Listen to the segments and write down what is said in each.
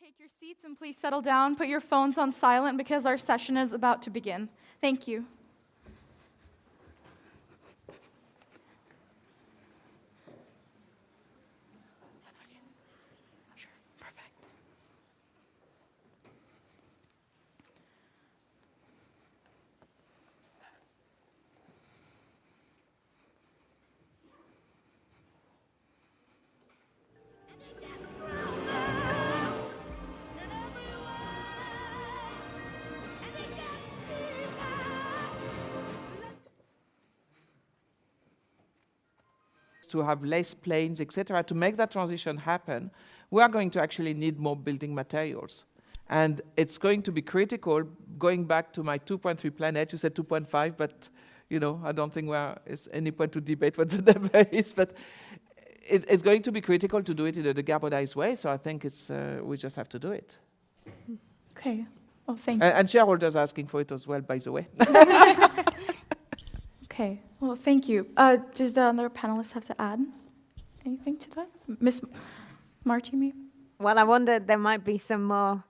take your seats and please settle down. Put your phones on silent because our session is about to begin. Thank you. Sure, perfect. To have less planes, etc., to make that transition happen, we are going to actually need more building materials. And it's going to be critical, going back to my 2.3 planet, you said 2.5, but I don't think there is any point to debate what the number is, but it's going to be critical to do it in a decarbonized way, so I think we just have to do it. Okay, well, thank you. And shareholders are asking for it as well, by the way. Okay, well, thank you. Does the other panelists have to add anything to that? Ms. Marty, maybe? Well, I wondered there might be some more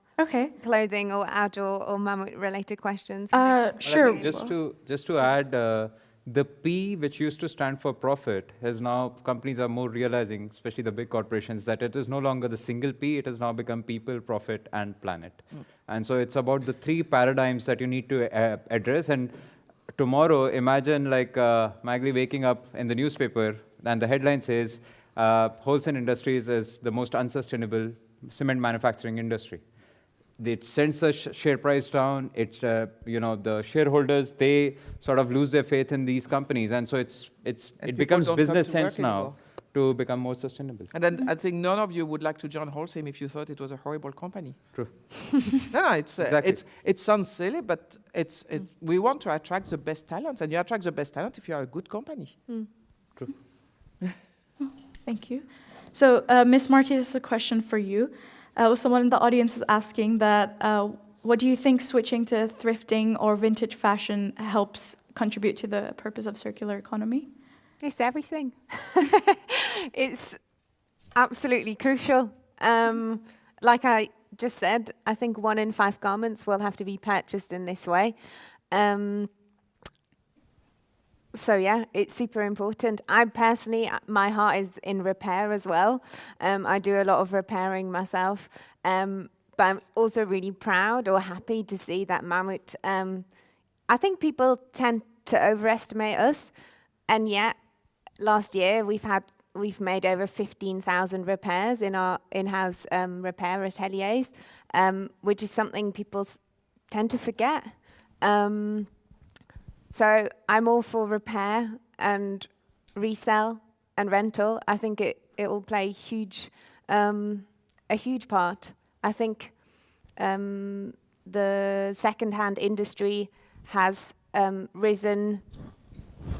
clothing or outdoor or mammoth-related questions. Sure. Just to add, the P, which used to stand for profit, has now, companies are more realizing, especially the big corporations, that it is no longer the single P, it has now become people, profit, and planet. And so it's about the three paradigms that you need to address. And tomorrow, imagine like Magli waking up in the newspaper and the headline says, Holcim Industries is the most unsustainable cement manufacturing industry. It sends the share price down. It's the shareholders, they sort of lose their faith in these companies, and so it becomes business sense now to become more sustainable. And then I think none of you would like to join Holcim if you thought it was a horrible company. True. No, it's Exactly. it sounds silly, but we want to attract the best talents, and you attract the best talent if you are a good company. True. Thank you. So, Ms. Marty, this is a question for you. Someone in the audience is asking that, what do you think switching to thrifting or vintage fashion helps contribute to the purpose of circular economy? It's everything. It's absolutely crucial. Like I just said, I think 1 in 5 garments will have to be purchased in this way. So yeah, it's super important. I personally, my heart is in repair as well. I do a lot of repairing myself. But I'm also really proud or happy to see that Mammoth, I think people tend to overestimate us. And yet, last year we've made over 15,000 repairs in our in-house repair ateliers, which is something people tend to forget. So I'm all for repair and resell and rental. I think it will play a huge part. I think the second-hand industry has risen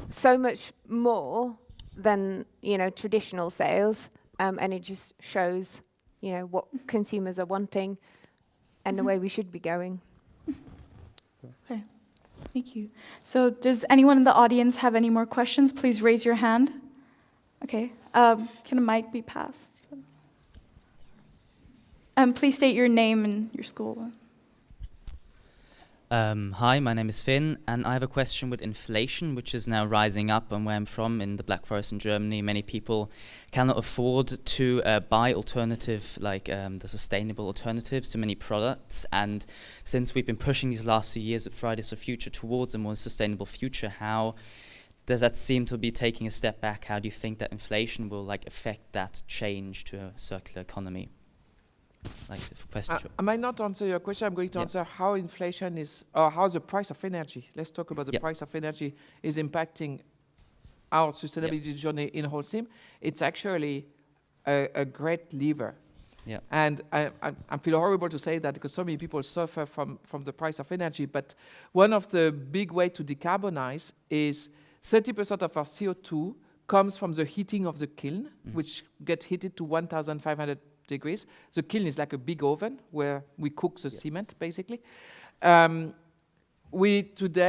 so much more than traditional sales, and it just shows what consumers are wanting and the way we should be going. Okay, thank you. So does anyone in the audience have any more questions? Please raise your hand. Okay, can a mic be passed? Please state your name and your school. Hi, my name is Finn, and I have a question with inflation, which is now rising up. And where I'm from, in the Black Forest in Germany, many people cannot afford to buy alternative, like the sustainable alternatives to many products. And since we've been pushing these last few years with Fridays for Future towards a more sustainable future, how does that seem to be taking a step back? How do you think that inflation will affect that change to a circular economy? I might not answer your question. I'm going to answer how inflation is, or how the price of energy, let's talk about the price of energy, is impacting our sustainability journey in Holcim. It's actually a great lever. And I feel horrible to say that because so many people suffer from the price of energy, but one of the big ways to decarbonize is 30% of our CO2 comes from the heating of the kiln, which gets heated to 1,500 degrees. The kiln is like a big oven where we cook the cement, basically. Today,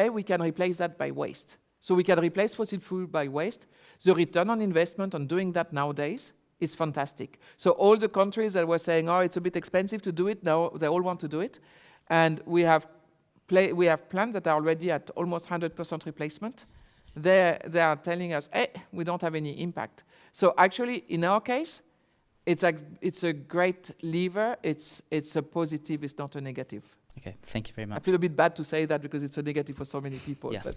we can replace that by waste. So we can replace fossil fuel by waste. The return on investment on doing that nowadays is fantastic. So all the countries that were saying, oh, it's a bit expensive to do it, now they all want to do it. And we have plants that are already at almost 100% replacement. They are telling us, hey, we don't have any impact. So actually, in our case, it's a great lever. It's a positive, it's not a negative. Okay, thank you very I much. feel a bit bad to say that because it's a negative for so many people. Yeah. But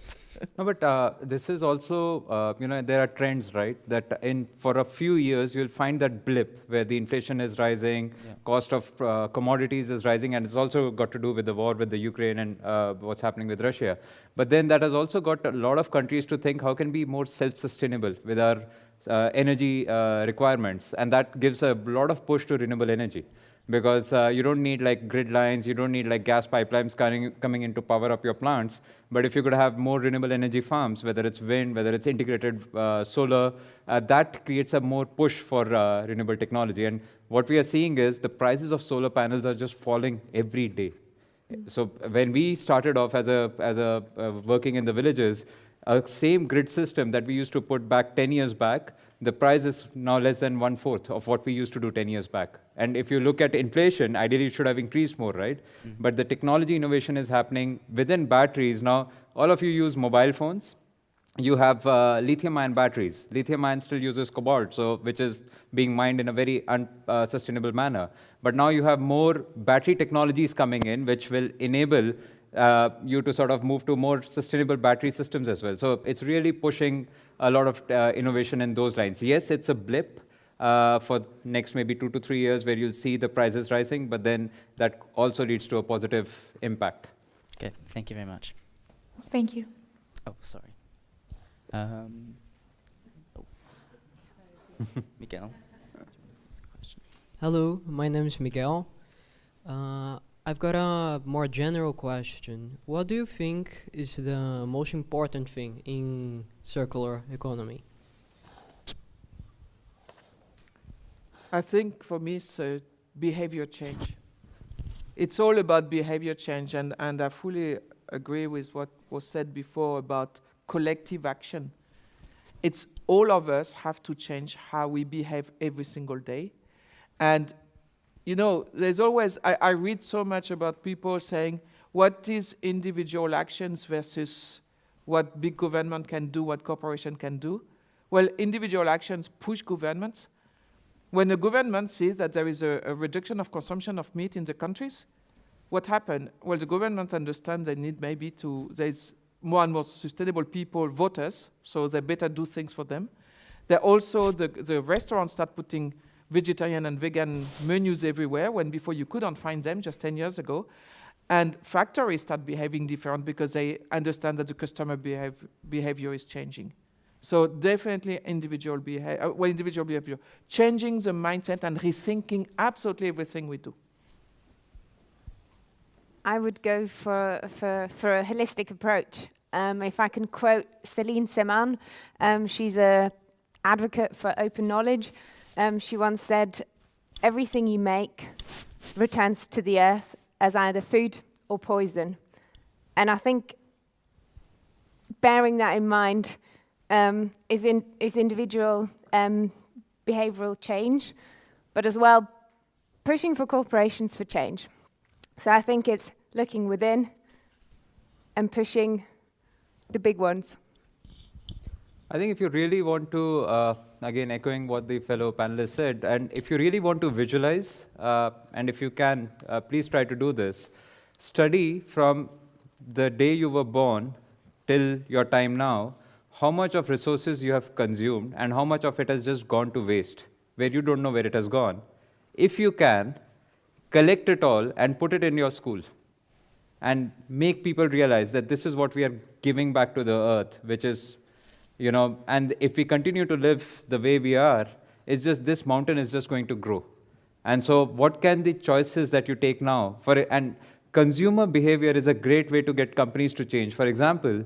No, but this is also, there are trends, right? That for a few years, you'll find that blip where the inflation is rising, cost of commodities is rising, and it's also got to do with the war with the Ukraine and what's happening with Russia. But then that has also got a lot of countries to think, how can we be more self-sustainable with our energy requirements? And that gives a lot of push to renewable energy. Because you don't need like grid lines, you don't need like gas pipelines coming in to power up your plants. But if you could have more renewable energy farms, whether it's wind, whether it's integrated solar, that creates a more push for renewable technology. And what we are seeing is the prices of solar panels are just falling every day. So when we started off as a working in the villages, a same grid system that we used to put back 10 years back, the price is now less than 1/4 of what we used to do 10 years back. And if you look at inflation, ideally it should have increased more, right? Mm-hmm. But the technology innovation is happening within batteries. Now, all of you use mobile phones. You have lithium-ion batteries. Lithium-ion still uses cobalt, which is being mined in a very unsustainable manner. But now you have more battery technologies coming in, which will enable you to sort of move to more sustainable battery systems as well. So it's really pushing a lot of innovation in those lines. Yes, it's a blip for next maybe 2 to 3 years where you'll see the prices rising, but then that also leads to a positive impact. Okay, thank you very much. Thank you. Oh, sorry. Miguel. Hello, my name is Miguel. I've got a more general question. What do you think is the most important thing in circular economy? I think for me it's behavior change. It's all about behavior change, and I fully agree with what was said before about collective action. It's all of us have to change how we behave every single day. And you know, there's always, I read so much about people saying, what is individual actions versus what big government can do, what corporation can do? Well, individual actions push governments. When a government sees that there is a reduction of consumption of meat in the countries, what happened? Well, the government understands they need maybe there's more and more sustainable people, voters, so they better do things for them. They also, the restaurants start putting vegetarian and vegan menus everywhere, when before you couldn't find them just 10 years ago. And factories start behaving different because they understand that the customer behavior is changing. So definitely individual behavior, changing the mindset and rethinking absolutely everything we do. I would go for a holistic approach. If I can quote Céline Seman, she's an advocate for open knowledge. She once said, everything you make returns to the earth as either food or poison. And I think bearing that in mind is individual behavioral change, but as well pushing for corporations for change. So I think it's looking within and pushing the big ones. I think if you really want to, again, echoing what the fellow panelists said, and if you really want to visualize, and if you can, please try to do this. Study from the day you were born till your time now, how much of resources you have consumed and how much of it has just gone to waste, where you don't know where it has gone. If you can, collect it all and put it in your school and make people realize that this is what we are giving back to the earth, which is, you know, and if we continue to live the way we are, it's just this mountain is just going to grow. And so what can the choices that you take now for it, and consumer behavior is a great way to get companies to change. For example,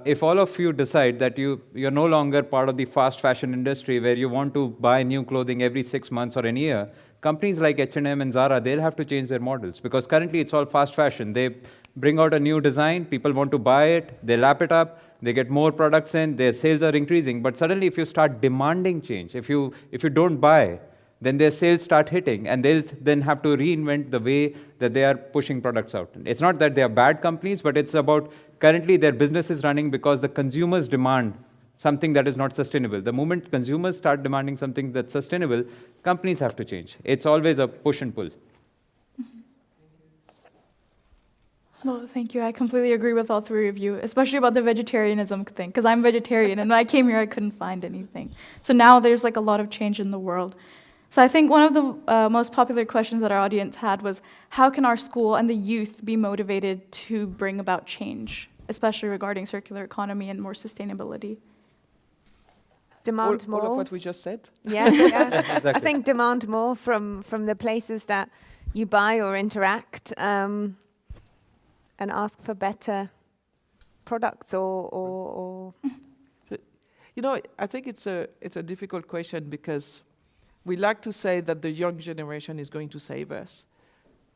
if all of you decide that you're no longer part of the fast fashion industry where you want to buy new clothing every 6 months or a year, companies like H&M and Zara, they'll have to change their models because currently it's all fast fashion. They bring out a new design, people want to buy it, they lap it up, they get more products in, their sales are increasing. But suddenly, if you start demanding change, if you don't buy, then their sales start hitting, and they'll then have to reinvent the way that they are pushing products out. It's not that they are bad companies, but it's about currently their business is running because the consumers demand something that is not sustainable. The moment consumers start demanding something that's sustainable, companies have to change. It's always a push and pull. No, thank you. I completely agree with all three of you, especially about the vegetarianism thing, because I'm vegetarian, and when I came here, I couldn't find anything. So now there's like a lot of change in the world. So I think one of the most popular questions that our audience had was, how can our school and the youth be motivated to bring about change, especially regarding circular economy and more sustainability? Demand more. All of what we just said. Yeah, yeah. Exactly. I think demand more from the places that you buy or interact, and ask for better products or You know, I think it's a difficult question because we like to say that the young generation is going to save us,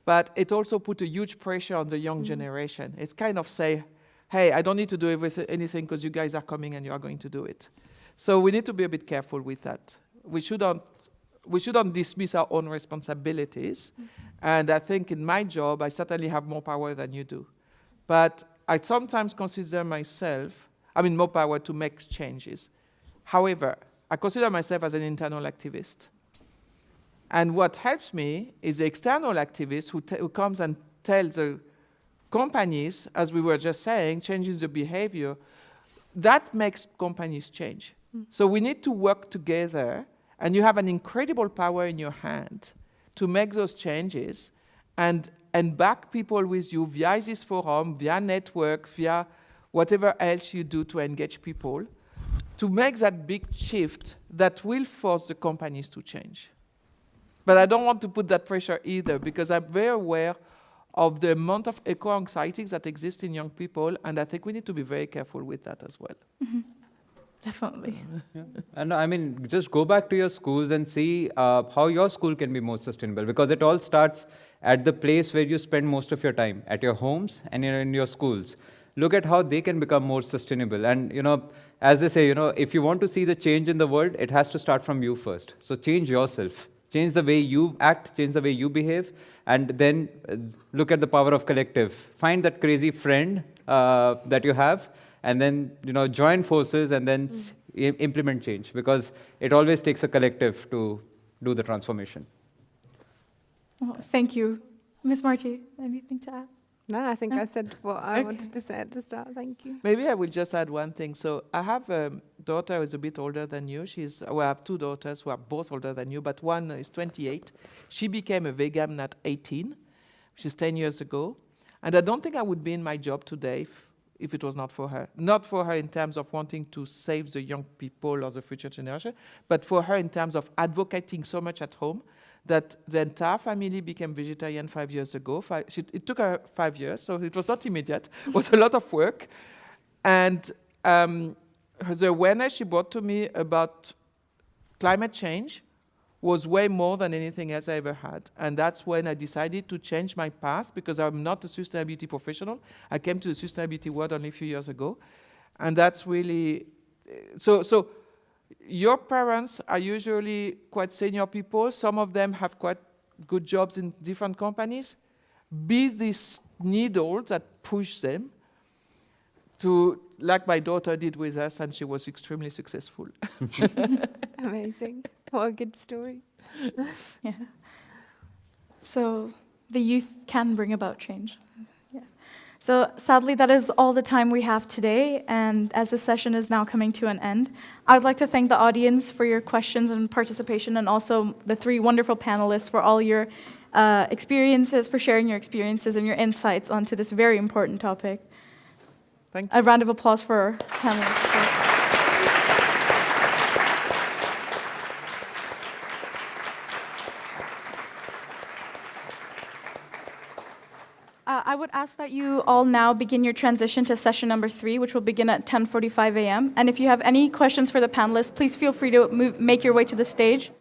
but it also put a huge pressure on the young generation. It's kind of say, hey, I don't need to do anything because you guys are coming and you are going to do it. So we need to be a bit careful with that. We shouldn't dismiss our own responsibilities. And I think in my job, I certainly have more power than you do. But I sometimes consider myself, more power to make changes. However, I consider myself as an internal activist. And what helps me is the external activist who comes and tells the companies, as we were just saying, changing the behavior. That makes companies change. So we need to work together, and you have an incredible power in your hand to make those changes and back people with you via this forum, via network, via whatever else you do to engage people, to make that big shift that will force the companies to change. But I don't want to put that pressure either, because I'm very aware of the amount of eco-anxieties that exist in young people, and I think we need to be very careful with that as well. Definitely. Yeah. And just go back to your schools and see how your school can be more sustainable, because it all starts at the place where you spend most of your time, at your homes and in your schools. Look at how they can become more sustainable. And, as they say, if you want to see the change in the world, it has to start from you first. So change yourself. Change the way you act, change the way you behave, and then look at the power of collective. Find that crazy friend that you have, and then join forces and then implement change, because it always takes a collective to do the transformation. Well, thank you. Ms. Marty, anything to add? No, I think No? I said what I Okay. wanted to say at the start. Thank you. Maybe I will just add one thing. So I have a daughter who is a bit older than you. I have two daughters who are both older than you, but one is 28. She became a vegan at 18, which is 10 years ago. And I don't think I would be in my job today if it was not for her. Not for her in terms of wanting to save the young people or the future generation, but for her in terms of advocating so much at home that the entire family became vegetarian 5 years ago. It took her 5 years, so it was not immediate. It was a lot of work. And the awareness she brought to me about climate change was way more than anything else I ever had. And that's when I decided to change my path, because I'm not a sustainability professional. I came to the sustainability world only a few years ago. And that's really, so your parents are usually quite senior people. Some of them have quite good jobs in different companies. Be this needle that push them to, like my daughter did with us, and she was extremely successful. Amazing. What a good story. Yeah. So the youth can bring about change. Yeah. So sadly, that is all the time we have today. And as the session is now coming to an end, I would like to thank the audience for your questions and participation, and also the three wonderful panelists for all your experiences, for sharing your experiences and your insights onto this very important topic. Thank you. A round of applause for our panelists. I would ask that you all now begin your transition to session number 3, which will begin at 10:45 a.m. And if you have any questions for the panelists, please feel free to make your way to the stage.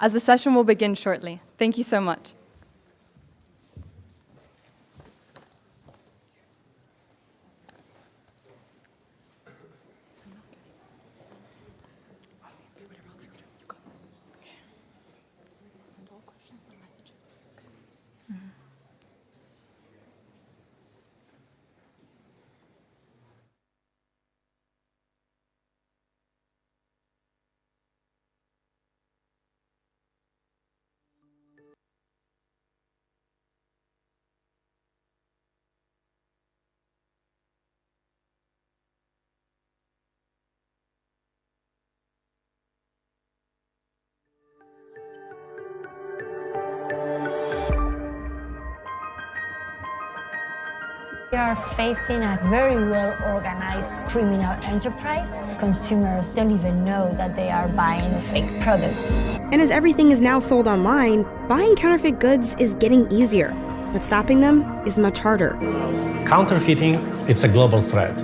as the session will begin shortly. Thank you so much. We are facing a very well-organized criminal enterprise. Consumers don't even know that they are buying fake products. And as everything is now sold online, buying counterfeit goods is getting easier, but stopping them is much harder. Counterfeiting, it's a global threat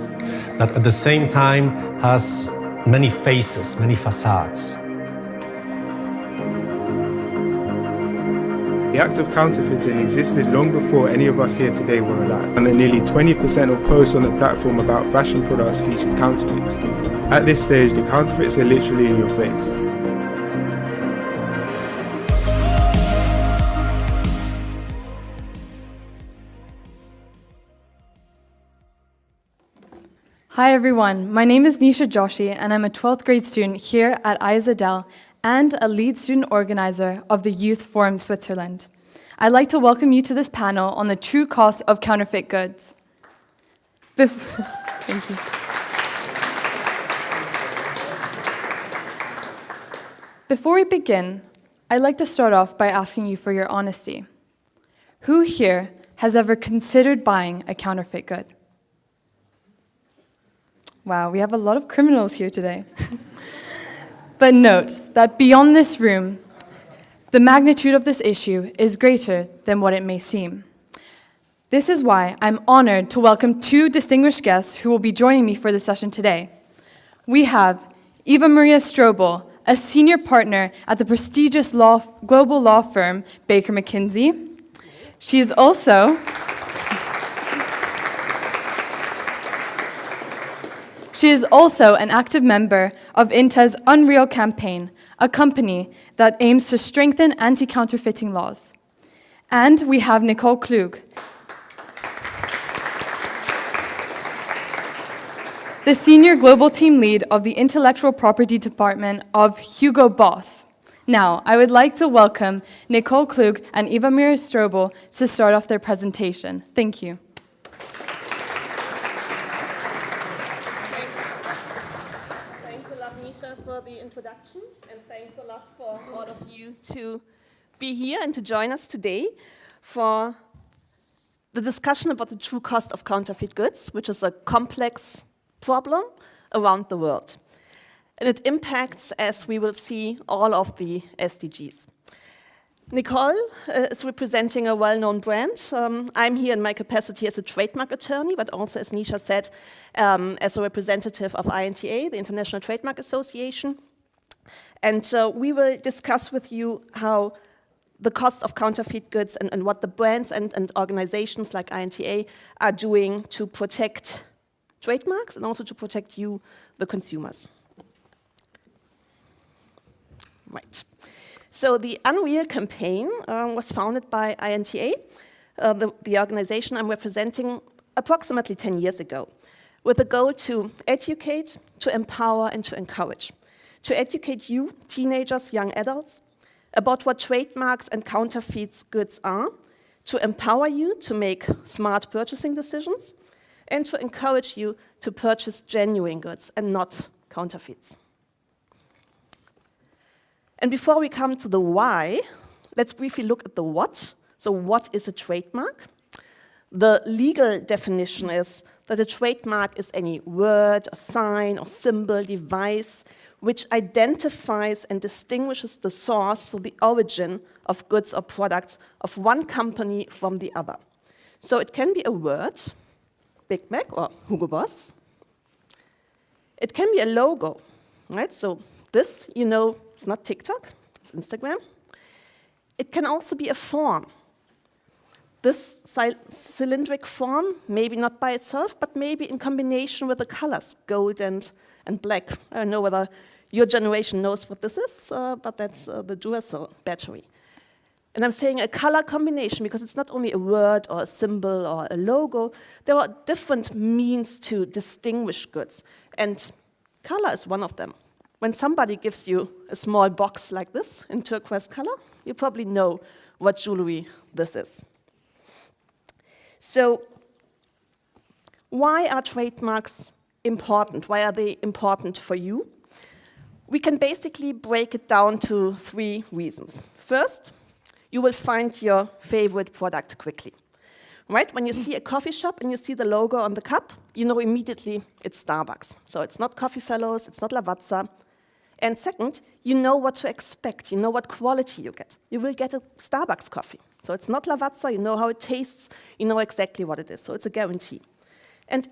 that at the same time has many faces, many facades. The act of counterfeiting existed long before any of us here today were alive, and that nearly 20% of posts on the platform about fashion products featured counterfeits. At this stage, the counterfeits are literally in your face. Hi everyone, my name is Nisha Joshi and I'm a 12th grade student here at ISADEL and a lead student organizer of the Youth Forum Switzerland. I'd like to welcome you to this panel on the true cost of counterfeit goods. Thank you. Before we begin, I'd like to start off by asking you for your honesty. Who here has ever considered buying a counterfeit good? Wow, we have a lot of criminals here today. But note that beyond this room, the magnitude of this issue is greater than what it may seem. This is why I'm honored to welcome two distinguished guests who will be joining me for the session today. We have Eva Maria Strobel, a senior partner at the prestigious global law firm Baker McKinsey. She is also an active member of INTA's Unreal campaign, a company that aims to strengthen anti-counterfeiting laws. And we have Nicole Klug, the senior global team lead of the intellectual property department of Hugo Boss. Now, I would like to welcome Nicole Klug and Eva Maria Strobel to start off their presentation. Thank you. For the introduction, and thanks a lot for all of you to be here and to join us today for the discussion about the true cost of counterfeit goods, which is a complex problem around the world. And it impacts, as we will see, all of the SDGs. Nicole is representing a well-known brand. I'm here in my capacity as a trademark attorney, but also, as Nisha said, as a representative of INTA, the International Trademark Association. And we will discuss with you how the cost of counterfeit goods and what the brands and organizations like INTA are doing to protect trademarks and also to protect you, the consumers. Right. So the Unreal campaign was founded by INTA, the organization I'm representing, approximately 10 years ago, with the goal to educate, to empower, and to encourage. To educate you, teenagers, young adults, about what trademarks and counterfeit goods are, to empower you to make smart purchasing decisions, and to encourage you to purchase genuine goods and not counterfeits. And before we come to the why, let's briefly look at the what. So what is a trademark? The legal definition is that a trademark is any word, or sign, or symbol, device, which identifies and distinguishes the source, so the origin of goods or products of one company from the other. So it can be a word, Big Mac or Hugo Boss. It can be a logo, right? So this, you know, it's not TikTok, it's Instagram. It can also be a form. This cylindric form, maybe not by itself, but maybe in combination with the colors, gold and black. I don't know whether your generation knows what this is, but that's the Duracell battery. And I'm saying a color combination because it's not only a word or a symbol or a logo. There are different means to distinguish goods, and color is one of them. When somebody gives you a small box like this in turquoise color, you probably know what jewelry this is. So why are trademarks important? Why are they important for you? We can basically break it down to 3 reasons. First, you will find your favorite product quickly. Right? When you see a coffee shop and you see the logo on the cup, you know immediately it's Starbucks. So it's not Coffee Fellows, it's not Lavazza. And second, you know what to expect, you know what quality you get. You will get a Starbucks coffee. So it's not Lavazza, you know how it tastes, you know exactly what it is. So it's a guarantee. And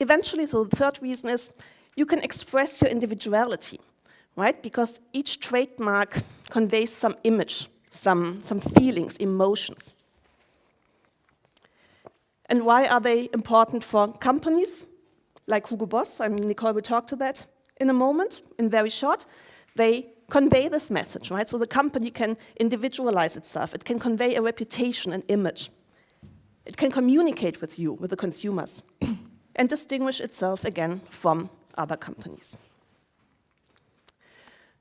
eventually, so the third reason is you can express your individuality, right? Because each trademark conveys some image, some feelings, emotions. And why are they important for companies like Hugo Boss? I mean, Nicole will talk to that in a moment, in very short. They convey this message, right? So the company can individualize itself. It can convey a reputation, an image. It can communicate with you, with the consumers, and distinguish itself again from other companies.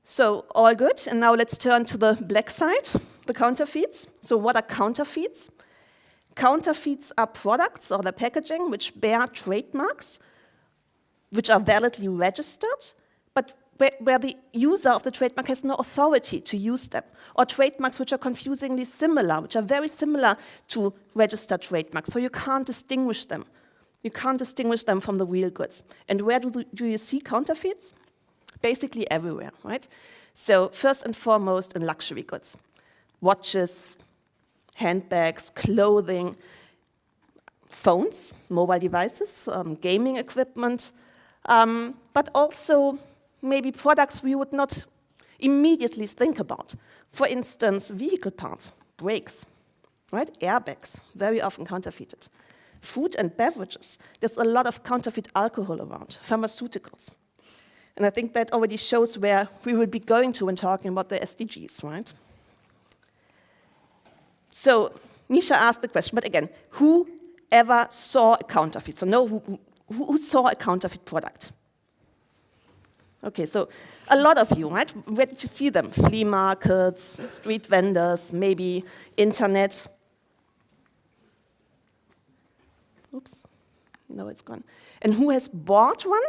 So all good, and now let's turn to the black side, the counterfeits. So what are counterfeits? Counterfeits are products or the packaging which bear trademarks, which are validly registered, but where the user of the trademark has no authority to use them, or trademarks which are confusingly similar, which are very similar to registered trademarks, so you can't distinguish them. You can't distinguish them from the real goods. And where do you see counterfeits? Basically everywhere, right? So first and foremost in luxury goods. Watches, handbags, clothing, phones, mobile devices, gaming equipment, but also maybe products we would not immediately think about. For instance, vehicle parts, brakes, right? Airbags, very often counterfeited. Food and beverages, there's a lot of counterfeit alcohol around, pharmaceuticals. And I think that already shows where we will be going to when talking about the SDGs, right? So Nisha asked the question, but again, who ever saw a counterfeit? So no, who saw a counterfeit product? Okay, so a lot of you, right? Where did you see them? Flea markets, street vendors, maybe internet. Oops, no, it's gone. And who has bought one?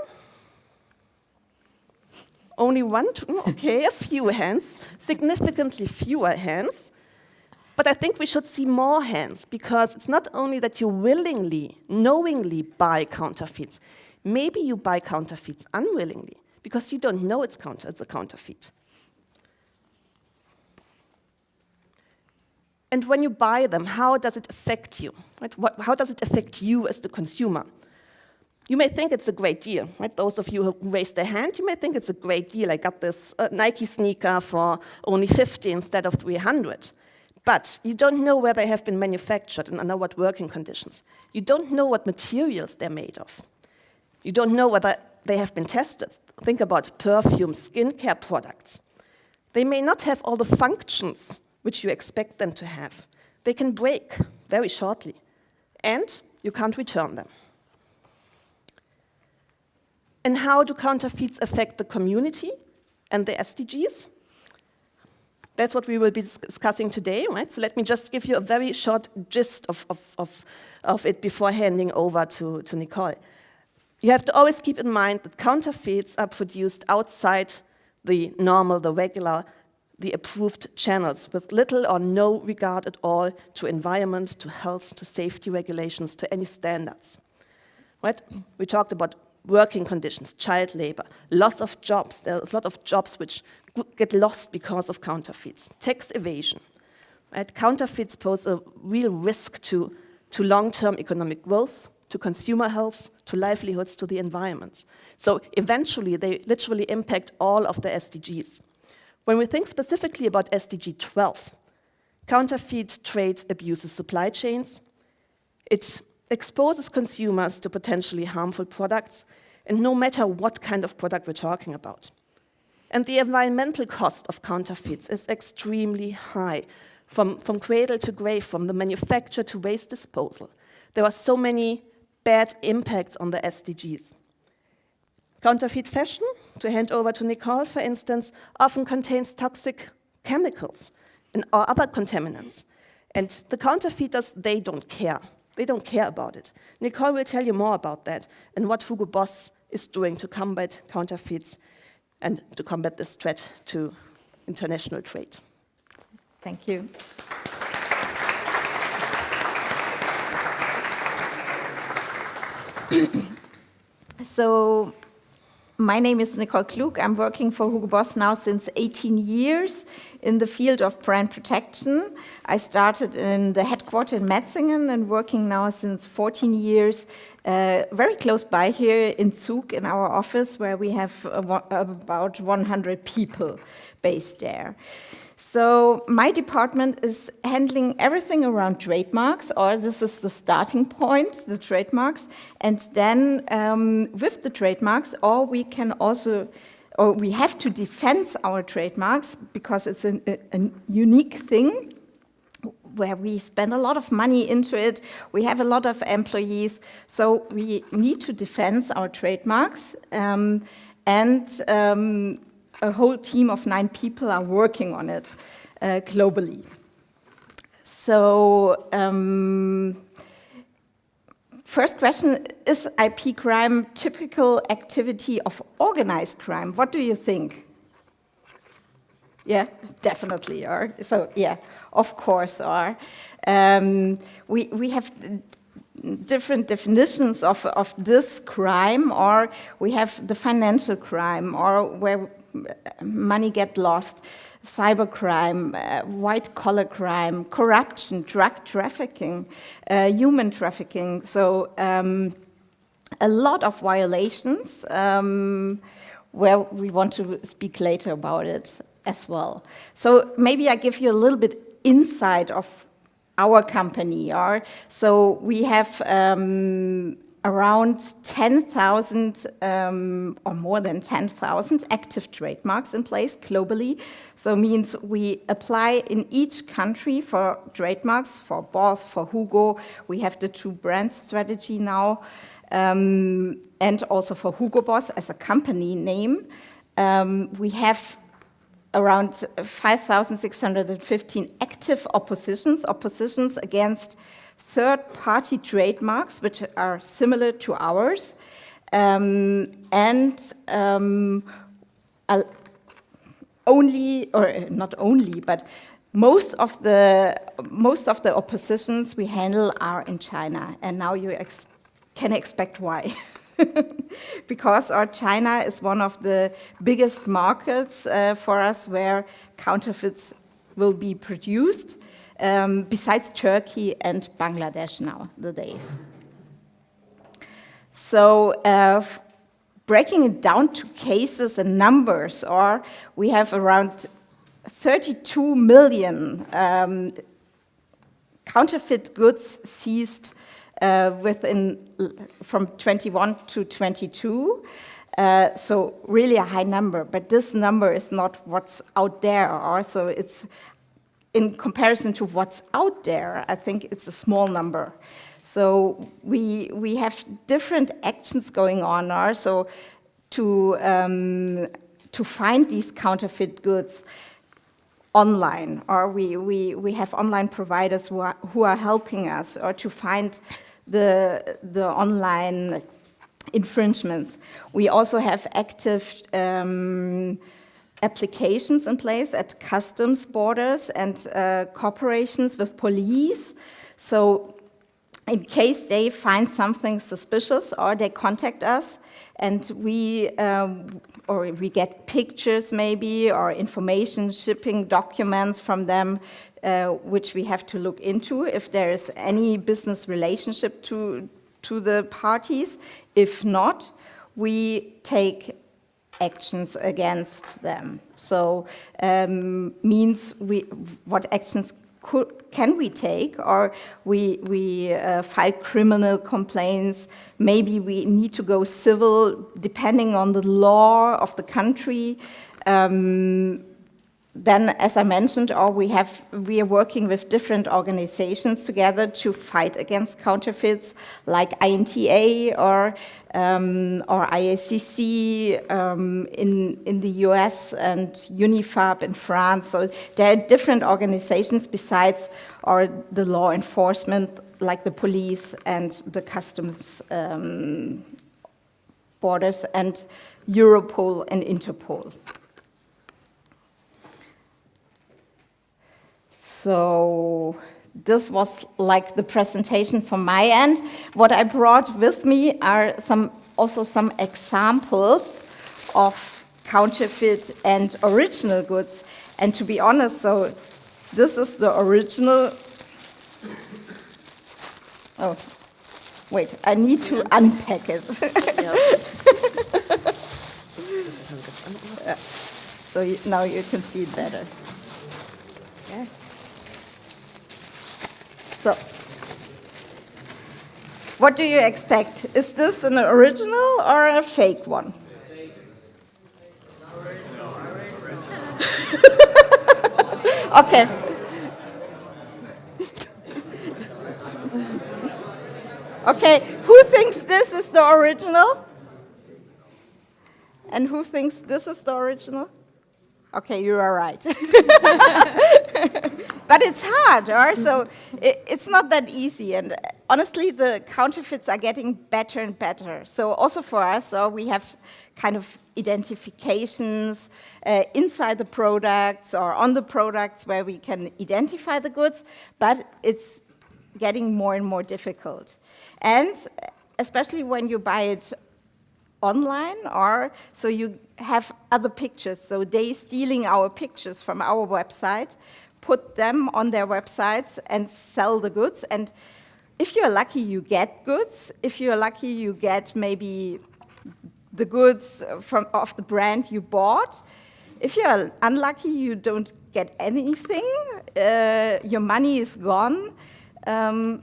Only one? Okay, a few hands, significantly fewer hands. But I think we should see more hands, because it's not only that you willingly, knowingly buy counterfeits. Maybe you buy counterfeits unwillingly, because you don't know it's a counterfeit. And when you buy them, how does it affect you? Right? How does it affect you as the consumer? You may think it's a great deal, right? Those of you who raised their hand, you may think it's a great deal. I got this Nike sneaker for only 50 instead of 300. But you don't know where they have been manufactured and under what working conditions. You don't know what materials they're made of. You don't know whether they have been tested. Think about perfume, skincare products. They may not have all the functions which you expect them to have. They can break very shortly, and you can't return them. And how do counterfeits affect the community and the SDGs? That's what we will be discussing today, right? So let me just give you a very short gist of it before handing over to Nicole. You have to always keep in mind that counterfeits are produced outside the normal, the regular, the approved channels with little or no regard at all to environment, to health, to safety regulations, to any standards, right? We talked about working conditions, child labor, loss of jobs. There's a lot of jobs which get lost because of counterfeits. Tax evasion. Right? Counterfeits pose a real risk to long-term economic growth, to consumer health, to livelihoods, to the environment. So eventually, they literally impact all of the SDGs. When we think specifically about SDG 12, counterfeit trade abuses supply chains, it exposes consumers to potentially harmful products, and no matter what kind of product we're talking about. And the environmental cost of counterfeits is extremely high, from cradle to grave, from the manufacture to waste disposal. There are so many bad impacts on the SDGs. Counterfeit fashion, to hand over to Nicole, for instance, often contains toxic chemicals or other contaminants. And the counterfeiters, they don't care. They don't care about it. Nicole will tell you more about that and what Hugo Boss is doing to combat counterfeits and to combat this threat to international trade. Thank you. So, my name is Nicole Klug. I'm working for Hugo Boss now since 18 years in the field of brand protection. I started in the headquarters in Metzingen and working now since 14 years very close by here in Zug in our office, where we have about 100 people based there. So my department is handling everything around trademarks, or this is the starting point, the trademarks. And then with the trademarks, or we have to defend our trademarks because it's a unique thing where we spend a lot of money into it. We have a lot of employees, so we need to defend our trademarks. A whole team of 9 people are working on it globally. So, first question, is IP crime typical activity of organized crime? What do you think? Yeah, definitely are. So, yeah, of course are. We have different definitions of this crime, or we have the financial crime, or where money get lost, cybercrime, white-collar crime, corruption, drug trafficking, human trafficking. So a lot of violations where we want to speak later about it as well. So maybe I give you a little bit insight of our company. So we have around 10,000 or more than 10,000 active trademarks in place globally. So means we apply in each country for trademarks, for Boss, for Hugo. We have the 2 brand strategy now, and also for Hugo Boss as a company name. We have around 5,615 active oppositions against third-party trademarks, which are similar to ours, but most of the oppositions we handle are in China, and now you can expect why. Because China is one of the biggest markets for us where counterfeits will be produced, besides Turkey and Bangladesh nowadays. So breaking it down to cases and numbers, we have around 32 million counterfeit goods seized from 21 to 22. So really a high number, but this number is not what's out there. So it's in comparison to what's out there, I think it's a small number. So we have different actions going on. So to find these counterfeit goods online, or we have online providers who are helping us, or to find the online infringements. We also have active applications in place at customs borders and cooperations with police. So in case they find something suspicious, or they contact us, and we get pictures maybe, or information, shipping documents from them, which we have to look into if there is any business relationship to the parties. If not, we take actions against them. So means what actions can we take, or we file criminal complaints. Maybe we need to go civil, depending on the law of the country. Then, as I mentioned, we are working with different organizations together to fight against counterfeits, like INTA or IACC in the US and UNIFAB in France. So there are different organizations besides the law enforcement, like the police and the customs borders and Europol and Interpol. So this was like the presentation from my end. What I brought with me are also some examples of counterfeit and original goods. And to be honest, so this is the original. Oh, wait, I need to unpack it. So now you can see it better. Okay. So, what do you expect? Is this an original or a fake one? Okay. Okay, who thinks this is the original? And who thinks this is the original? Okay, you are right. But it's hard, or so it's not that easy. And honestly, the counterfeits are getting better and better. So also for us, we have kind of identifications inside the products or on the products where we can identify the goods, but it's getting more and more difficult. And especially when you buy it online, or so you have other pictures, so they stealing our pictures from our website, put them on their websites and sell the goods. And if you're lucky, you get goods. If you're lucky, you get maybe the goods of the brand you bought. If you're unlucky, you don't get anything. Your money is gone.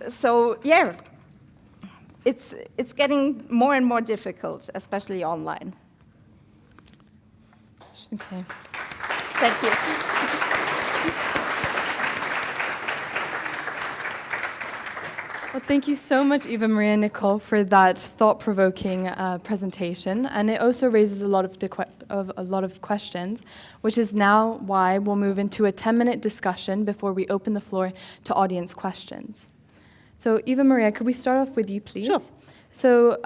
So yeah, it's getting more and more difficult, especially online. Okay. Thank you. Well, thank you so much, Eva Maria and Nicole, for that thought-provoking presentation, and it also raises a lot of questions, which is now why we'll move into a 10-minute discussion before we open the floor to audience questions. So, Eva Maria, could we start off with you, please? Sure. So,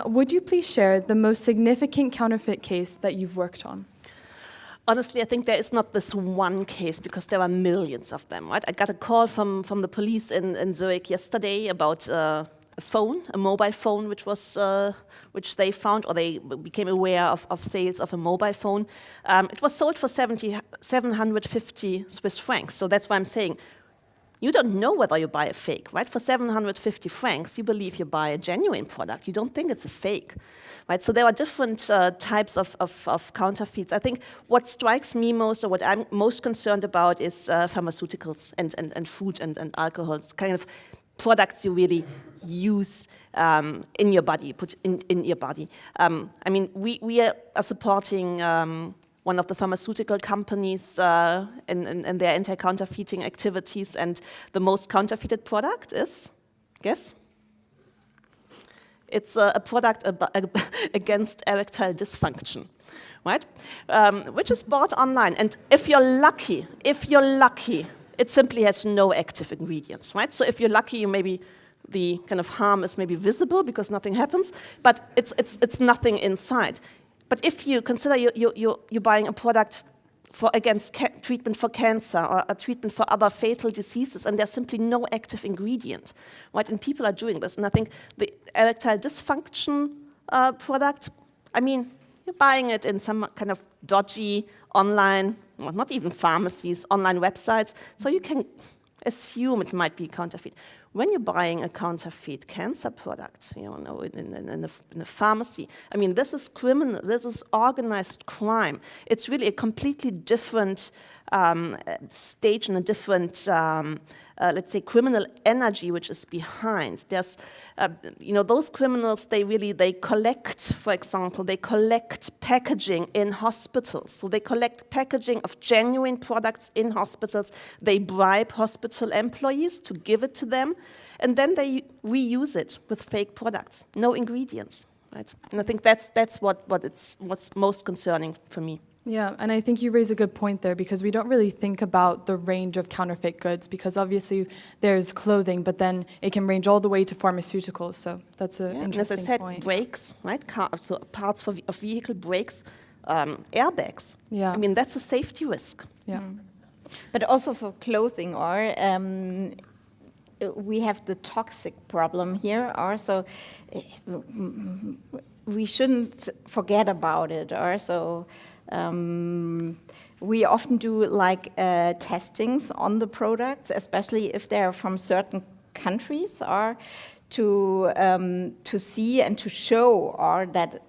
would you please share the most significant counterfeit case that you've worked on? Honestly, I think there is not this one case because there are millions of them, right? I got a call from the police in Zurich yesterday about a mobile phone, which they found, or they became aware of sales of a mobile phone. It was sold for 750 Swiss francs. So that's why I'm saying, you don't know whether you buy a fake, right? For 750 francs, you believe you buy a genuine product. You don't think it's a fake, right? So there are different types of counterfeits. I think what strikes me most, or what I'm most concerned about, is pharmaceuticals and food and alcohol. It's kind of products you really use in your body, put in your body. I mean, we are supporting one of the pharmaceutical companies in their anti-counterfeiting activities, and the most counterfeited product is, guess? It's a product against erectile dysfunction, right? Which is bought online, and if you're lucky, it simply has no active ingredients, right? So if you're lucky, you maybe the kind of harm is maybe visible because nothing happens, but it's nothing inside. But if you consider you're buying a product against treatment for cancer or a treatment for other fatal diseases, and there's simply no active ingredient, right? And people are doing this. And I think the erectile dysfunction product, I mean, you're buying it in some kind of dodgy online, well, not even pharmacies, online websites, so you can assume it might be counterfeit. when you're buying a counterfeit cancer product, you know, in a pharmacy, I mean, this is criminal, this is organized crime. It's really a completely different stage and a different, let's say, criminal energy which is behind. There's, you know, those criminals, they collect, for example, they collect packaging in hospitals. So they collect packaging of genuine products in hospitals. They bribe hospital employees to give it to them, and then they reuse it with fake products, no ingredients, right? And I think that's what's most concerning for me. Yeah, and I think you raise a good point there, because we don't really think about the range of counterfeit goods, because obviously there's clothing, but then it can range all the way to pharmaceuticals. So that's an interesting as I said, point. brakes, right? So parts of vehicle brakes, airbags. Yeah. I mean, that's a safety risk. Yeah. But also for clothing, or we have the toxic problem here, or so we shouldn't forget about it, or so. We often do like testings on the products, especially if they're from certain countries, or to see and to show, or that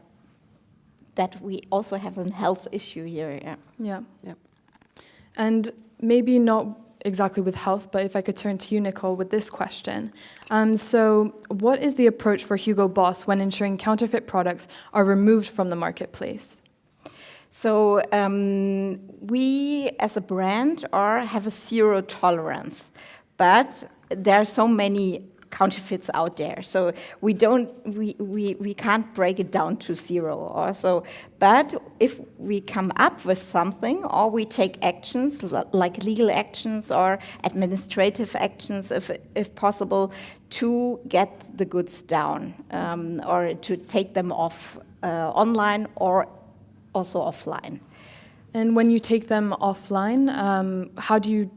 we also have a health issue here. Yeah. Yeah. Yeah. And maybe not exactly with health, but if I could turn to you, Nicole, with this question. So what is the approach for Hugo Boss when ensuring counterfeit products are removed from the marketplace? So we, as a brand, have a zero tolerance, but there are so many counterfeits out there, so we can't break it down to zero, or so. But if we come up with something, or we take actions like legal actions or administrative actions, if possible, to get the goods down, or to take them off online or also offline. And when you take them offline,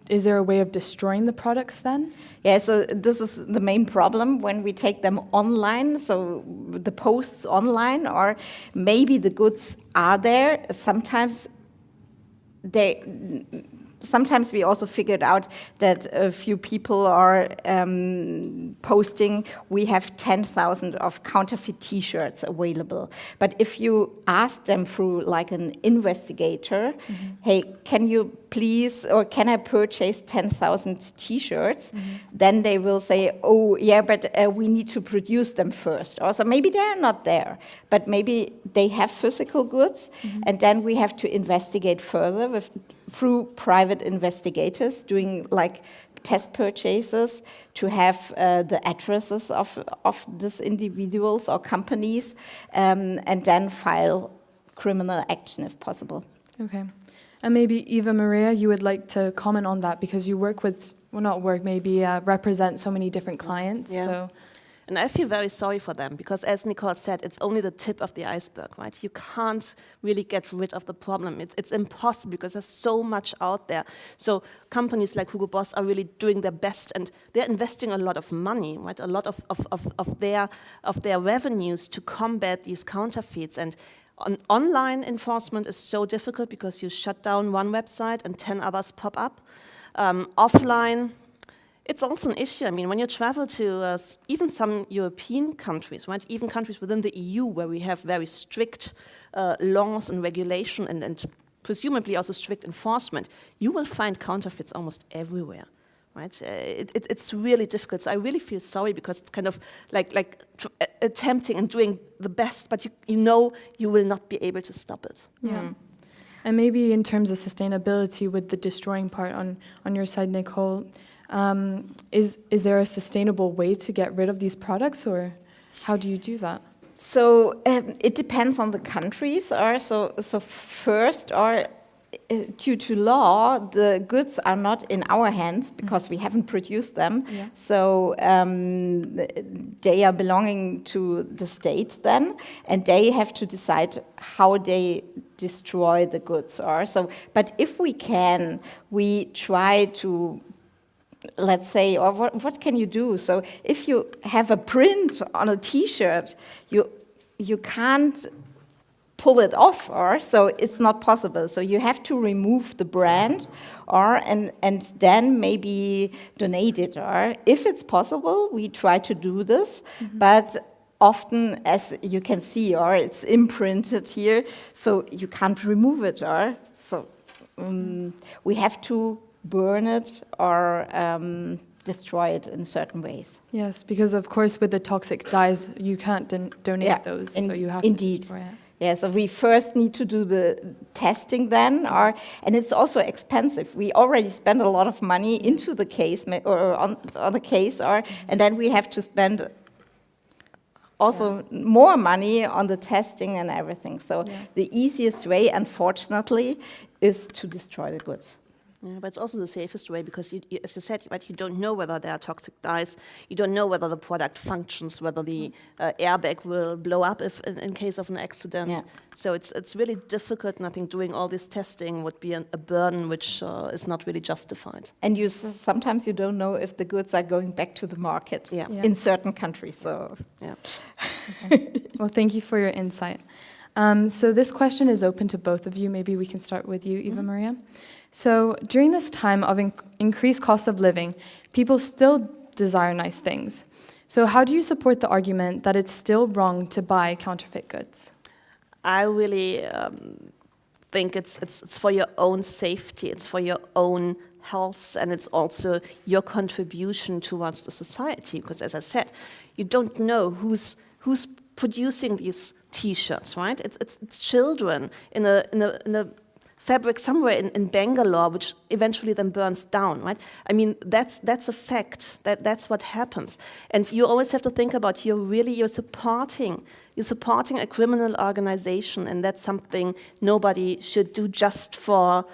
is there a way of destroying the products then? Yeah, so this is the main problem when we take them online, so the posts online, or maybe the goods are there. Sometimes we also figured out that a few people are posting, we have 10,000 of counterfeit T-shirts available. But if you ask them through like an investigator, hey, can you please, or can I purchase 10,000 T-shirts? Then they will say, oh, yeah, but we need to produce them first. Also, maybe they're not there, but maybe they have physical goods, and then we have to investigate further through private investigators doing like test purchases to have the addresses of these individuals or companies, and then file criminal action if possible. Okay. And maybe Eva Maria, you would like to comment on that, because you work with, well, not work, maybe represent so many different clients. Yeah. So. And I feel very sorry for them, because as Nicole said, it's only the tip of the iceberg, right? You can't really get rid of the problem. It's impossible, because there's so much out there. So companies like Hugo Boss are really doing their best, and they're investing a lot of money, right? A lot of their revenues to combat these counterfeits. And online enforcement is so difficult, because you shut down one website and 10 others pop up. Offline, it's also an issue. I mean, when you travel to even some European countries, right, even countries within the EU where we have very strict laws and regulation and presumably also strict enforcement, you will find counterfeits almost everywhere, right? It's really difficult. So I really feel sorry, because it's kind of like attempting and doing the best, but you know you will not be able to stop it. Yeah. And maybe in terms of sustainability, with the destroying part on your side, Nicole, is there a sustainable way to get rid of these products, or how do you do that? So it depends on the countries. So first, due to law, the goods are not in our hands, because we haven't produced them. Yeah. So they are belonging to the states then, and they have to decide how they destroy the goods. But if we can, we try to, let's say, or what can you do? So if you have a print on a T-shirt, you can't pull it off, or so it's not possible. So you have to remove the brand, or and then maybe donate it, or if it's possible, we try to do this, but often, as you can see, or it's imprinted here, so you can't remove it, or so we have to burn it or destroy it in certain ways. Yes, because of course with the toxic dyes, you can't donate those, so you have to destroy it. Yeah, so we first need to do the testing then, and it's also expensive. We already spend a lot of money into the case, or on the case, and then we have to spend also more money on the testing and everything. So the easiest way, unfortunately, is to destroy the goods. Yeah, but it's also the safest way because, as you said, right, you don't know whether there are toxic dyes. You don't know whether the product functions, whether the airbag will blow up if in case of an accident. Yeah. So it's really difficult, and I think doing all this testing would be a burden which is not really justified. And sometimes you don't know if the goods are going back to the market in certain countries. So, Well, thank you for your insight. So this question is open to both of you. Maybe we can start with you, Eva Maria. So during this time of increased cost of living, people still desire nice things. So how do you support the argument that it's still wrong to buy counterfeit goods? I really think it's for your own safety, it's for your own health, and it's also your contribution towards the society. Because, as I said, you don't know who's producing these T-shirts, right? It's children in a fabric somewhere in Bangalore, which eventually then burns down, right? I mean, that's a fact. That's what happens. And you always have to think about you're supporting a criminal organization, and that's something nobody should do just for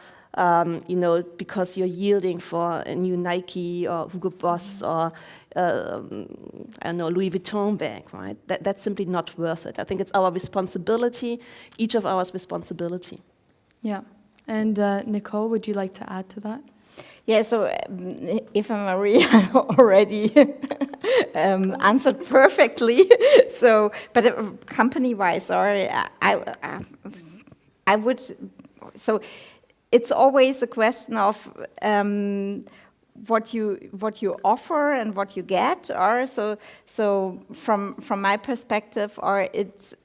because you're yielding for a new Nike or Hugo Boss or I don't know, Louis Vuitton bag, right? That's simply not worth it. I think it's our responsibility, each of ours responsibility. Yeah. And Nicole, would you like to add to that? Yeah, so Eva Maria already answered perfectly. So, but company-wise, or I would. So, it's always a question of what you offer and what you get, or so from my perspective, or it's.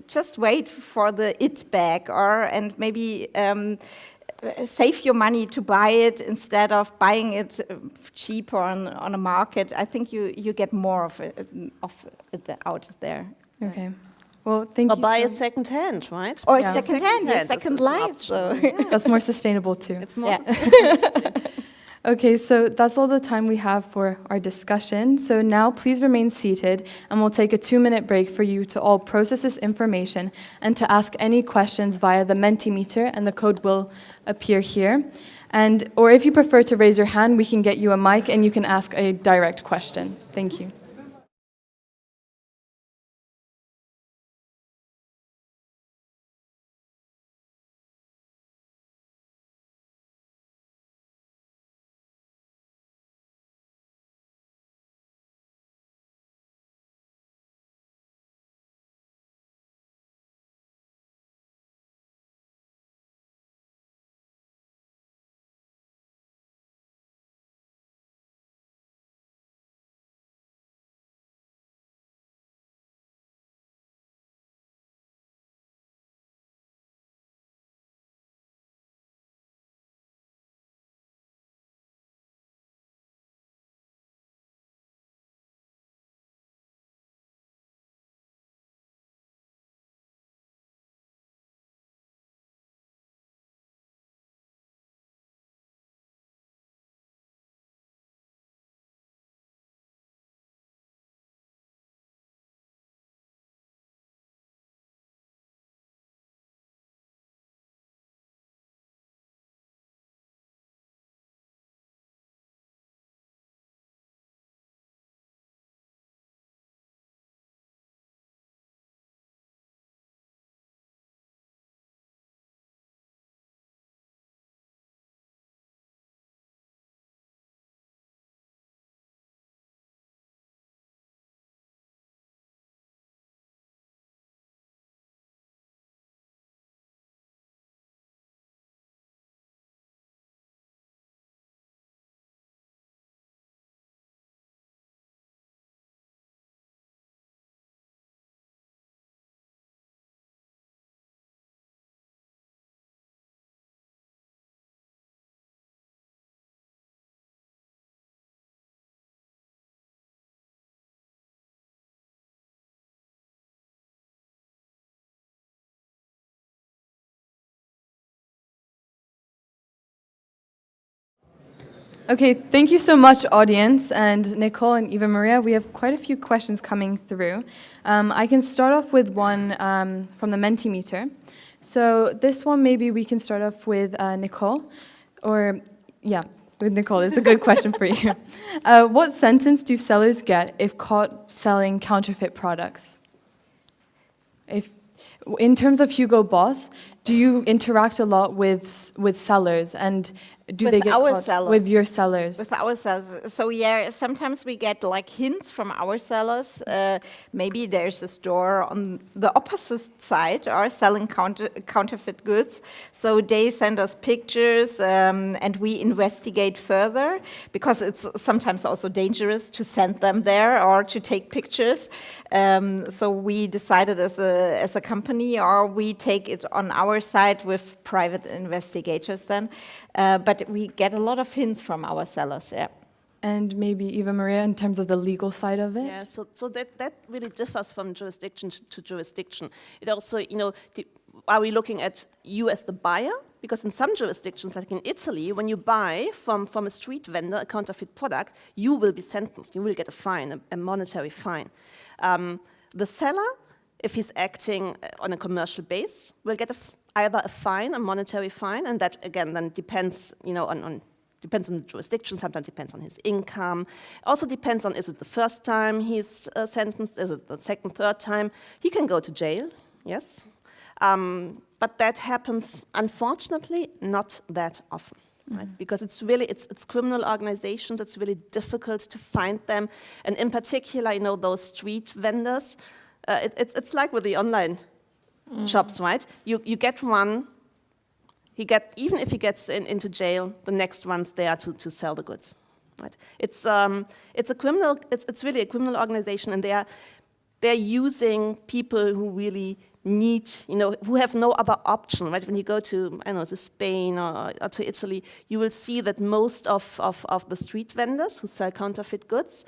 Just wait for the it bag, and maybe save your money to buy it instead of buying it cheaper on a market. I think you get more of it out there. Okay. Well, thank you. Or buy it second hand, right? Or second hand, second life. So that's more sustainable too. It's more sustainable. Okay, so that's all the time we have for our discussion. So now please remain seated, and we'll take a 2-minute break for you to all process this information and to ask any questions via the Mentimeter, and the code will appear here. Or if you prefer to raise your hand, we can get you a mic and you can ask a direct question. Thank you. Okay, thank you so much, audience, and Nicole and Eva Maria. We have quite a few questions coming through. I can start off with one from the Mentimeter. So this one, maybe we can start off with Nicole, or yeah, with Nicole. It's a good question for you. What sentence do sellers get if caught selling counterfeit products? In terms of Hugo Boss, do you interact a lot with sellers, and do With they get our caught sellers. with your sellers? With our sellers. So yeah, sometimes we get like hints from our sellers. Maybe there's a store on the opposite side or selling counterfeit goods. So they send us pictures and we investigate further, because it's sometimes also dangerous to send them there or to take pictures. So we decided as a company, or we take it on our side with private investigators then. But we get a lot of hints from our sellers, yeah. And maybe Eva Maria, in terms of the legal side of it? Yeah, so that really differs from jurisdiction to jurisdiction. It also, are we looking at you as the buyer? Because in some jurisdictions, like in Italy, when you buy from a street vendor a counterfeit product, you will be sentenced. You will get a fine, a monetary fine. The seller, if he's acting on a commercial base, will get either a fine, a monetary fine, and that again then depends, depends on the jurisdiction. Sometimes depends on his income. Also depends on, is it the first time he's sentenced? Is it the second, third time? He can go to jail, yes, but that happens unfortunately not that often. Right? Because it's really, it's criminal organizations, it's really difficult to find them. And in particular, those street vendors, it's like with the online shops, right? You get one, even if he gets into jail, the next one's there to sell the goods, right? It's really a criminal organization, and they're using people who really need, who have no other option, right? When you go to, to Spain or to Italy, you will see that most of the street vendors who sell counterfeit goods,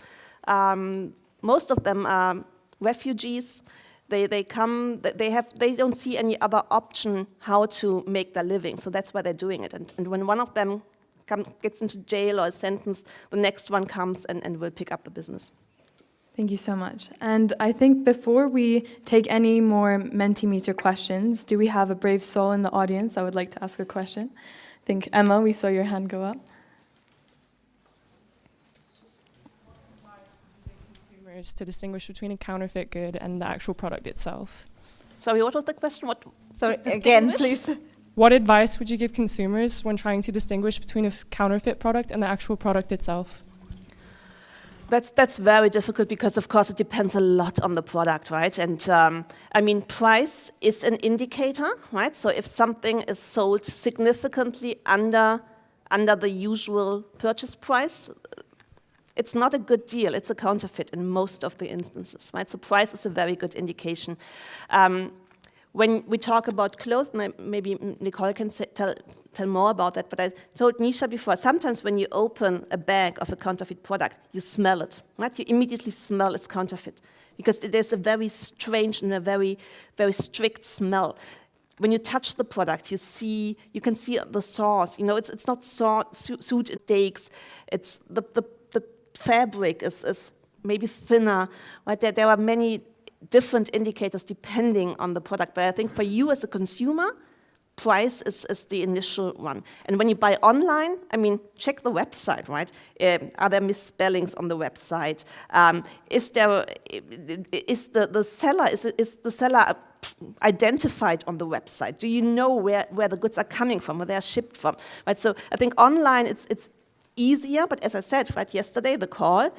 most of them are refugees. They come, they don't see any other option how to make their living, so that's why they're doing it. And when one of them gets into jail or is sentenced, the next one comes and will pick up the business. Thank you so much. And I think before we take any more Mentimeter questions, do we have a brave soul in the audience that would like to ask a question? I think, Emma, we saw your hand go up. To distinguish between a counterfeit good and the actual product itself. Sorry, what was the question? Sorry, again, please. What advice would you give consumers when trying to distinguish between a counterfeit product and the actual product itself? That's very difficult, because of course it depends a lot on the product, right? And price is an indicator, right? So if something is sold significantly under the usual purchase price, it's not a good deal. It's a counterfeit in most of the instances, right? So price is a very good indication. When we talk about clothes, maybe Nicole can tell more about that, but I told Nisha before, sometimes when you open a bag of a counterfeit product, you smell it, right? You immediately smell it's counterfeit, because there's a very strange and a very, very strict smell. When you touch the product, you can see the sauce. It's not suit and steaks. It's the fabric is maybe thinner, right? There are many different indicators depending on the product, but I think for you as a consumer, price is the initial one. And when you buy online, check the website, right? Are there misspellings on the website? Is the seller identified on the website? Do you know where the goods are coming from, where they are shipped from, right? So I think online it's easier, but as I said, right, yesterday, the call,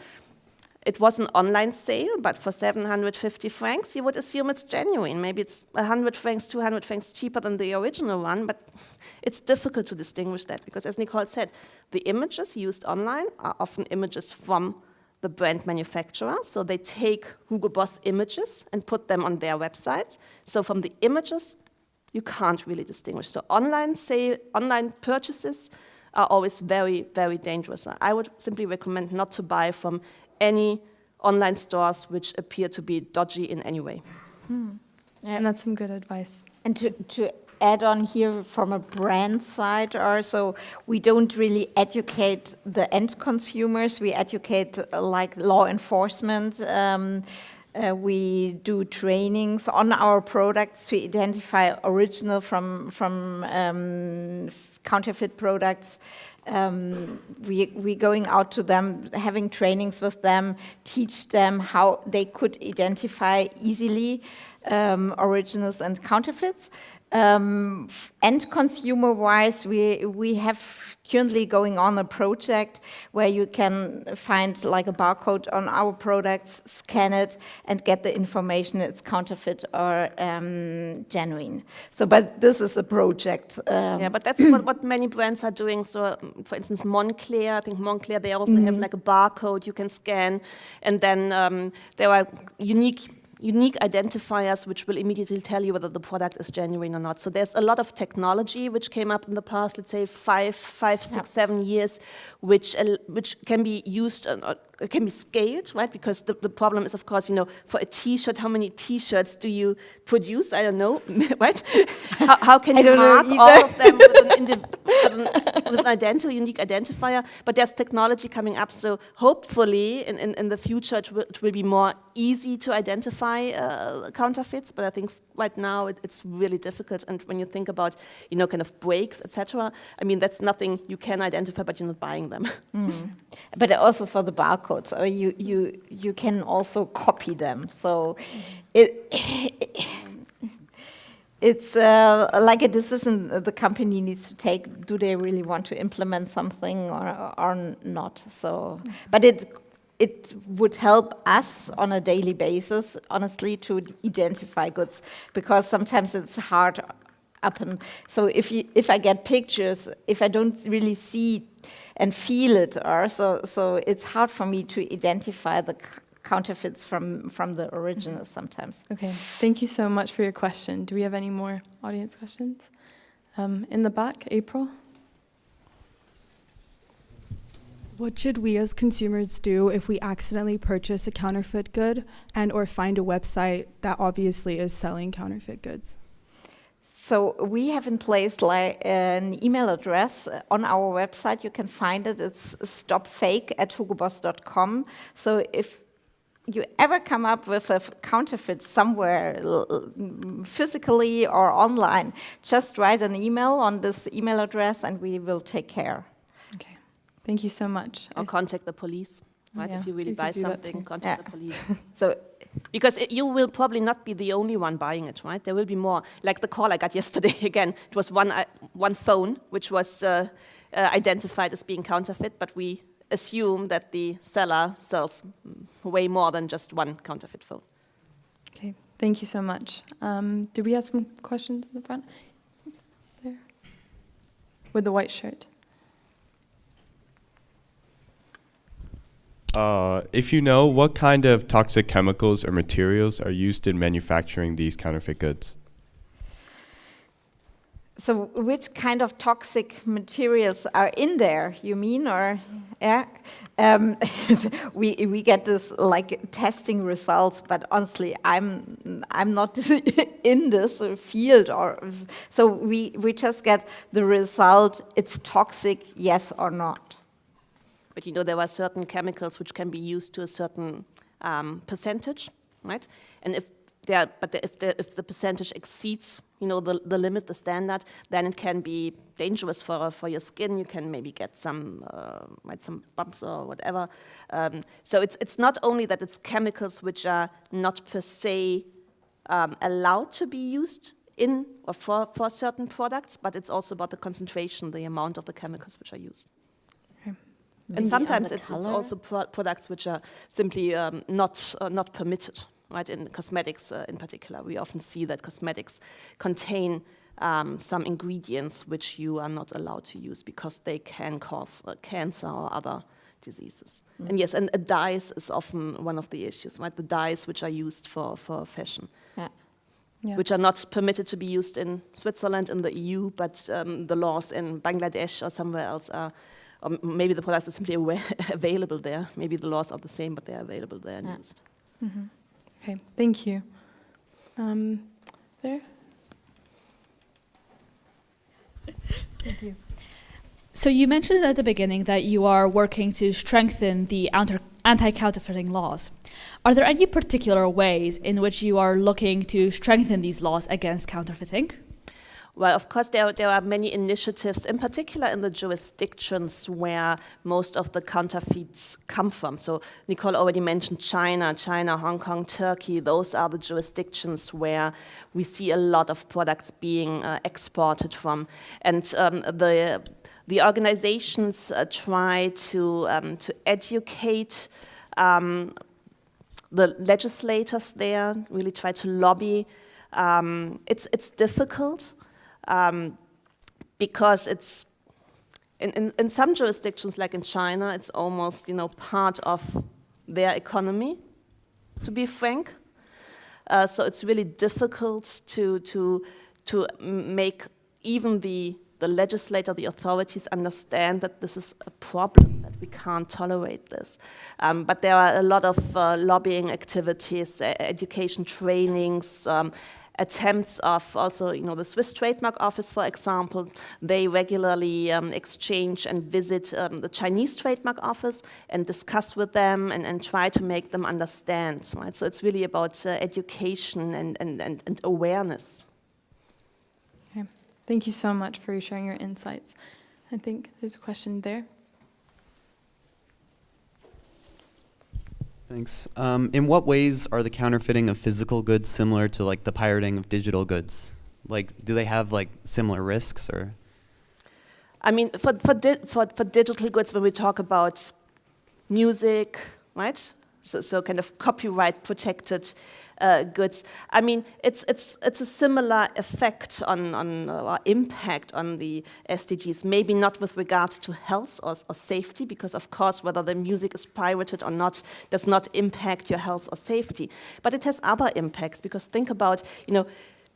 it was an online sale, but for 750 francs, you would assume it's genuine. Maybe it's 100 francs, 200 francs cheaper than the original one, but it's difficult to distinguish that, because as Nicole said, the images used online are often images from the brand manufacturer, so they take Hugo Boss images and put them on their websites. So from the images, you can't really distinguish. So online purchases are always very, very dangerous. I would simply recommend not to buy from any online stores which appear to be dodgy in any way. Yeah. And that's some good advice. And to add on here from a brand side also, we don't really educate the end consumers. We educate like law enforcement. We do trainings on our products to identify original from counterfeit products. We going out to them, having trainings with them, teach them how they could identify easily originals and counterfeits. And consumer-wise, we have currently going on a project where you can find like a barcode on our products, scan it, and get the information it's counterfeit or genuine. So, but this is a project. Yeah, but that's what many brands are doing. So, for instance, Moncler, I think Moncler, they also have like a barcode you can scan, and then there are unique identifiers which will immediately tell you whether the product is genuine or not. So there's a lot of technology which came up in the past, let's say 5, 6, 7 years, which can be used, can be scaled, right? Because the problem is, of course, for a T-shirt, how many T-shirts do you produce? I don't know, right? How can you mark all of them with an unique identifier? But there's technology coming up, so hopefully in the future it will be more easy to identify counterfeits. But I think right now it's really difficult. And when you think about kind of breaks, etc., I mean that's nothing you can identify, but you're not buying them. But also for the barcodes, or you can also copy them. So it's like a decision the company needs to take. Do they really want to implement something or not? So, but it would help us on a daily basis, honestly, to identify goods, because sometimes it's hard so if I get pictures, if I don't really see and feel it, so it's hard for me to identify the counterfeits from the originals sometimes. Okay, thank you so much for your question. Do we have any more audience questions? In the back, April? What should we as consumers do if we accidentally purchase a counterfeit good and or find a website that obviously is selling counterfeit goods? So we have in place like an email address on our website. You can find it. It's stopfake@hugoboss.com. So if you ever come up with a counterfeit somewhere, physically or online, just write an email on this email address and we will take care. Okay, thank you so much. Or contact the police, right? Yeah, if you really buy something, contact the police. So, because you will probably not be the only one buying it, right? There will be more. Like the call I got yesterday, again, it was one phone which was identified as being counterfeit, but we assume that the seller sells way more than just one counterfeit phone. Okay, thank you so much. Do we have some questions in the front? There. With the white shirt. If you know, what kind of toxic chemicals or materials are used in manufacturing these counterfeit goods? So which kind of toxic materials are in there, you mean, or yeah? We get this like testing results, but honestly, I'm not in this field, or so we just get the result. It's toxic, yes or not. But there are certain chemicals which can be used to a certain percentage, right? And if the percentage exceeds, the limit, the standard, then it can be dangerous for your skin. You can maybe get some bumps or whatever. So it's not only that it's chemicals which are not per se allowed to be used in or for certain products, but it's also about the concentration, the amount of the chemicals which are used. And sometimes it's also products which are simply not permitted, right? In cosmetics in particular, we often see that cosmetics contain some ingredients which you are not allowed to use because they can cause cancer or other diseases. And yes, and dyes is often one of the issues, right? The dyes which are used for fashion. Yeah. Which are not permitted to be used in Switzerland, in the EU, but the laws in Bangladesh or somewhere else are. Or maybe the products are simply available there. Maybe the laws are the same, but they're available there and used. Mm-hmm. Okay, thank you. There? Thank you. So you mentioned at the beginning that you are working to strengthen the anti-counterfeiting laws. Are there any particular ways in which you are looking to strengthen these laws against counterfeiting? Well, of course, there are many initiatives, in particular in the jurisdictions where most of the counterfeits come from. So Nicole already mentioned China, Hong Kong, Turkey. Those are the jurisdictions where we see a lot of products being exported from. And the organizations try to educate the legislators there, really try to lobby. It's difficult. Because it's in some jurisdictions, like in China, it's almost part of their economy, to be frank. So it's really difficult to make even the legislator, the authorities understand that this is a problem, that we can't tolerate this. But there are a lot of lobbying activities, education trainings, attempts of also, the Swiss Trademark Office, for example. They regularly exchange and visit the Chinese Trademark Office and discuss with them and try to make them understand, right? So it's really about education and awareness. Okay. Thank you so much for sharing your insights. I think there's a question there. Thanks. In what ways are the counterfeiting of physical goods similar to like the pirating of digital goods? Like, do they have like similar risks or? I mean, for digital goods, when we talk about music, right? So kind of copyright protected goods. I mean, it's a similar effect on or impact on the SDGs. Maybe not with regards to health or safety, because of course whether the music is pirated or not does not impact your health or safety. But it has other impacts, because think about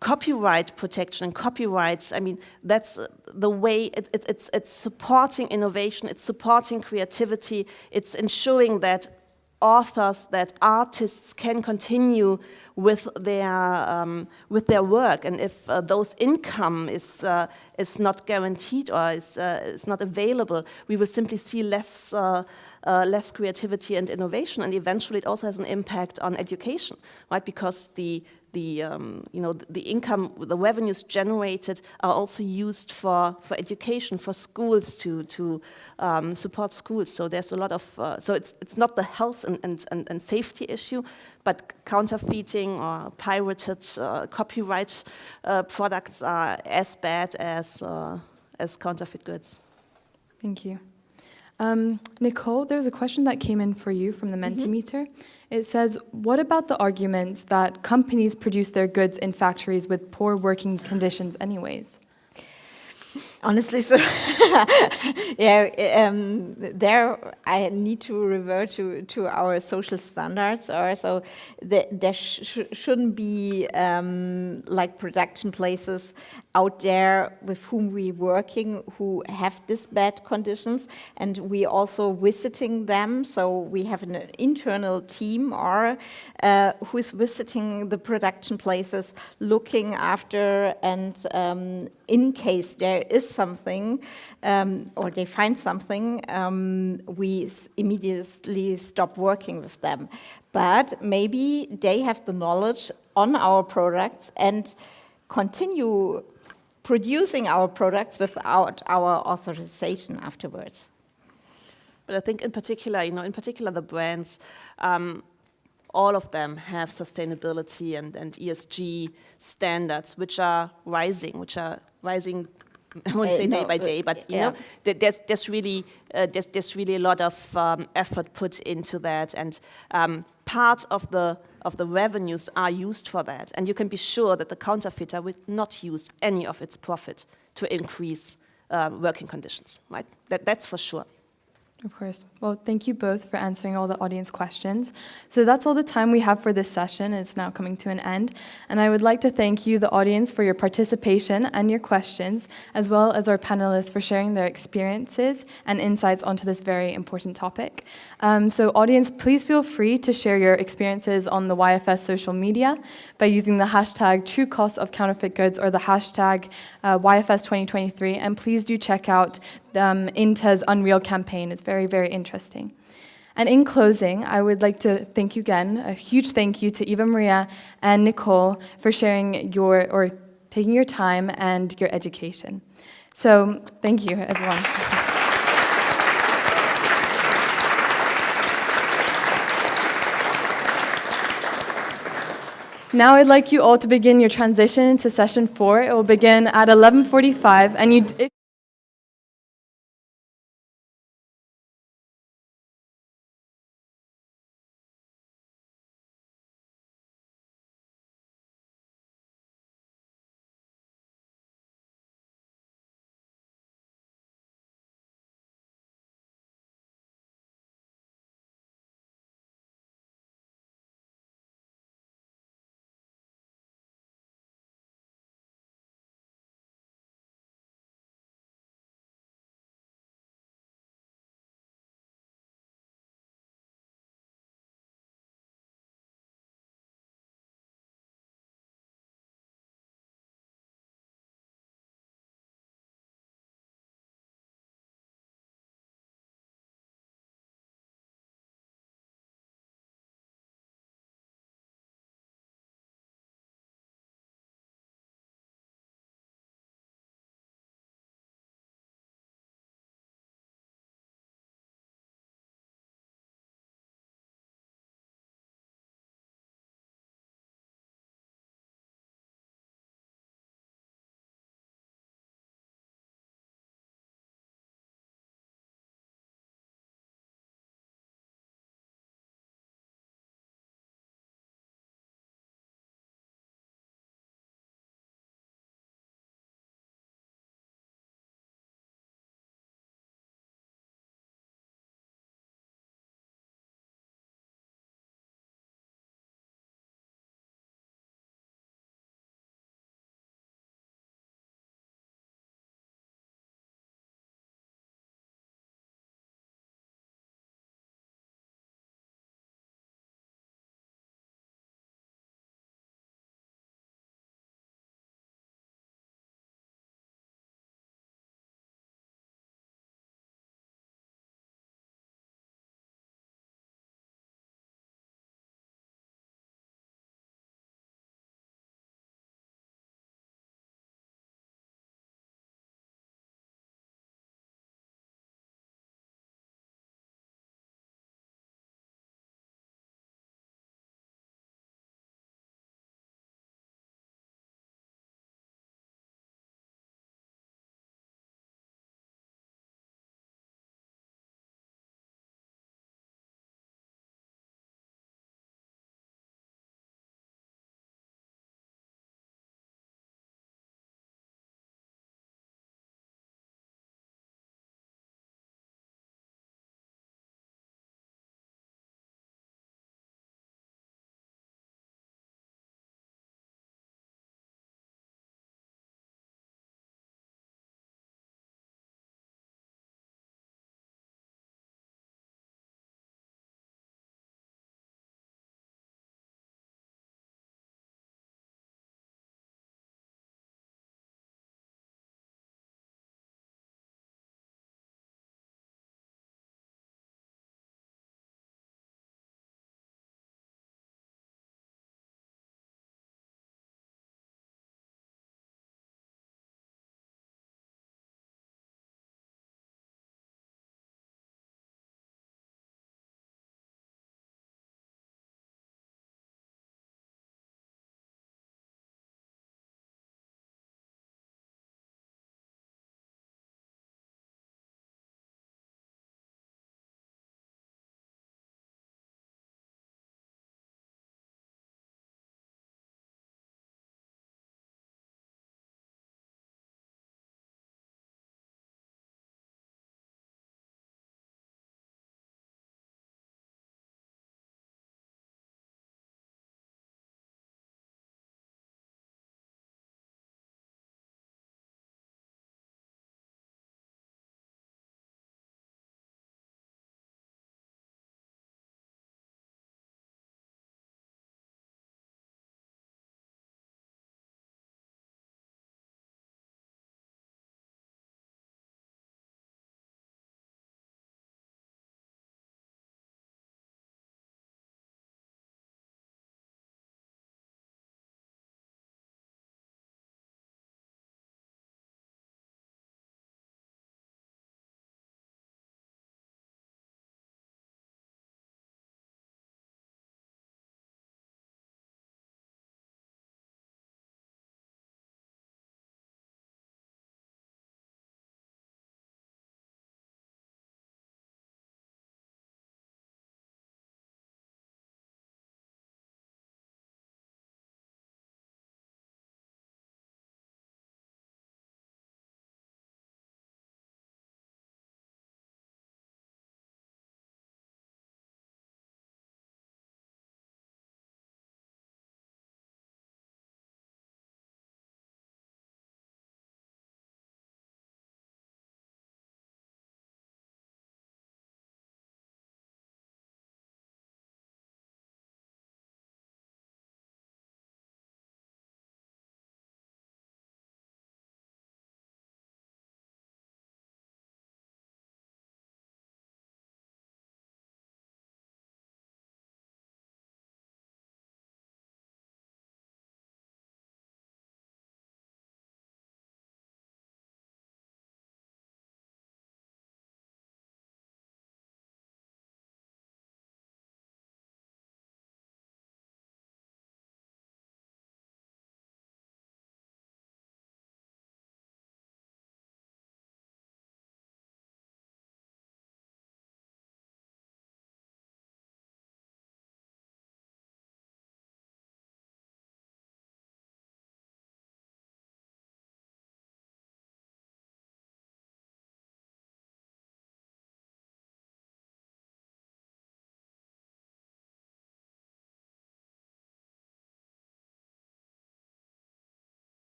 copyright protection and copyrights. I mean, that's the way it's supporting innovation. It's supporting creativity. It's ensuring that authors, that artists can continue with their work, and if those income is not guaranteed or is not available, we will simply see less creativity and innovation, and eventually it also has an impact on education, right? Because the income, the revenues generated are also used for education, for schools to support schools. So there's a lot of so it's not the health and safety issue, but counterfeiting or pirated copyright products are as bad as counterfeit goods. Thank you. Nicole, there's a question that came in for you from the Mentimeter. It says, what about the argument that companies produce their goods in factories with poor working conditions anyways? Honestly, so yeah, there I need to revert to our social standards, or so there shouldn't be like production places out there with whom we're working who have this bad conditions, and we also visiting them. So we have an internal team or who's visiting the production places, looking after, and in case there is something or they find something, we immediately stop working with them. But maybe they have the knowledge on our products and continue producing our products without our authorization afterwards. But I think in particular, the brands, all of them have sustainability and ESG standards, which are rising. I won't say day by day, but there's really a lot of effort put into that, and part of the revenues are used for that. And you can be sure that the counterfeiter will not use any of its profit to increase working conditions, right? That's for sure. Of course. Well, thank you both for answering all the audience questions. So that's all the time we have for this session. It's now coming to an end. And I would like to thank you, the audience, for your participation and your questions, as well as our panelists for sharing their experiences and insights onto this very important topic. So audience, please feel free to share your experiences on the YFS social media by using the hashtag True Cost of Counterfeit Goods or the hashtag YFS 2023. And please do check out INTA's Unreal campaign. It's very, very interesting. And in closing, I would like to thank you again, a huge thank you to Eva Maria and Nicole for sharing taking your time and your education. So thank you, everyone. Now I'd like you all to begin your transition to session 4. It will begin at 11:45, and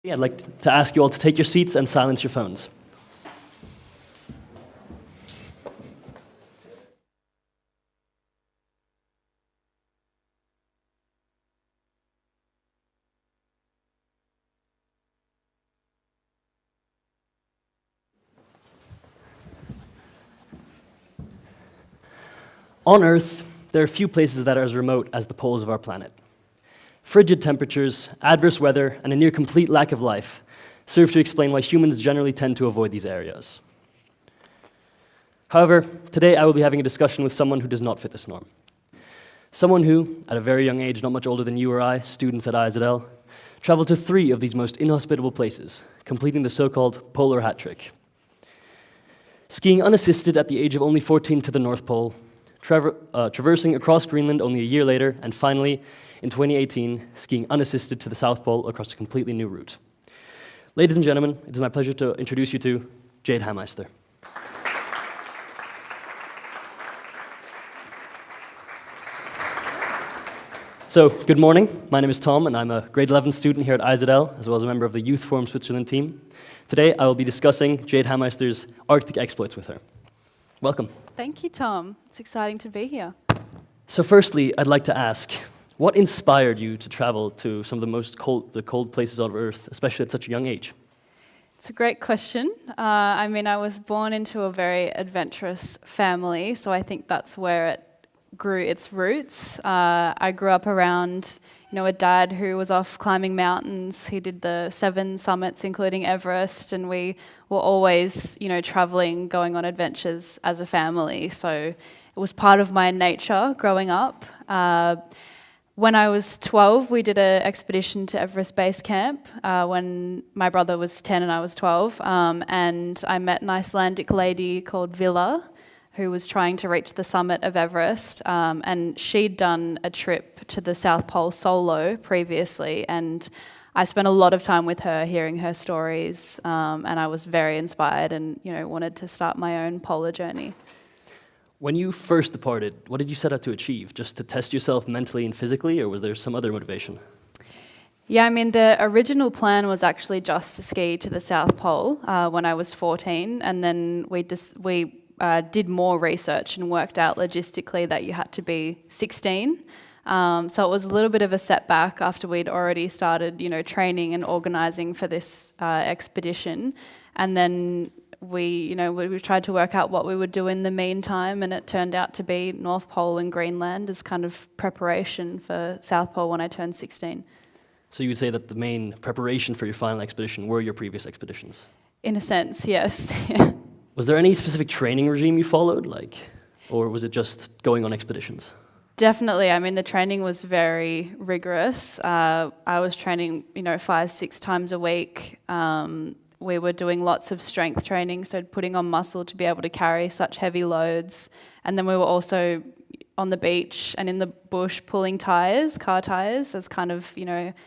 I'd like to ask you all to take your seats and silence your phones. On Earth, there are few places that are as remote as the poles of our planet. Frigid temperatures, adverse weather, and a near complete lack of life serve to explain why humans generally tend to avoid these areas. However, today I will be having a discussion with someone who does not fit this norm. Someone who, at a very young age, not much older than you or I, students at IZL, traveled to 3 of these most inhospitable places, completing the so-called polar hat trick. Skiing unassisted at the age of only 14 to the North Pole, traversing across Greenland only a year later, and finally, in 2018, skiing unassisted to the South Pole across a completely new route. Ladies and gentlemen, it is my pleasure to introduce you to Jade Hameister. So, good morning. My name is Tom, and I'm a grade 11 student here at IZL, as well as a member of the Youth Forum Switzerland team. Today, I will be discussing Jade Hameister's Arctic exploits with her. Welcome. Thank you, Tom. It's exciting to be here. So firstly, I'd like to ask, what inspired you to travel to some of the cold places on Earth, especially at such a young age? It's a great question. I was born into a very adventurous family, so I think that's where it grew its roots. I grew up around, a dad who was off climbing mountains. He did the 7 summits, including Everest, and we were always, traveling, going on adventures as a family. So it was part of my nature growing up. When I was 12, we did an expedition to Everest Base Camp when my brother was 10 and I was 12. And I met an Icelandic lady called Villa, who was trying to reach the summit of Everest, and she'd done a trip to the South Pole solo previously, and I spent a lot of time with her, hearing her stories, and I was very inspired and wanted to start my own polar journey. When you first departed, what did you set out to achieve? Just to test yourself mentally and physically, or was there some other motivation? Yeah, the original plan was actually just to ski to the South Pole when I was 14, and then we did more research and worked out logistically that you had to be 16. So it was a little bit of a setback after we'd already started, training and organising for this expedition. And then we tried to work out what we would do in the meantime, and it turned out to be North Pole and Greenland as kind of preparation for South Pole when I turned 16. So you would say that the main preparation for your final expedition were your previous expeditions? In a sense, yes. Was there any specific training regime you followed, or was it just going on expeditions? Definitely. The training was very rigorous. I was training, 5-6 times a week. We were doing lots of strength training, so putting on muscle to be able to carry such heavy loads. And then we were also on the beach and in the bush pulling tires, car tires, as kind of,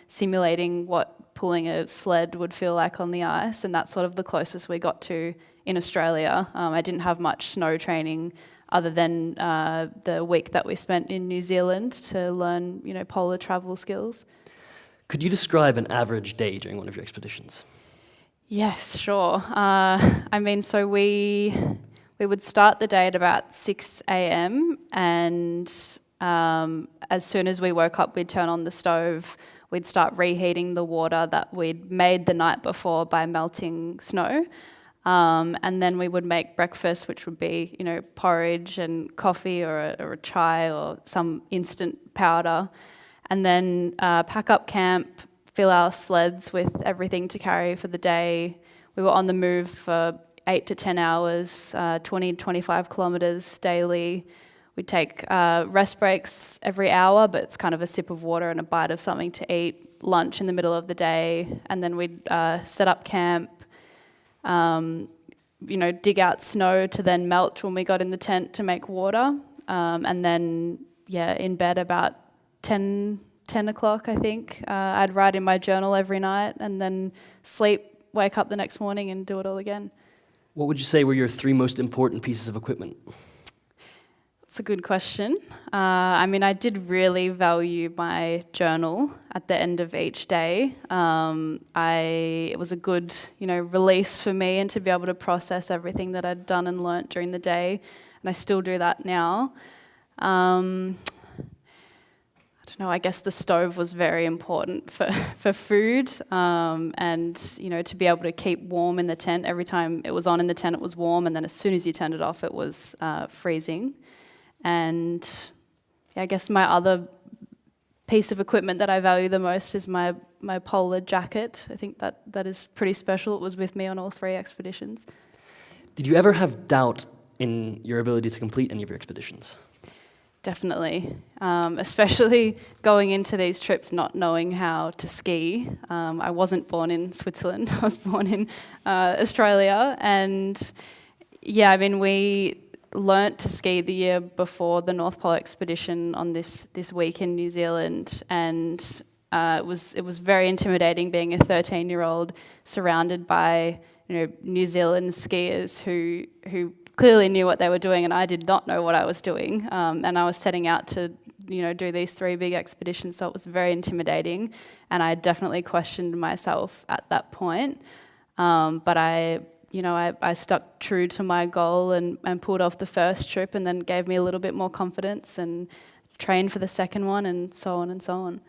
simulating what pulling a sled would feel like on the ice. And that's sort of the closest we got to in Australia. I didn't have much snow training other than the week that we spent in New Zealand to learn, polar travel skills. Could you describe an average day during one of your expeditions? Yes, sure. So we would start the day at about 6 a.m. and as soon as we woke up, we'd turn on the stove. We'd start reheating the water that we'd made the night before by melting snow. And then we would make breakfast, which would be, porridge and coffee or a chai or some instant powder. And then pack up camp, fill our sleds with everything to carry for the day. We were on the move for 8 to 10 hours, 20-25 kilometres daily. We'd take rest breaks every hour, but it's kind of a sip of water and a bite of something to eat, lunch in the middle of the day, and then we'd set up camp, dig out snow to then melt when we got in the tent to make water. And then, in bed about 10 o'clock, I think. I'd write in my journal every night and then sleep, wake up the next morning and do it all again. What would you say were your 3 most important pieces of equipment? It's a good question. I mean, I did really value my journal at the end of each day. It was a good, release for me and to be able to process everything that I'd done and learnt during the day. And I still do that now. I don't know, I guess the stove was very important for food, and to be able to keep warm in the tent. Every time it was on in the tent, it was warm, and then as soon as you turned it off, it was freezing. And yeah, I guess my other piece of equipment that I value the most is my polar jacket. I think that is pretty special. It was with me on all 3 expeditions. Did you ever have doubt in your ability to complete any of your expeditions? Definitely, especially going into these trips not knowing how to ski. I wasn't born in Switzerland, I was born in Australia, and yeah, I mean, we learnt to ski the year before the North Pole expedition on this week in New Zealand, and it was very intimidating being a 13-year-old surrounded by New Zealand skiers who clearly knew what they were doing, and I did not know what I was doing. And I was setting out to, do these 3 big expeditions, so it was very intimidating, and I definitely questioned myself at that point. But I stuck true to my goal and pulled off the first trip, and then gave me a little bit more confidence and trained for the second one, and so on and so on.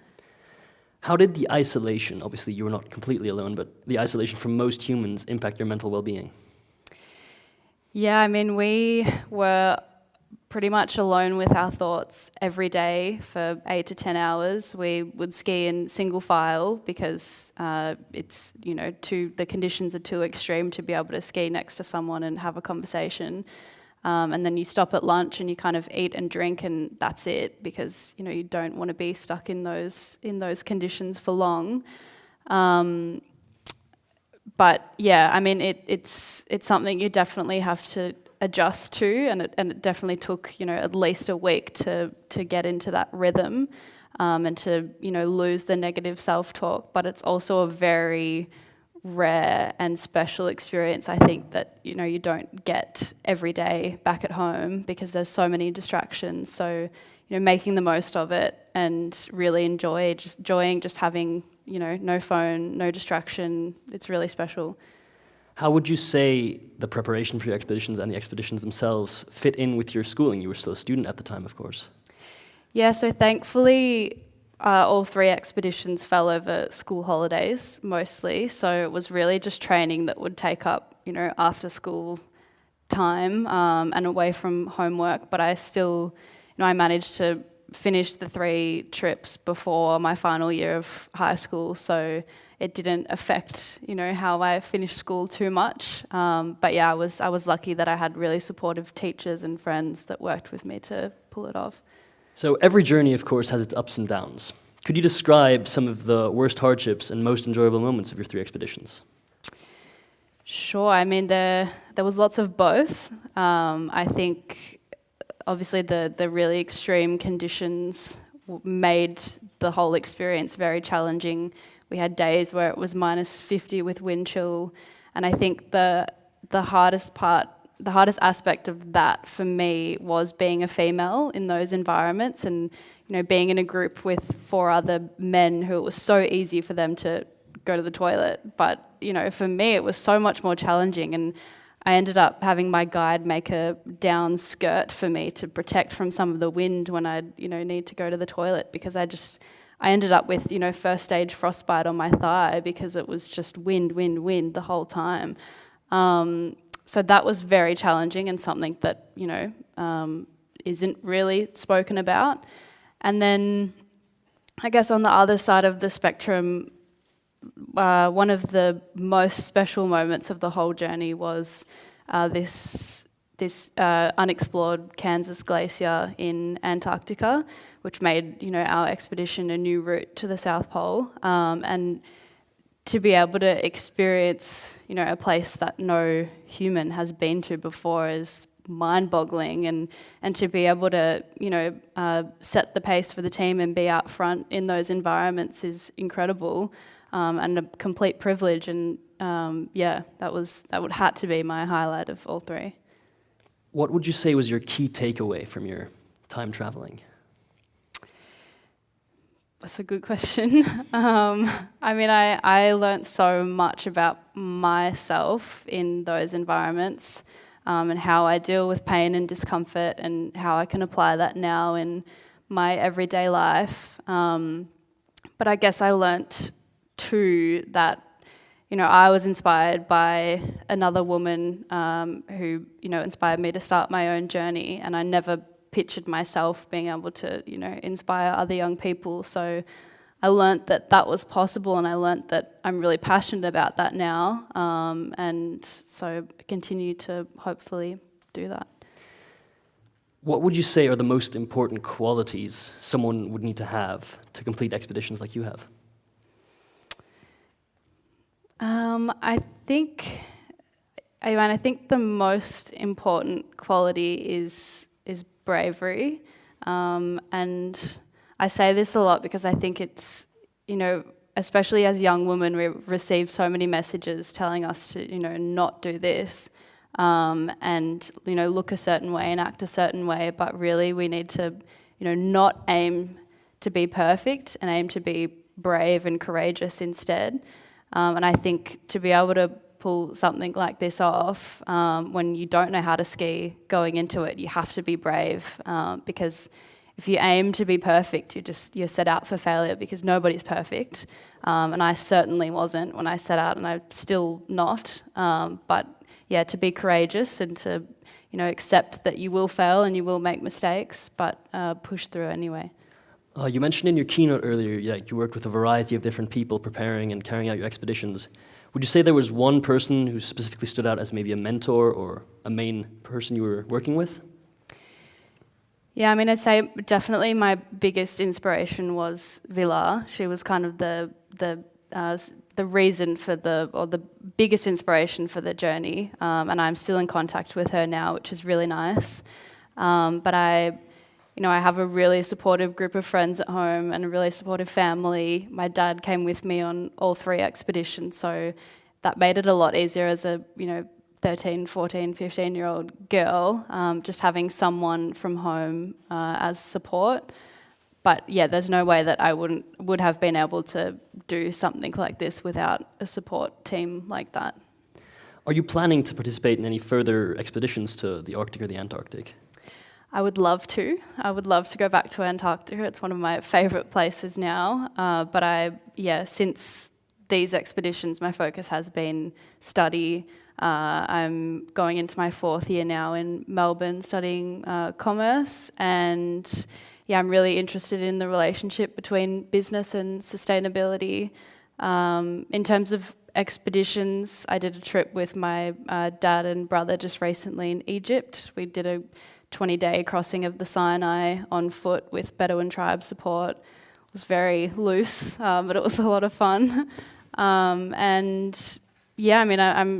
How did the isolation, obviously you were not completely alone, but the isolation from most humans impact your mental well-being? Yeah, I mean, we were pretty much alone with our thoughts every day for 8 to 10 hours. We would ski in single file because the conditions are too extreme to be able to ski next to someone and have a conversation. And then you stop at lunch and you kind of eat and drink, and that's it, because you don't want to be stuck in those conditions for long. But yeah, I mean, it's something you definitely have to adjust to, and it definitely took at least a week to get into that rhythm, and to lose the negative self-talk. But it's also a very rare and special experience, I think, that you don't get every day back at home, because there's so many distractions. So making the most of it and really enjoying just having no phone, no distraction. It's really special. How would you say the preparation for your expeditions and the expeditions themselves fit in with your schooling? You were still a student at the time, of course. Yeah, so thankfully all 3 expeditions fell over school holidays mostly, so it was really just training that would take up after school time, and away from homework. But I still, I managed to finish the 3 trips before my final year of high school, so it didn't affect how I finished school too much. But yeah, I was lucky that I had really supportive teachers and friends that worked with me to pull it off. So every journey, of course, has its ups and downs. Could you describe some of the worst hardships and most enjoyable moments of your 3 expeditions? Sure. I mean, there was lots of both. I think obviously the really extreme conditions made the whole experience very challenging. We had days where it was -50 with wind chill, and I think the hardest aspect of that for me was being a female in those environments, and being in a group with 4 other men who it was so easy for them to go to the toilet. But for me it was so much more challenging, and I ended up having my guide make a down skirt for me to protect from some of the wind when I need to go to the toilet, because I ended up with first stage frostbite on my thigh because it was just wind the whole time. So that was very challenging, and something that isn't really spoken about. And then I guess on the other side of the spectrum, one of the most special moments of the whole journey was this unexplored Kansas glacier in Antarctica, which made our expedition a new route to the South Pole, and to be able to experience a place that no human has been to before is mind-boggling, and to be able to set the pace for the team and be out front in those environments is incredible, and a complete privilege. And yeah, that would had to be my highlight of all 3. What would you say was your key takeaway from your time traveling? That's a good question. I mean, I learned so much about myself in those environments, and how I deal with pain and discomfort and how I can apply that now in my everyday life. But I guess I learnt too that, you know, I was inspired by another woman who, you know, inspired me to start my own journey, and I never pictured myself being able to, you know, inspire other young people. So I learnt that that was possible, and I learnt that I'm really passionate about that now, and so I continue to hopefully do that. What would you say are the most important qualities someone would need to have to complete expeditions like you have? I think the most important quality is bravery, and I say this a lot because I think it's, you know, especially as young women, we receive so many messages telling us to, you know, not do this, and, you know, look a certain way and act a certain way, but really we need to, you know, not aim to be perfect and aim to be brave and courageous instead. And I think to be able to pull something like this off, when you don't know how to ski going into it, you have to be brave, because if you aim to be perfect, you're set out for failure, because nobody's perfect. And I certainly wasn't when I set out, and I'm still not. But yeah, to be courageous and to, you know, accept that you will fail and you will make mistakes, but push through anyway. You mentioned in your keynote earlier, you worked with a variety of different people preparing and carrying out your expeditions. Would you say there was one person who specifically stood out as maybe a mentor or a main person you were working with? Yeah, I mean, I'd say definitely my biggest inspiration was Villa. She was kind of the reason for the biggest inspiration for the journey, and I'm still in contact with her now, which is really nice. But I have a really supportive group of friends at home and a really supportive family. My dad came with me on all 3 expeditions, so that made it a lot easier as a, 13, 14, 15-year-old girl, just having someone from home as support. But yeah, there's no way that I would have been able to do something like this without a support team like that. Are you planning to participate in any further expeditions to the Arctic or the Antarctic? I would love to. I would love to go back to Antarctica. It's one of my favourite places now. But since these expeditions, my focus has been study. I'm going into my 4th year now in Melbourne studying commerce, and I'm really interested in the relationship between business and sustainability. In terms of expeditions, I did a trip with my dad and brother just recently in Egypt. We did a 20-day crossing of the Sinai on foot with Bedouin tribe support. It was very loose, but it was a lot of fun. I'm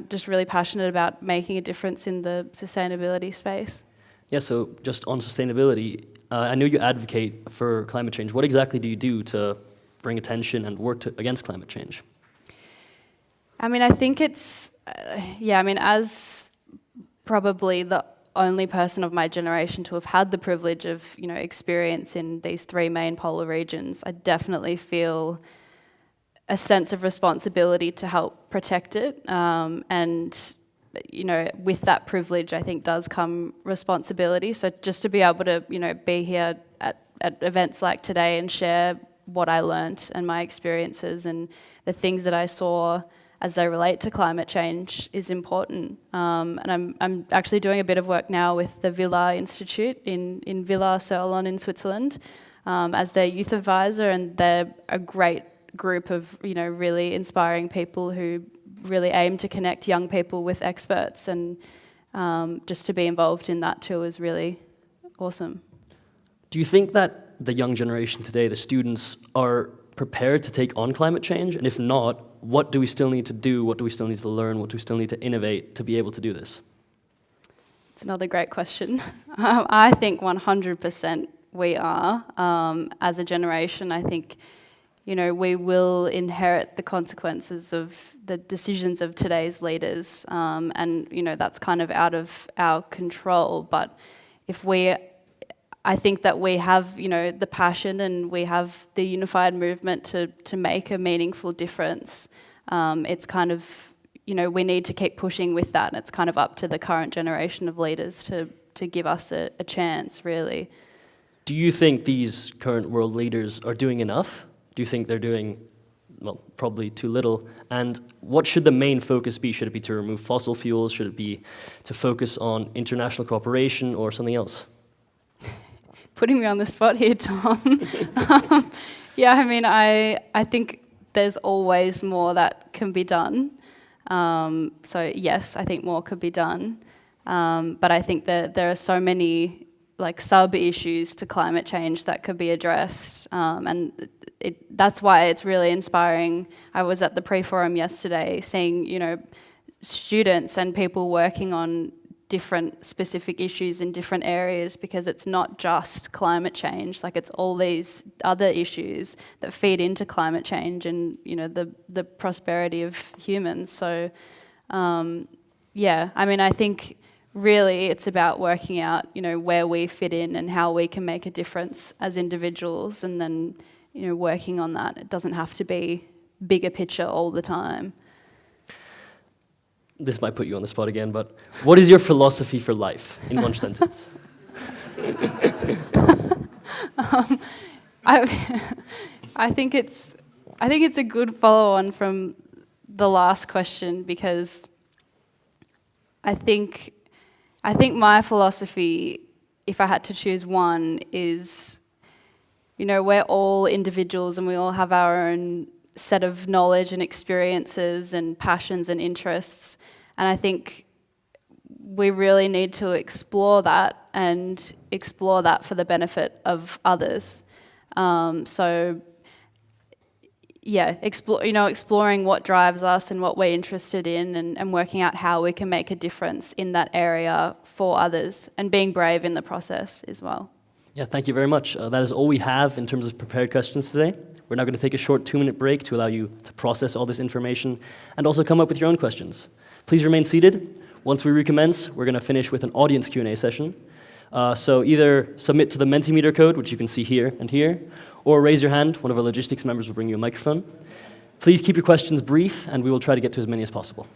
just really passionate about making a difference in the sustainability space. Yeah, so just on sustainability, I know you advocate for climate change. What exactly do you do to bring attention and work against climate change? I mean, I think it's, as probably the only person of my generation to have had the privilege of, experience in these 3 main polar regions, I definitely feel a sense of responsibility to help protect it. With that privilege, I think does come responsibility. So just to be able to, be here at events like today and share what I learnt and my experiences and the things that I saw as they relate to climate change is important. And I'm actually doing a bit of work now with the Villa Institute in Villa-sur-Louvain in Switzerland as their youth advisor, and they're a great group of really inspiring people who really aim to connect young people with experts, and just to be involved in that too is really awesome. Do you think that the young generation today, the students, are prepared to take on climate change? And if not, what do we still need to do? What do we still need to learn? What do we still need to innovate to be able to do this? It's another great question. I think 100% we are. As a generation, I think we will inherit the consequences of the decisions of today's leaders, and that's kind of out of our control. But if we I think that we have, the passion and we have the unified movement to make a meaningful difference. It's kind of, we need to keep pushing with that, and it's kind of up to the current generation of leaders to give us a chance, really. Do you think these current world leaders are doing enough? Do you think they're doing, well, probably too little? And what should the main focus be? Should it be to remove fossil fuels? Should it be to focus on international cooperation or something else? Putting me on the spot here, Tom. Yeah, I mean, I think there's always more that can be done. So yes, I think more could be done. But I think that there are so many sub-issues to climate change that could be addressed. And that's why it's really inspiring. I was at the pre-forum yesterday seeing, students and people working on different specific issues in different areas, because it's not just climate change, it's all these other issues that feed into climate change and, the prosperity of humans. So, yeah, I mean, I think really it's about working out, where we fit in and how we can make a difference as individuals, and then, working on that. It doesn't have to be bigger picture all the time. This might put you on the spot again, but what is your philosophy for life in one sentence? I think it's a good follow-on from the last question, because I think my philosophy, if I had to choose one, is, we're all individuals and we all have our own set of knowledge and experiences and passions and interests. And I think we really need to explore that and explore that for the benefit of others. So yeah, exploring what drives us and what we're interested in, and working out how we can make a difference in that area for others, and being brave in the process as well. Yeah, thank you very much. That is all we have in terms of prepared questions today. We're now going to take a short 2-minute break to allow you to process all this information and also come up with your own questions. Please remain seated. Once we recommence, we're going to finish with an audience Q&A session. So either submit to the Mentimeter code, which you can see here and here, or raise your hand. One of our logistics members will bring you a microphone. Please keep your questions brief, and we will try to get to as many as possible.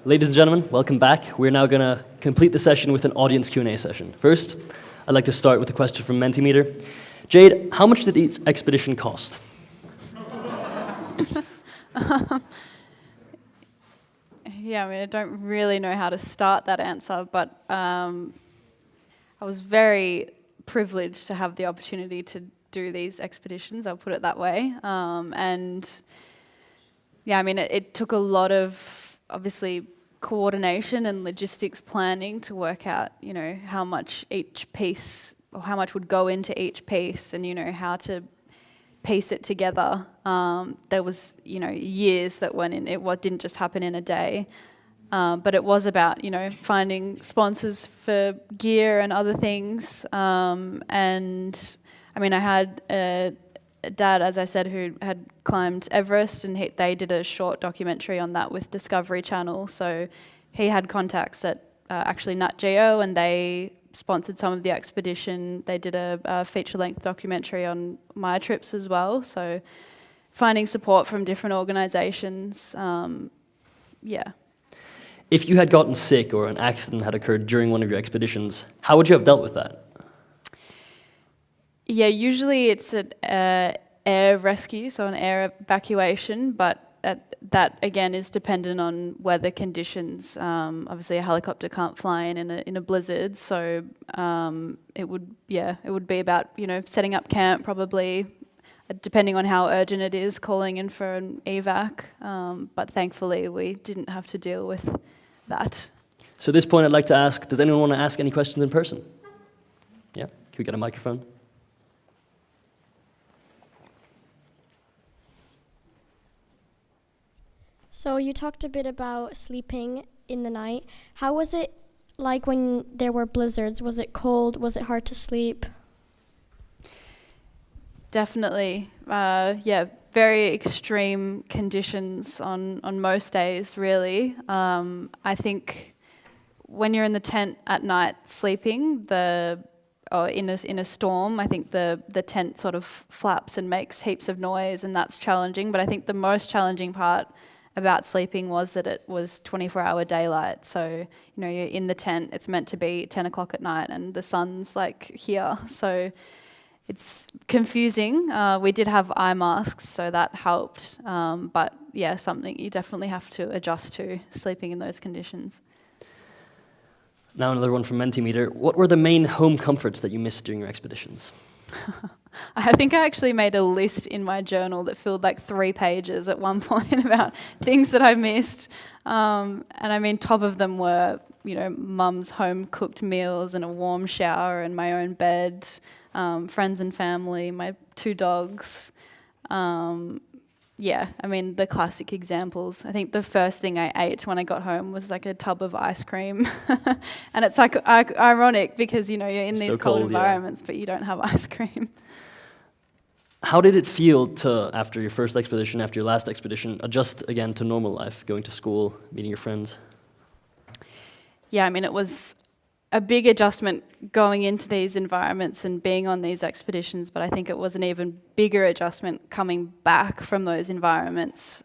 Ladies and gentlemen, welcome back. We're now going to complete the session with an audience Q&A session. First, I'd like to start with a question from Mentimeter. Jade, how much did each expedition cost? Yeah, I mean, I don't really know how to start that answer, but I was very privileged to have the opportunity to do these expeditions, I'll put it that way. And yeah, I mean, it took a lot of, obviously, coordination and logistics planning to work out, you know, how much each piece, or how much would go into each piece, and, you know, how to piece it together. There was, you know, years that went in. It didn't just happen in a day. But it was about, you know, finding sponsors for gear and other things. And I mean, I had a dad, as I said, who had climbed Everest, and they did a short documentary on that with Discovery Channel. So he had contacts at actually Nat Geo, and they sponsored some of the expedition. They did a feature-length documentary on my trips as well. So finding support from different organizations, yeah. If you had gotten sick or an accident had occurred during one of your expeditions, how would you have dealt with that? Yeah, usually it's an air rescue, so an air evacuation, but that again is dependent on weather conditions. Obviously, a helicopter can't fly in a blizzard, so it would be about, you know, setting up camp, probably, depending on how urgent it is, calling in for an evac. But thankfully, we didn't have to deal with that. So at this point, I'd like to ask, does anyone want to ask any questions in person? Yeah, can we get a microphone? So you talked a bit about sleeping in the night. How was it like when there were blizzards? Was it cold? Was it hard to sleep? Definitely. Yeah, very extreme conditions on most days, really. I think when you're in the tent at night sleeping, or in a storm, I think the tent sort of flaps and makes heaps of noise, and that's challenging. But I think the most challenging part about sleeping was that it was 24-hour daylight. So, you know, you're in the tent, it's meant to be 10 o'clock at night, and the sun's like here. So it's confusing. We did have eye masks, so that helped. But yeah, something you definitely have to adjust to, sleeping in those conditions. Now another one from Mentimeter. What were the main home comforts that you missed during your expeditions? I think I actually made a list in my journal that filled like 3 pages at one point about things that I missed. And I mean, top of them were, you know, mum's home-cooked meals and a warm shower and my own bed, friends and family, my 2 dogs. Yeah, I mean, the classic examples. I think the first thing I ate when I got home was like a tub of ice cream. And it's like ironic because, you know, you're in these cold environments, but you don't have ice cream. How did it feel to, after your first expedition, after your last expedition, adjust again to normal life, going to school, meeting your friends? Yeah, I mean, it was a big adjustment going into these environments and being on these expeditions, but I think it was an even bigger adjustment coming back from those environments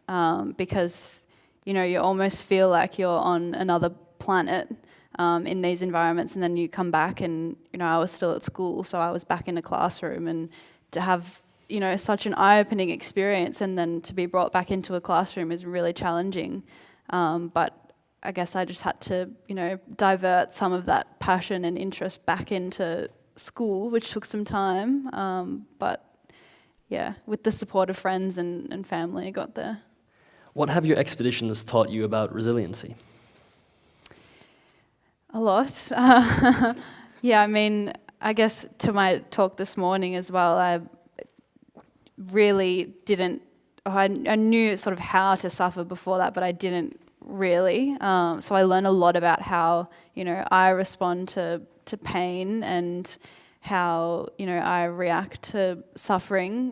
because, you know, you almost feel like you're on another planet in these environments, and then you come back and, you know, I was still at school, so I was back in a classroom, and to have, you know, such an eye-opening experience and then to be brought back into a classroom is really challenging. But I guess I just had to, you know, divert some of that passion and interest back into school, which took some time. But yeah, with the support of friends and family, I got there. What have your expeditions taught you about resiliency? A lot. Yeah, I mean, I guess to my talk this morning as well, I really didn't, I knew sort of how to suffer before that, but I didn't really. So I learned a lot about how, you know, I respond to pain and how, you know, I react to suffering.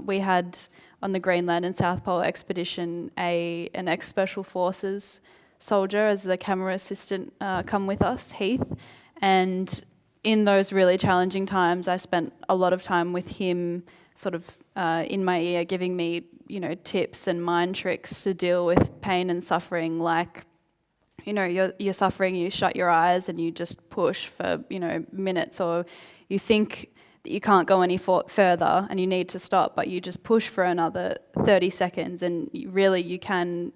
We had on the Greenland and South Pole expedition an ex-Special Forces soldier as the camera assistant come with us, Heath, and in those really challenging times I spent a lot of time with him sort of in my ear, giving me, you know, tips and mind tricks to deal with pain and suffering, like you're suffering, you shut your eyes and you just push for, minutes, or you think that you can't go any further and you need to stop, but you just push for another 30 seconds and you can,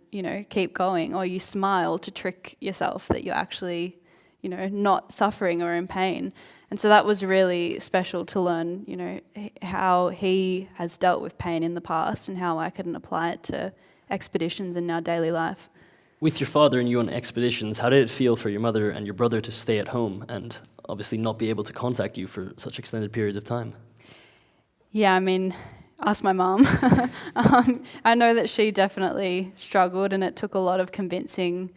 keep going, or you smile to trick yourself that you're actually, not suffering or in pain. And so that was really special to learn, how he has dealt with pain in the past and how I can apply it to expeditions in our daily life. With your father and you on expeditions, how did it feel for your mother and your brother to stay at home and obviously not be able to contact you for such extended periods of time? Yeah, I mean, ask my mum. I know that she definitely struggled, and it took a lot of convincing,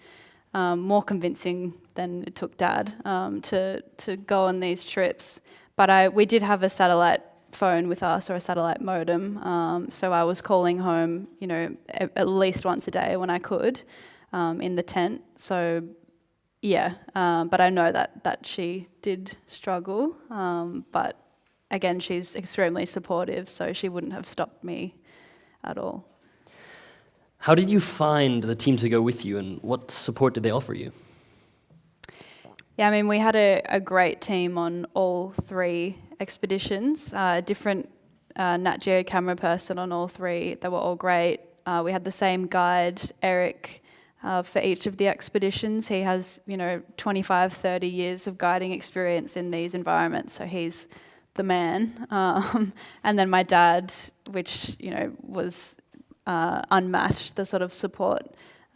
more convincing than it took Dad, to go on these trips. But we did have a satellite phone with us, or a satellite modem, so I was calling home, at least once a day when I could, in the tent. So yeah, but I know that she did struggle, but again, she's extremely supportive, so she wouldn't have stopped me at all. How did you find the team to go with you, and what support did they offer you? Yeah, I mean, we had a great team on all 3 expeditions, different Nat Geo camera person on all 3. They were all great. We had the same guide, Eric, for each of the expeditions. He has, 25, 30 years of guiding experience in these environments, so he's the man. And then my dad, which, was unmatched, the sort of support.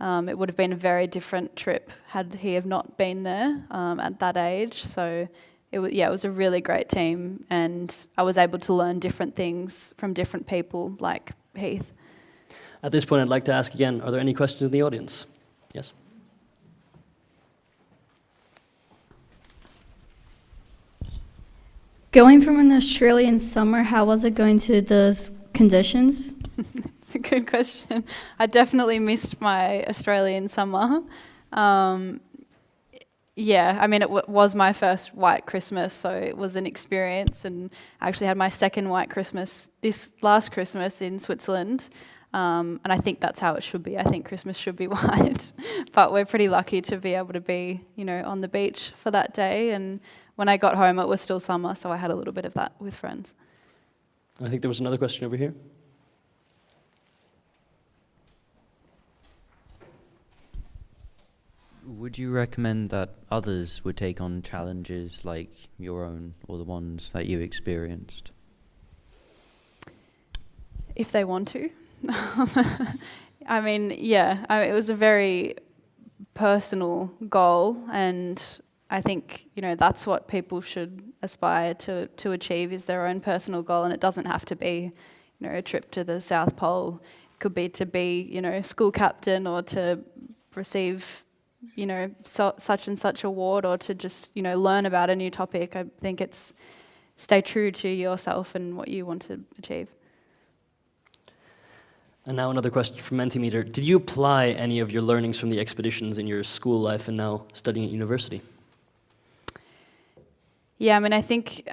It would have been a very different trip had he have not been there at that age. So it was a really great team, and I was able to learn different things from different people like Heath. At this point, I'd like to ask again, are there any questions in the audience? Yes? Going from an Australian summer, how was it going to those conditions? It's a good question. I definitely missed my Australian summer. Yeah, I mean, it was my first white Christmas, so it was an experience, and I actually had my second white Christmas this last Christmas in Switzerland. And I think that's how it should be. I think Christmas should be white. But we're pretty lucky to be able to be, on the beach for that day. And when I got home, it was still summer, so I had a little bit of that with friends. I think there was another question over here. Would you recommend that others would take on challenges like your own or the ones that you experienced? If they want to. I mean, yeah, it was a very personal goal, and I think, that's what people should aspire to achieve, is their own personal goal, and it doesn't have to be, a trip to the South Pole. It could be to be, school captain, or to receive, such and such award, or to just, learn about a new topic. I think it's stay true to yourself and what you want to achieve. And now another question from Mentimeter. Did you apply any of your learnings from the expeditions in your school life and now studying at university? Yeah, I mean, I think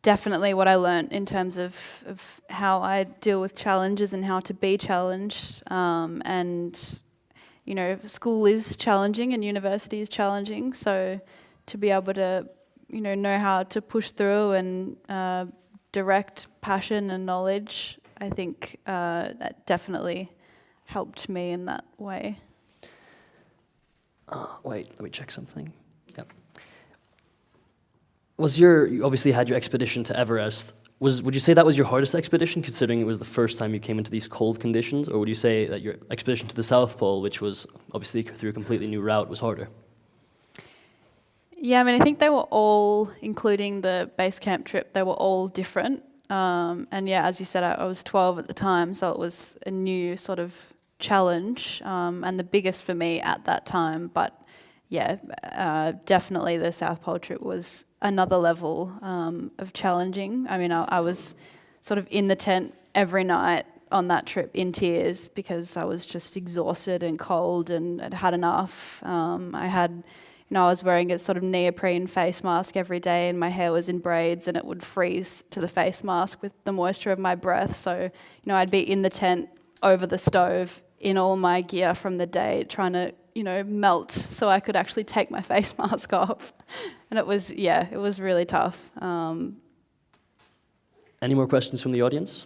definitely what I learned in terms of how I deal with challenges and how to be challenged. And, school is challenging and university is challenging. So to be able to, know how to push through and direct passion and knowledge, I think that definitely helped me in that way. Wait, let me check something. Yep. You obviously had your expedition to Everest. Would you say that was your hardest expedition, considering it was the first time you came into these cold conditions? Or would you say that your expedition to the South Pole, which was obviously through a completely new route, was harder? Yeah, I mean, I think they were all, including the base camp trip, they were all different. And yeah, as you said, I was 12 at the time, so it was a new sort of challenge, and the biggest for me at that time. But yeah, definitely the South Pole trip was another level of challenging. I mean, I was sort of in the tent every night on that trip in tears because I was just exhausted and cold and had had enough. I was wearing a sort of neoprene face mask every day, and my hair was in braids, and it would freeze to the face mask with the moisture of my breath. So, I'd be in the tent over the stove in all my gear from the day, trying to, melt so I could actually take my face mask off. And it was really tough. Any more questions from the audience?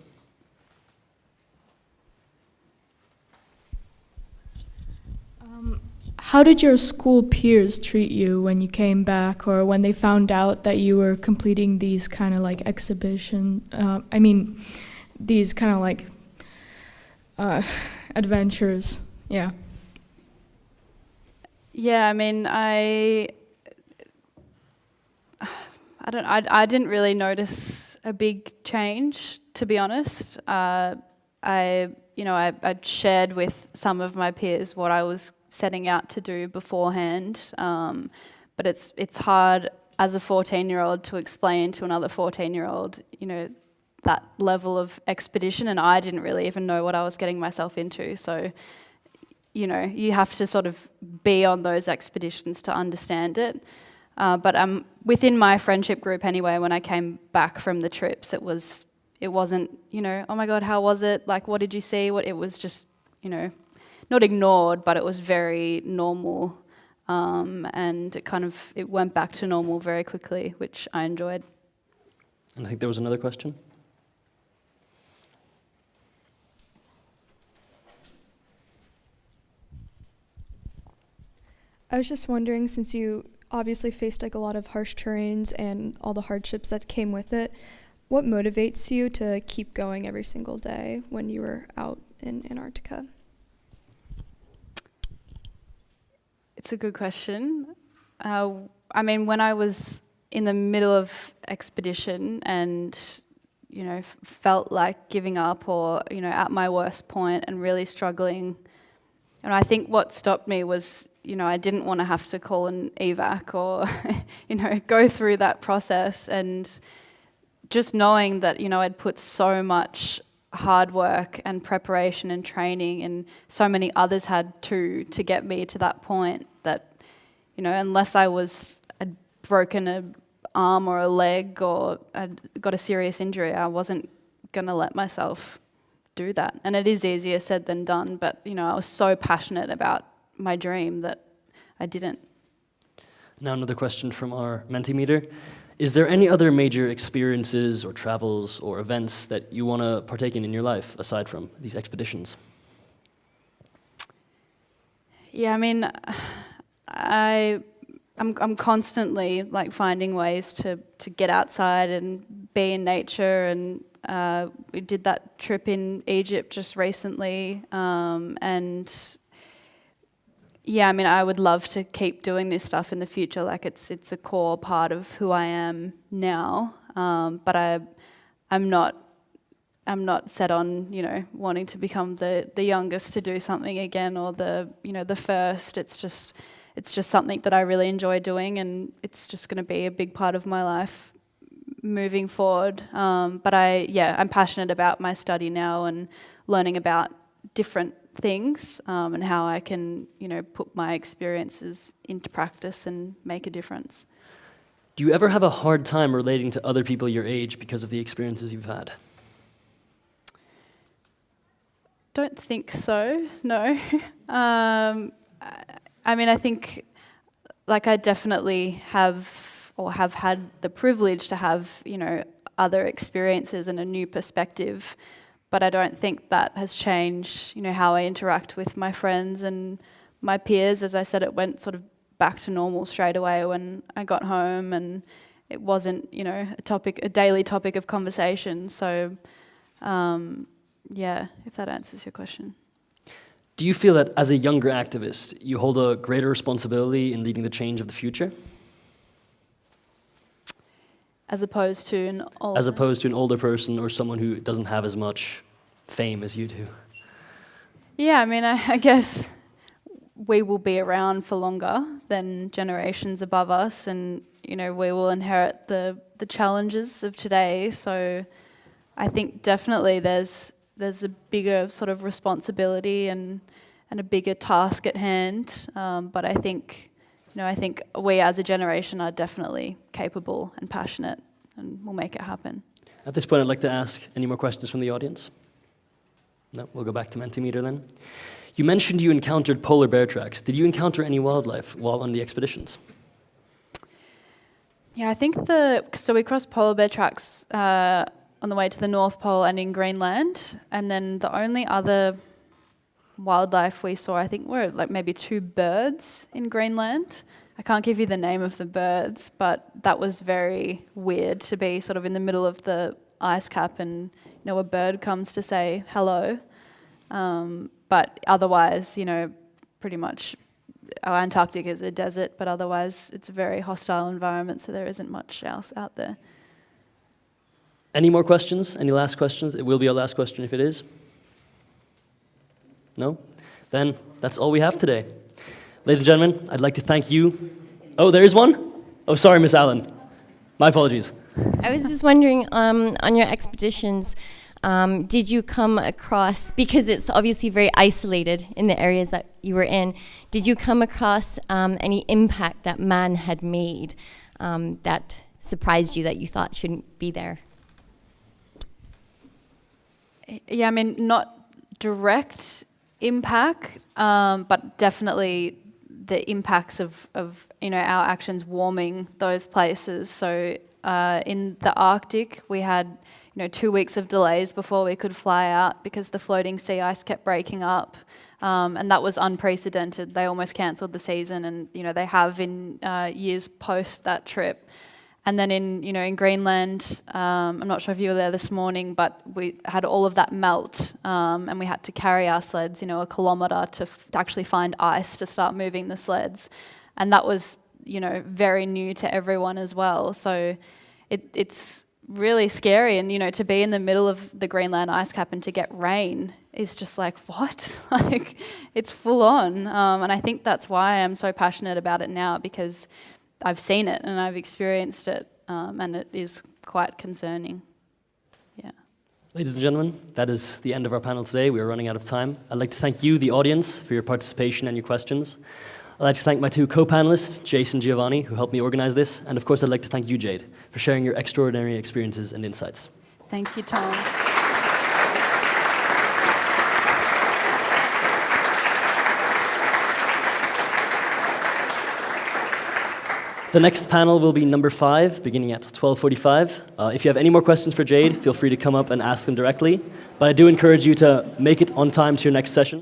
How did your school peers treat you when you came back, or when they found out that you were completing these kind of like these kind of like adventures? Yeah. Yeah, I mean, I didn't really notice a big change, to be honest. I shared with some of my peers what I was setting out to do beforehand, but it's hard as a 14-year-old to explain to another 14-year-old, that level of expedition, and I didn't really even know what I was getting myself into. So, you have to sort of be on those expeditions to understand it. But within my friendship group anyway, when I came back from the trips, it wasn't, oh my God, how was it? Like, what did you see? It was just, not ignored, but it was very normal. And it went back to normal very quickly, which I enjoyed. And I think there was another question. I was just wondering, since you obviously faced like a lot of harsh terrains and all the hardships that came with it, what motivates you to keep going every single day when you were out in Antarctica? It's a good question. When I was in the middle of expedition and, felt like giving up or, at my worst point and really struggling, and I think what stopped me was, I didn't want to have to call an evac or, go through that process, and just knowing that, I'd put so much hard work and preparation and training, and so many others had to get me to that point, that, unless I'd broken an arm or a leg or I'd got a serious injury, I wasn't going to let myself do that. And it is easier said than done, but, I was so passionate about my dream that I didn't. Now another question from our Mentimeter. Is there any other major experiences or travels or events that you want to partake in your life aside from these expeditions? Yeah, I'm constantly finding ways to get outside and be in nature, and we did that trip in Egypt just recently, and yeah, I would love to keep doing this stuff in the future. It's a core part of who I am now, but I'm not set on wanting to become the youngest to do something again, or the first. It's just something that I really enjoy doing, and it's just going to be a big part of my life moving forward. But I'm passionate about my study now and learning about different things, and how I can, put my experiences into practice and make a difference. Do you ever have a hard time relating to other people your age because of the experiences you've had? Don't think so, no. I think, I definitely have had the privilege to have, other experiences and a new perspective, but I don't think that has changed, how I interact with my friends and my peers. As I said, it went sort of back to normal straight away when I got home, and it wasn't, a daily topic of conversation. So, if that answers your question. Do you feel that as a younger activist, you hold a greater responsibility in leading the change of the future? As opposed to an older? As opposed to an older person or someone who doesn't have as much fame as you do. Yeah, I guess we will be around for longer than generations above us, and we will inherit the challenges of today. So I think definitely there's a bigger sort of responsibility and a bigger task at hand. But I think we as a generation are definitely capable and passionate, and we'll make it happen. At this point, I'd like to ask any more questions from the audience? No, we'll go back to Mentimeter then. You mentioned you encountered polar bear tracks. Did you encounter any wildlife while on the expeditions? Yeah, I think so we crossed polar bear tracks on the way to the North Pole and in Greenland, and then the only other wildlife we saw, I think, were like maybe 2 birds in Greenland. I can't give you the name of the birds, but that was very weird to be sort of in the middle of the ice cap and, you know, a bird comes to say hello. But otherwise, you know, pretty much Antarctic is a desert, but otherwise it's a very hostile environment, so there isn't much else out there. Any more questions? Any last questions? It will be our last question if it is. No? Then that's all we have today. Ladies and gentlemen, I'd like to thank you. Oh, there is one? Oh, sorry, Miss Allen. My apologies. I was just wondering, on your expeditions, did you come across, because it's obviously very isolated in the areas that you were in, did you come across any impact that man had made that surprised you, that you thought shouldn't be there? Yeah, I mean, not direct impact, but definitely the impacts of you know, our actions warming those places. So in the Arctic, we had, you know, 2 weeks of delays before we could fly out because the floating sea ice kept breaking up, and that was unprecedented. They almost cancelled the season, and you know, they have in years post that trip. And then in Greenland, I'm not sure if you were there this morning, but we had all of that melt, and we had to carry our sleds, you know, a kilometre to actually find ice to start moving the sleds, and that was, you know, very new to everyone as well. So it's really scary, and you know, to be in the middle of the Greenland ice cap and to get rain is just like, what? Like, it's full on, and I think that's why I'm so passionate about it now, because I've seen it and I've experienced it, and it is quite concerning. Yeah. Ladies and gentlemen, that is the end of our panel today. We are running out of time. I'd like to thank you, the audience, for your participation and your questions. I'd like to thank my 2 co-panelists, Jason and Giovanni, who helped me organize this. And of course, I'd like to thank you, Jade, for sharing your extraordinary experiences and insights. Thank you, Tom. The next panel will be number 5, beginning at 12:45. If you have any more questions for Jade, feel free to come up and ask them directly. But I do encourage you to make it on time to your next session.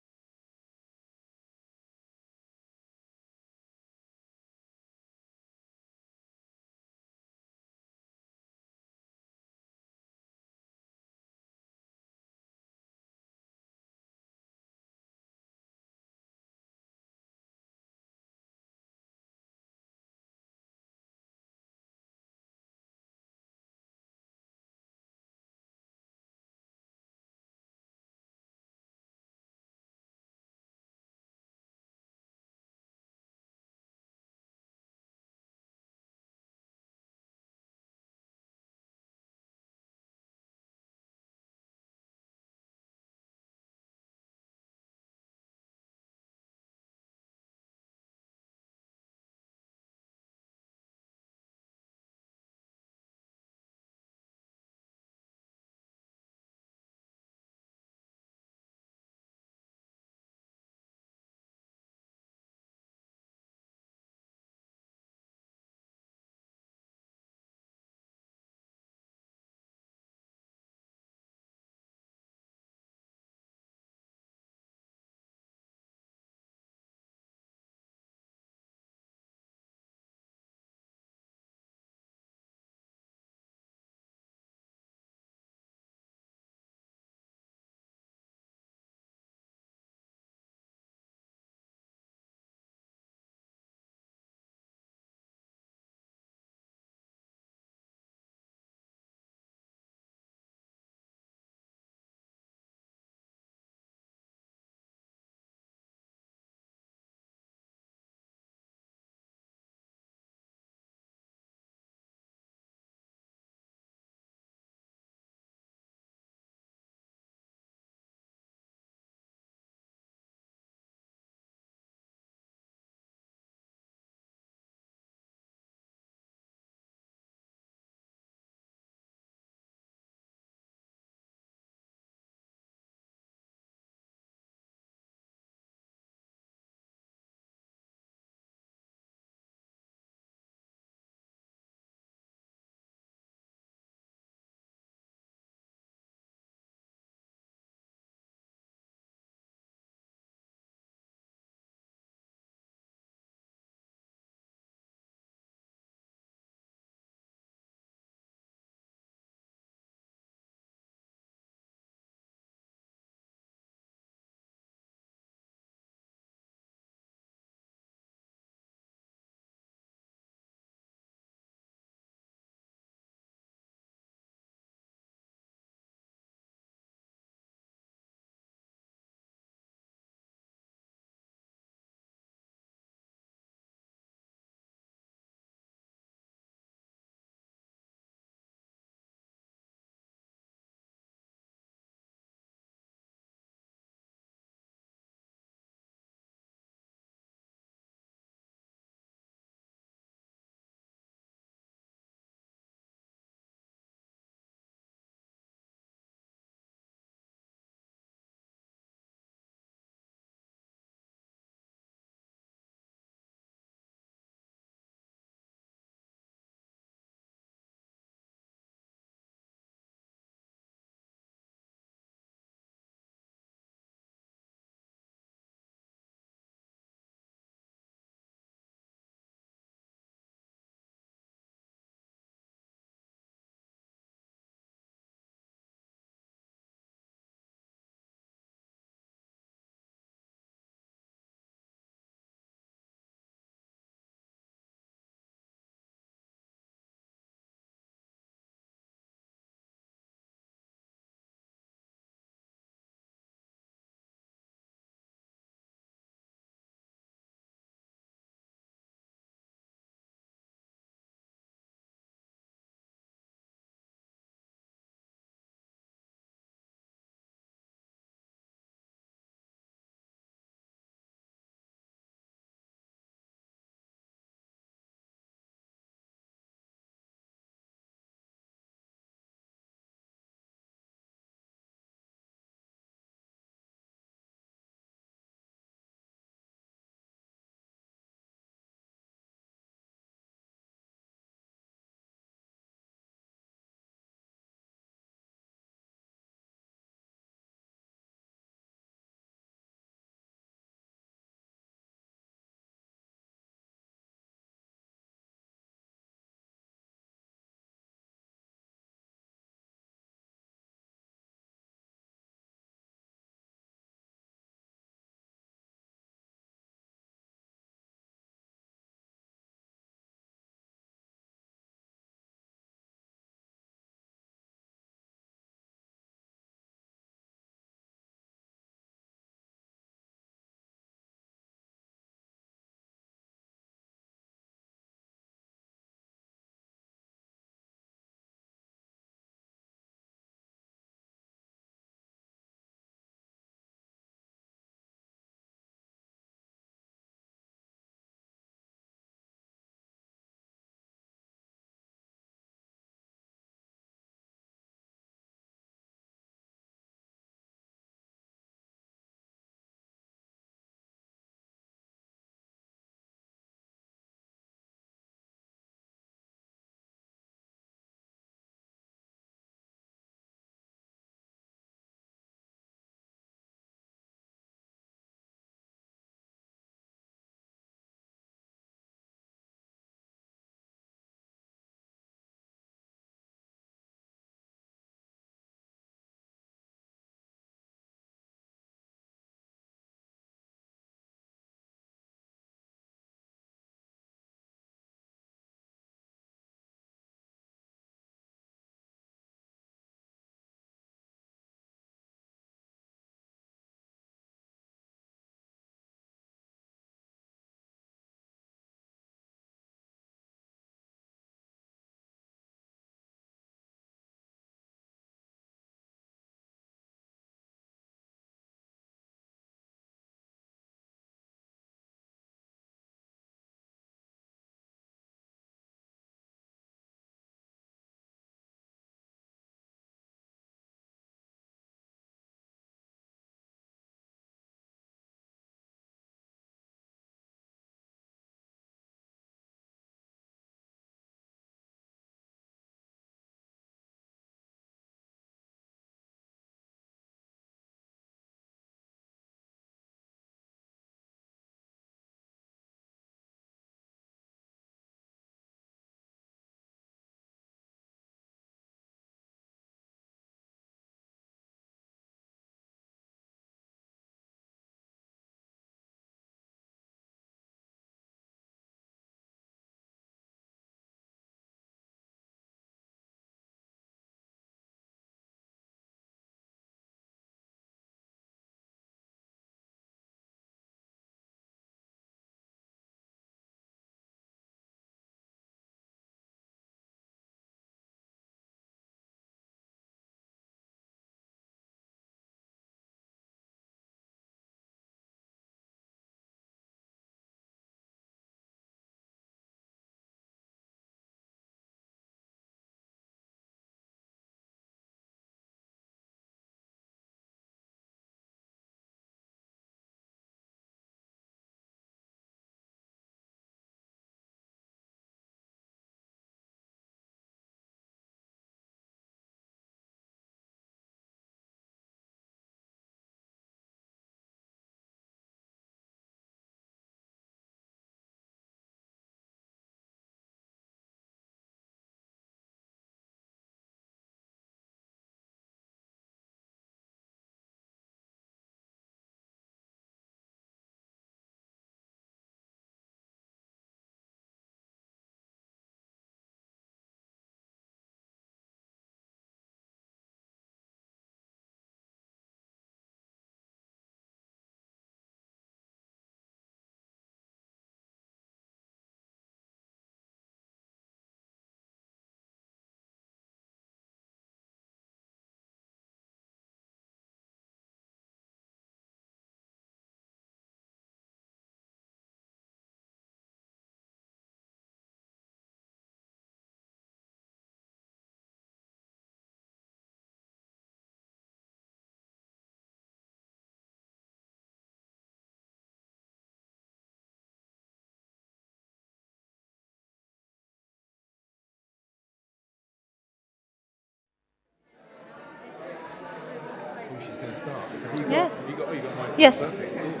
Yeah. my Yes. perfect.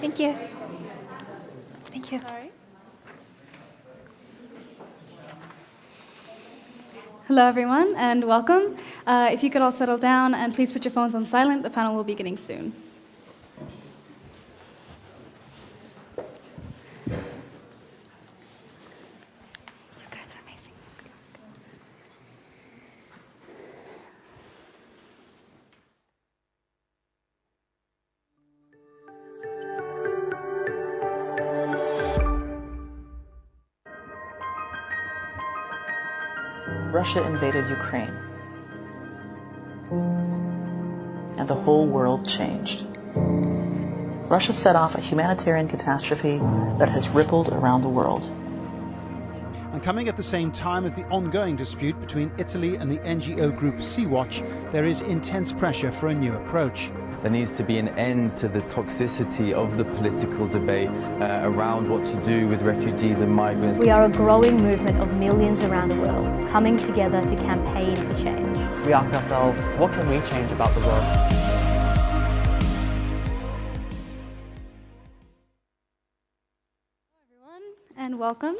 Thank you. Thank you. Hello, everyone, and welcome. If you could all settle down and please put your phones on silent, the panel will be beginning soon. Russia invaded Ukraine, and the whole world changed. Russia set off a humanitarian catastrophe that has rippled around the world. And coming at the same time as the ongoing dispute between Italy and the NGO group Sea-Watch, there is intense pressure for a new approach. There needs to be an end to the toxicity of the political debate around what to do with refugees and migrants. We are a growing movement of millions around the world coming together to campaign for change. We ask ourselves, what can we change about the world? And welcome.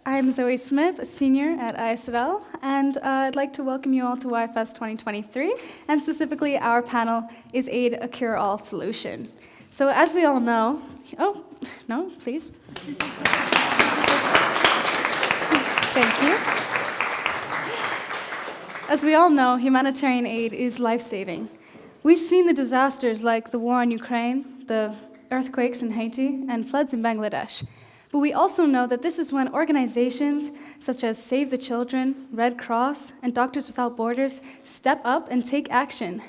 I'm Zoe Smith, a senior at ISL, and I'd like to welcome you all to YFS 2023, and specifically our panel, Is Aid a Cure-All Solution? So as we all know, oh, no, please. Thank you. As we all know, humanitarian aid is life-saving. We've seen the disasters like the war in Ukraine, the earthquakes in Haiti, and floods in Bangladesh. But we also know that this is when organizations such as Save the Children, Red Cross, and Doctors Without Borders step up and take action.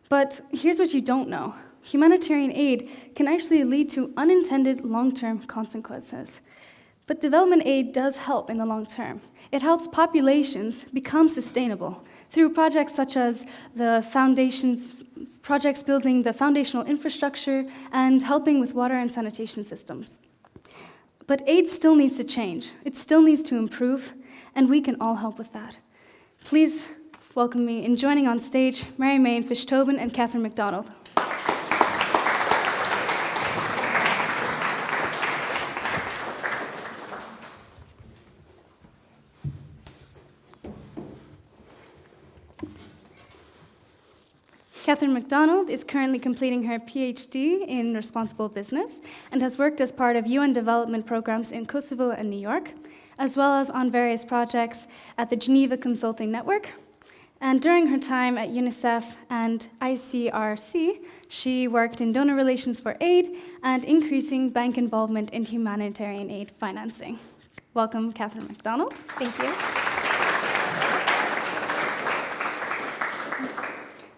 But here's what you don't know. Humanitarian aid can actually lead to unintended long-term consequences. But development aid does help in the long term. It helps populations become sustainable through projects such as projects building the foundational infrastructure and helping with water and sanitation systems. But aid still needs to change. It still needs to improve, and we can all help with that. Please welcome me in joining on stage Mary Main Fish-Tobin and Catherine McDonald. Catherine McDonald is currently completing her PhD in responsible business and has worked as part of UN development programs in Kosovo and New York, as well as on various projects at the Geneva Consulting Network. And during her time at UNICEF and ICRC, she worked in donor relations for aid and increasing bank involvement in humanitarian aid financing. Welcome, Catherine McDonald. Thank you.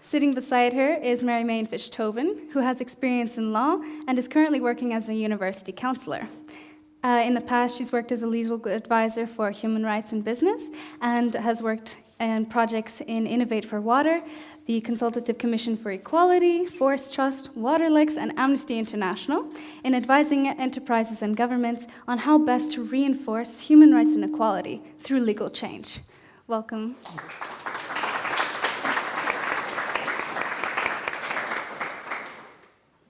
Sitting beside her is Mary Main Fish-Tobin, who has experience in law and is currently working as a university counselor. In the past, she's worked as a legal advisor for human rights and business and has worked in projects in Innovate for Water, the Consultative Commission for Equality, Forest Trust, Waterlex, and Amnesty International in advising enterprises and governments on how best to reinforce human rights and equality through legal change. Welcome.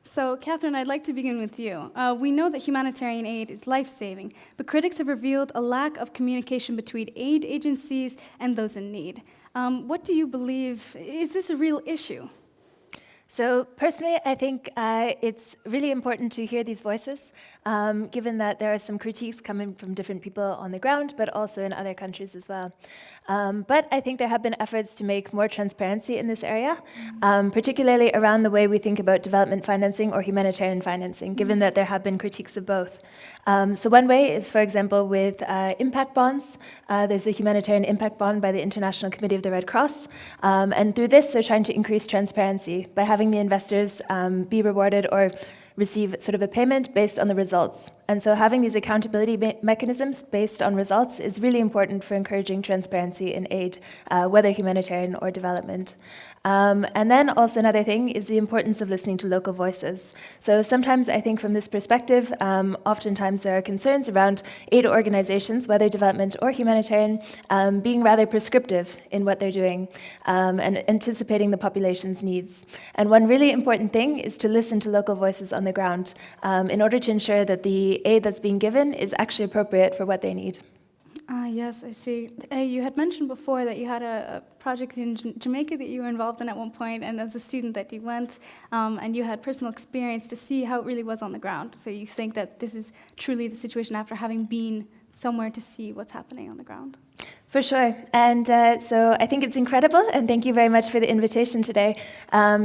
So, Catherine, I'd like to begin with you. We know that humanitarian aid is life-saving, but critics have revealed a lack of communication between aid agencies and those in need. What do you believe? Is this a real issue? So personally, I think it's really important to hear these voices, given that there are some critiques coming from different people on the ground, but also in other countries as well. But I think there have been efforts to make more transparency in this area, particularly around the way we think about development financing or humanitarian financing, given that there have been critiques of both. So one way is, for example, with impact bonds. There's a humanitarian impact bond by the International Committee of the Red Cross, and through this, they're trying to increase transparency by having the investors be rewarded or receive sort of a payment based on the results. And so having these accountability mechanisms based on results is really important for encouraging transparency in aid, whether humanitarian or development. And then also another thing is the importance of listening to local voices. So sometimes I think from this perspective, oftentimes there are concerns around aid organizations, whether development or humanitarian, being rather prescriptive in what they're doing and anticipating the population's needs. And one really important thing is to listen to local voices on the ground in order to ensure that the aid that's being given is actually appropriate for what they need. Yes, I see. You had mentioned before that you had a project in Jamaica that you were involved in at one point, and as a student that you went, and you had personal experience to see how it really was on the ground. So you think that this is truly the situation after having been somewhere to see what's happening on the ground? For sure. And so I think it's incredible, and thank you very much for the invitation today,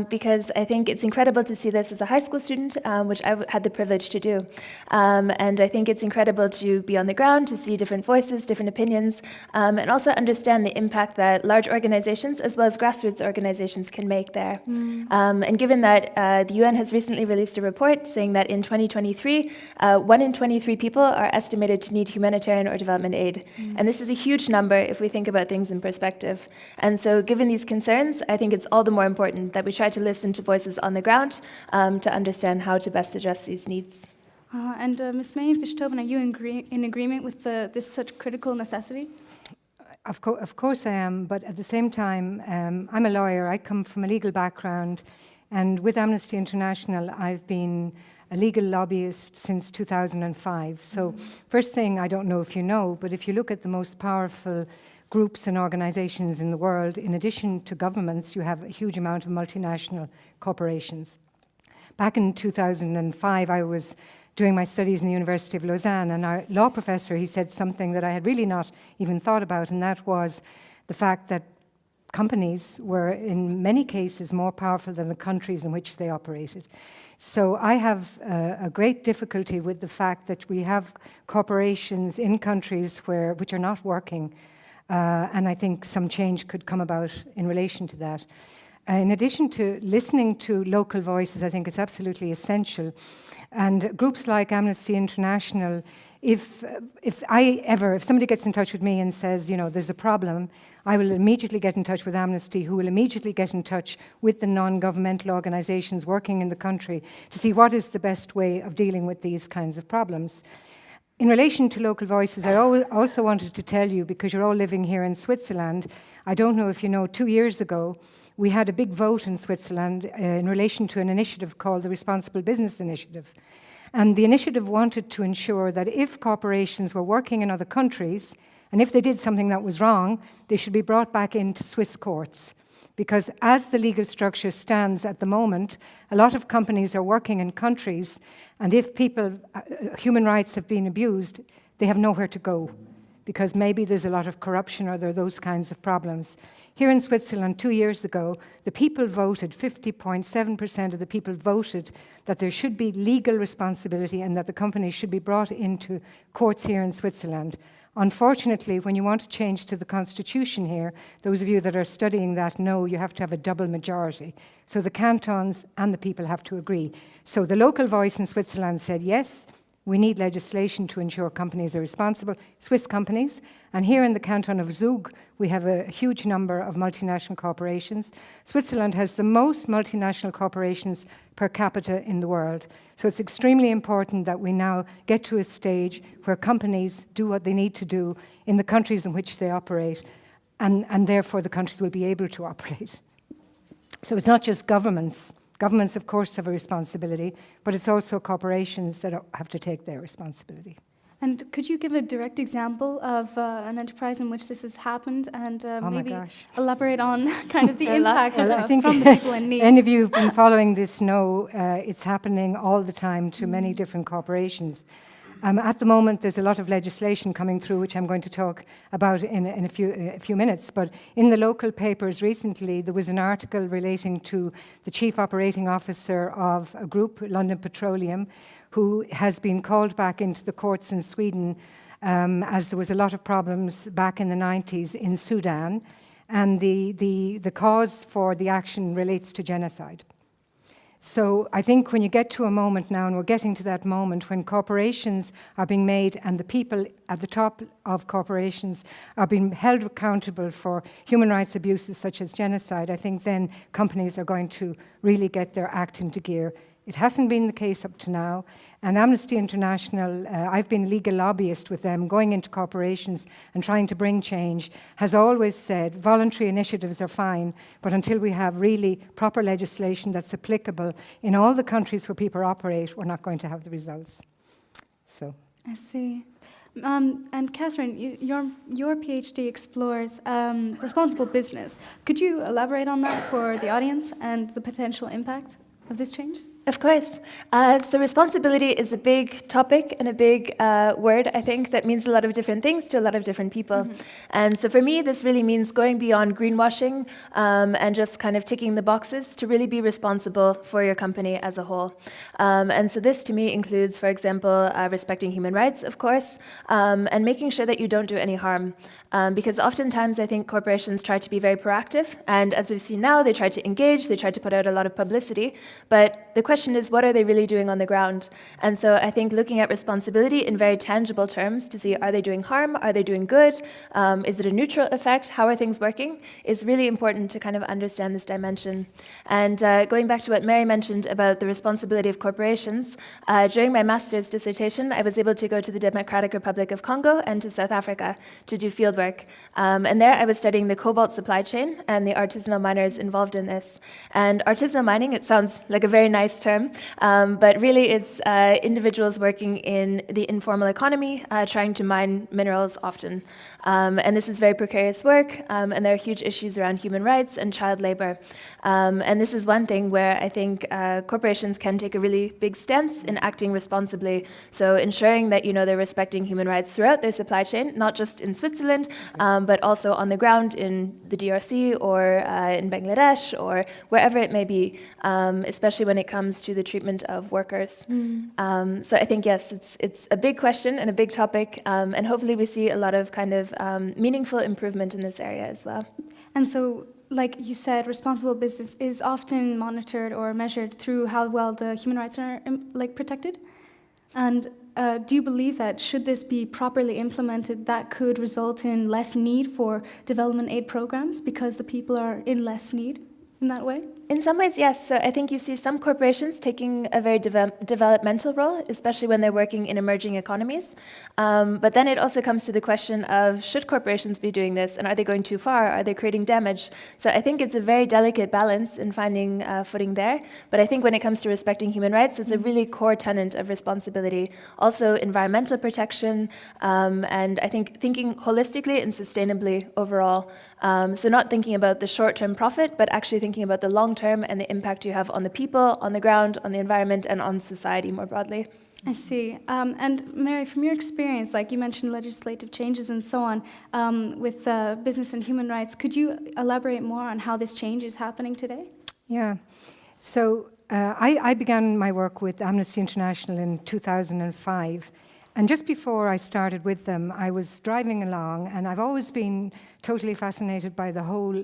because I think it's incredible to see this as a high school student, which I had the privilege to do. And I think it's incredible to be on the ground, to see different voices, different opinions, and also understand the impact that large organizations as well as grassroots organizations can make there. And given that the UN has recently released a report saying that in 2023, 1 in 23 people are estimated to need humanitarian or development aid. And this is a huge number if we think about things in perspective. And so given these concerns, I think it's all the more important that we try to listen to voices on the ground to understand how to best address these needs. And Ms. May and Fischthoven, are you in agreement with this such critical necessity? Of course I am, but at the same time, I'm a lawyer. I come from a legal background, and with Amnesty International, I've been a legal lobbyist since 2005. So first thing, I don't know if you know, but if you look at the most powerful groups and organizations in the world, in addition to governments, you have a huge amount of multinational corporations. Back in 2005, I was doing my studies in the University of Lausanne, and our law professor, he said something that I had really not even thought about, and that was the fact that companies were, in many cases, more powerful than the countries in which they operated. So I have a great difficulty with the fact that we have corporations in countries which are not working, and I think some change could come about in relation to that. In addition to listening to local voices, I think it's absolutely essential. And groups like Amnesty International, if somebody gets in touch with me and says, you know, there's a problem, I will immediately get in touch with Amnesty, who will immediately get in touch with the non-governmental organizations working in the country to see what is the best way of dealing with these kinds of problems. In relation to local voices, I also wanted to tell you, because you're all living here in Switzerland, I don't know if you know, 2 years ago, we had a big vote in Switzerland in relation to an initiative called the Responsible Business Initiative. And the initiative wanted to ensure that if corporations were working in other countries, and if they did something that was wrong, they should be brought back into Swiss courts. Because as the legal structure stands at the moment, a lot of companies are working in countries, and if human rights have been abused, they have nowhere to go, because maybe there's a lot of corruption or there are those kinds of problems. Here in Switzerland, 2 years ago, the people voted, 50.7% of the people voted that there should be legal responsibility and that the companies should be brought into courts here in Switzerland. Unfortunately, when you want to change to the constitution here, those of you that are studying that know you have to have a double majority. So the cantons and the people have to agree. So the local voice in Switzerland said, yes, we need legislation to ensure companies are responsible, Swiss companies. And here in the canton of Zug, we have a huge number of multinational corporations. Switzerland has the most multinational corporations per capita in the world. So it's extremely important that we now get to a stage where companies do what they need to do in the countries in which they operate, and therefore the countries will be able to operate. So it's not just governments. Governments, of course, have a responsibility, but it's also corporations that have to take their responsibility. And could you give a direct example of an enterprise in which this has happened, and maybe elaborate on kind of the impact from the people in need? Any of you who've been following this know it's happening all the time to many different corporations. At the moment, there's a lot of legislation coming through, which I'm going to talk about in a few minutes. But in the local papers recently, there was an article relating to the chief operating officer of a group, London Petroleum, who has been called back into the courts in Sweden as there was a lot of problems back in the 90s in Sudan. And the cause for the action relates to genocide. So I think when you get to a moment now, and we're getting to that moment when corporations are being made and the people at the top of corporations are being held accountable for human rights abuses such as genocide, I think then companies are going to really get their act into gear. It hasn't been the case up to now. And Amnesty International, I've been a legal lobbyist with them, going into corporations and trying to bring change, has always said voluntary initiatives are fine, but until we have really proper legislation that's applicable in all the countries where people operate, we're not going to have the results. So. I see. And Catherine, your PhD explores responsible business. Could you elaborate on that for the audience and the potential impact of this change? Of course. So responsibility is a big topic and a big word, I think, that means a lot of different things to a lot of different people. Mm-hmm. And so for me, this really means going beyond greenwashing and just kind of ticking the boxes to really be responsible for your company as a whole. And so this to me includes, for example, respecting human rights, of course, and making sure that you don't do any harm. Because oftentimes I think corporations try to be very proactive, and as we've seen now, they try to engage, they try to put out a lot of publicity, but the question is, what are they really doing on the ground? And so I think looking at responsibility in very tangible terms to see, are they doing harm? Are they doing good? Is it a neutral effect? How are things working? Is really important to kind of understand this dimension. And going back to what Mary mentioned about the responsibility of corporations, during my master's dissertation, I was able to go to the Democratic Republic of Congo and to South Africa to do fieldwork. And there I was studying the cobalt supply chain and the artisanal miners involved in this. And artisanal mining, it sounds like a very nice term, but really it's individuals working in the informal economy trying to mine minerals often. And this is very precarious work, and there are huge issues around human rights and child labor. And this is one thing where I think corporations can take a really big stance in acting responsibly. So ensuring that they're respecting human rights throughout their supply chain, not just in Switzerland, but also on the ground in the DRC or in Bangladesh or wherever it may be, especially when it comes to the treatment of workers. So I think, yes, it's a big question and a big topic, and hopefully we see a lot of kind of meaningful improvement in this area as well. And so, like you said, responsible business is often monitored or measured through how well the human rights are protected. And do you believe that should this be properly implemented, that could result in less need for development aid programs because the people are in less need in that way? In some ways, yes. So I think you see some corporations taking a very developmental role, especially when they're working in emerging economies. But then it also comes to the question of, should corporations be doing this? And are they going too far? Are they creating damage? So I think it's a very delicate balance in finding footing there. But I think when it comes to respecting human rights, it's a really core tenet of responsibility. Also environmental protection, and I think thinking holistically and sustainably overall. So not thinking about the short-term profit, but actually thinking about the long-term and the impact you have on the people, on the ground, on the environment, and on society more broadly. I see. And Mary, from your experience, like you mentioned legislative changes and so on, with business and human rights, could you elaborate more on how this change is happening today? Yeah. So I began my work with Amnesty International in 2005. And just before I started with them, I was driving along, and I've always been totally fascinated by the whole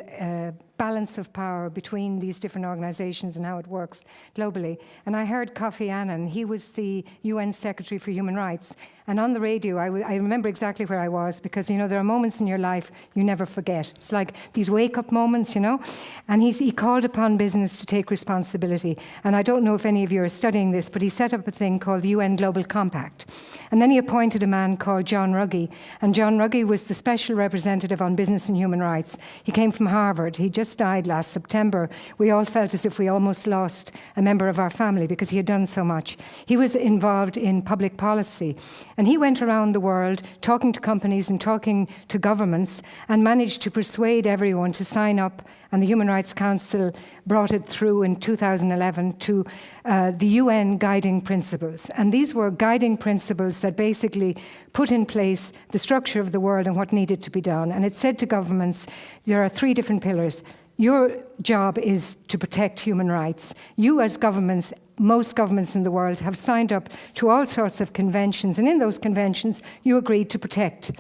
balance of power between these different organizations and how it works globally. And I heard Kofi Annan, he was the UN Secretary for Human Rights. And on the radio, I remember exactly where I was, because, there are moments in your life you never forget. It's like these wake-up moments, And he called upon business to take responsibility. And I don't know if any of you are studying this, but he set up a thing called the UN Global Compact. And then he appointed a man called John Ruggie. And John Ruggie was the special representative on business and human rights. He came from Harvard. He just died last September. We all felt as if we almost lost a member of our family because he had done so much. He was involved in public policy. And he went around the world talking to companies and talking to governments and managed to persuade everyone to sign up. And the Human Rights Council brought it through in 2011 to the UN guiding principles. And these were guiding principles that basically put in place the structure of the world and what needed to be done. And it said to governments, there are 3 different pillars. Your job is to protect human rights. You as governments, most governments in the world, have signed up to all sorts of conventions. And in those conventions, you agreed to protect,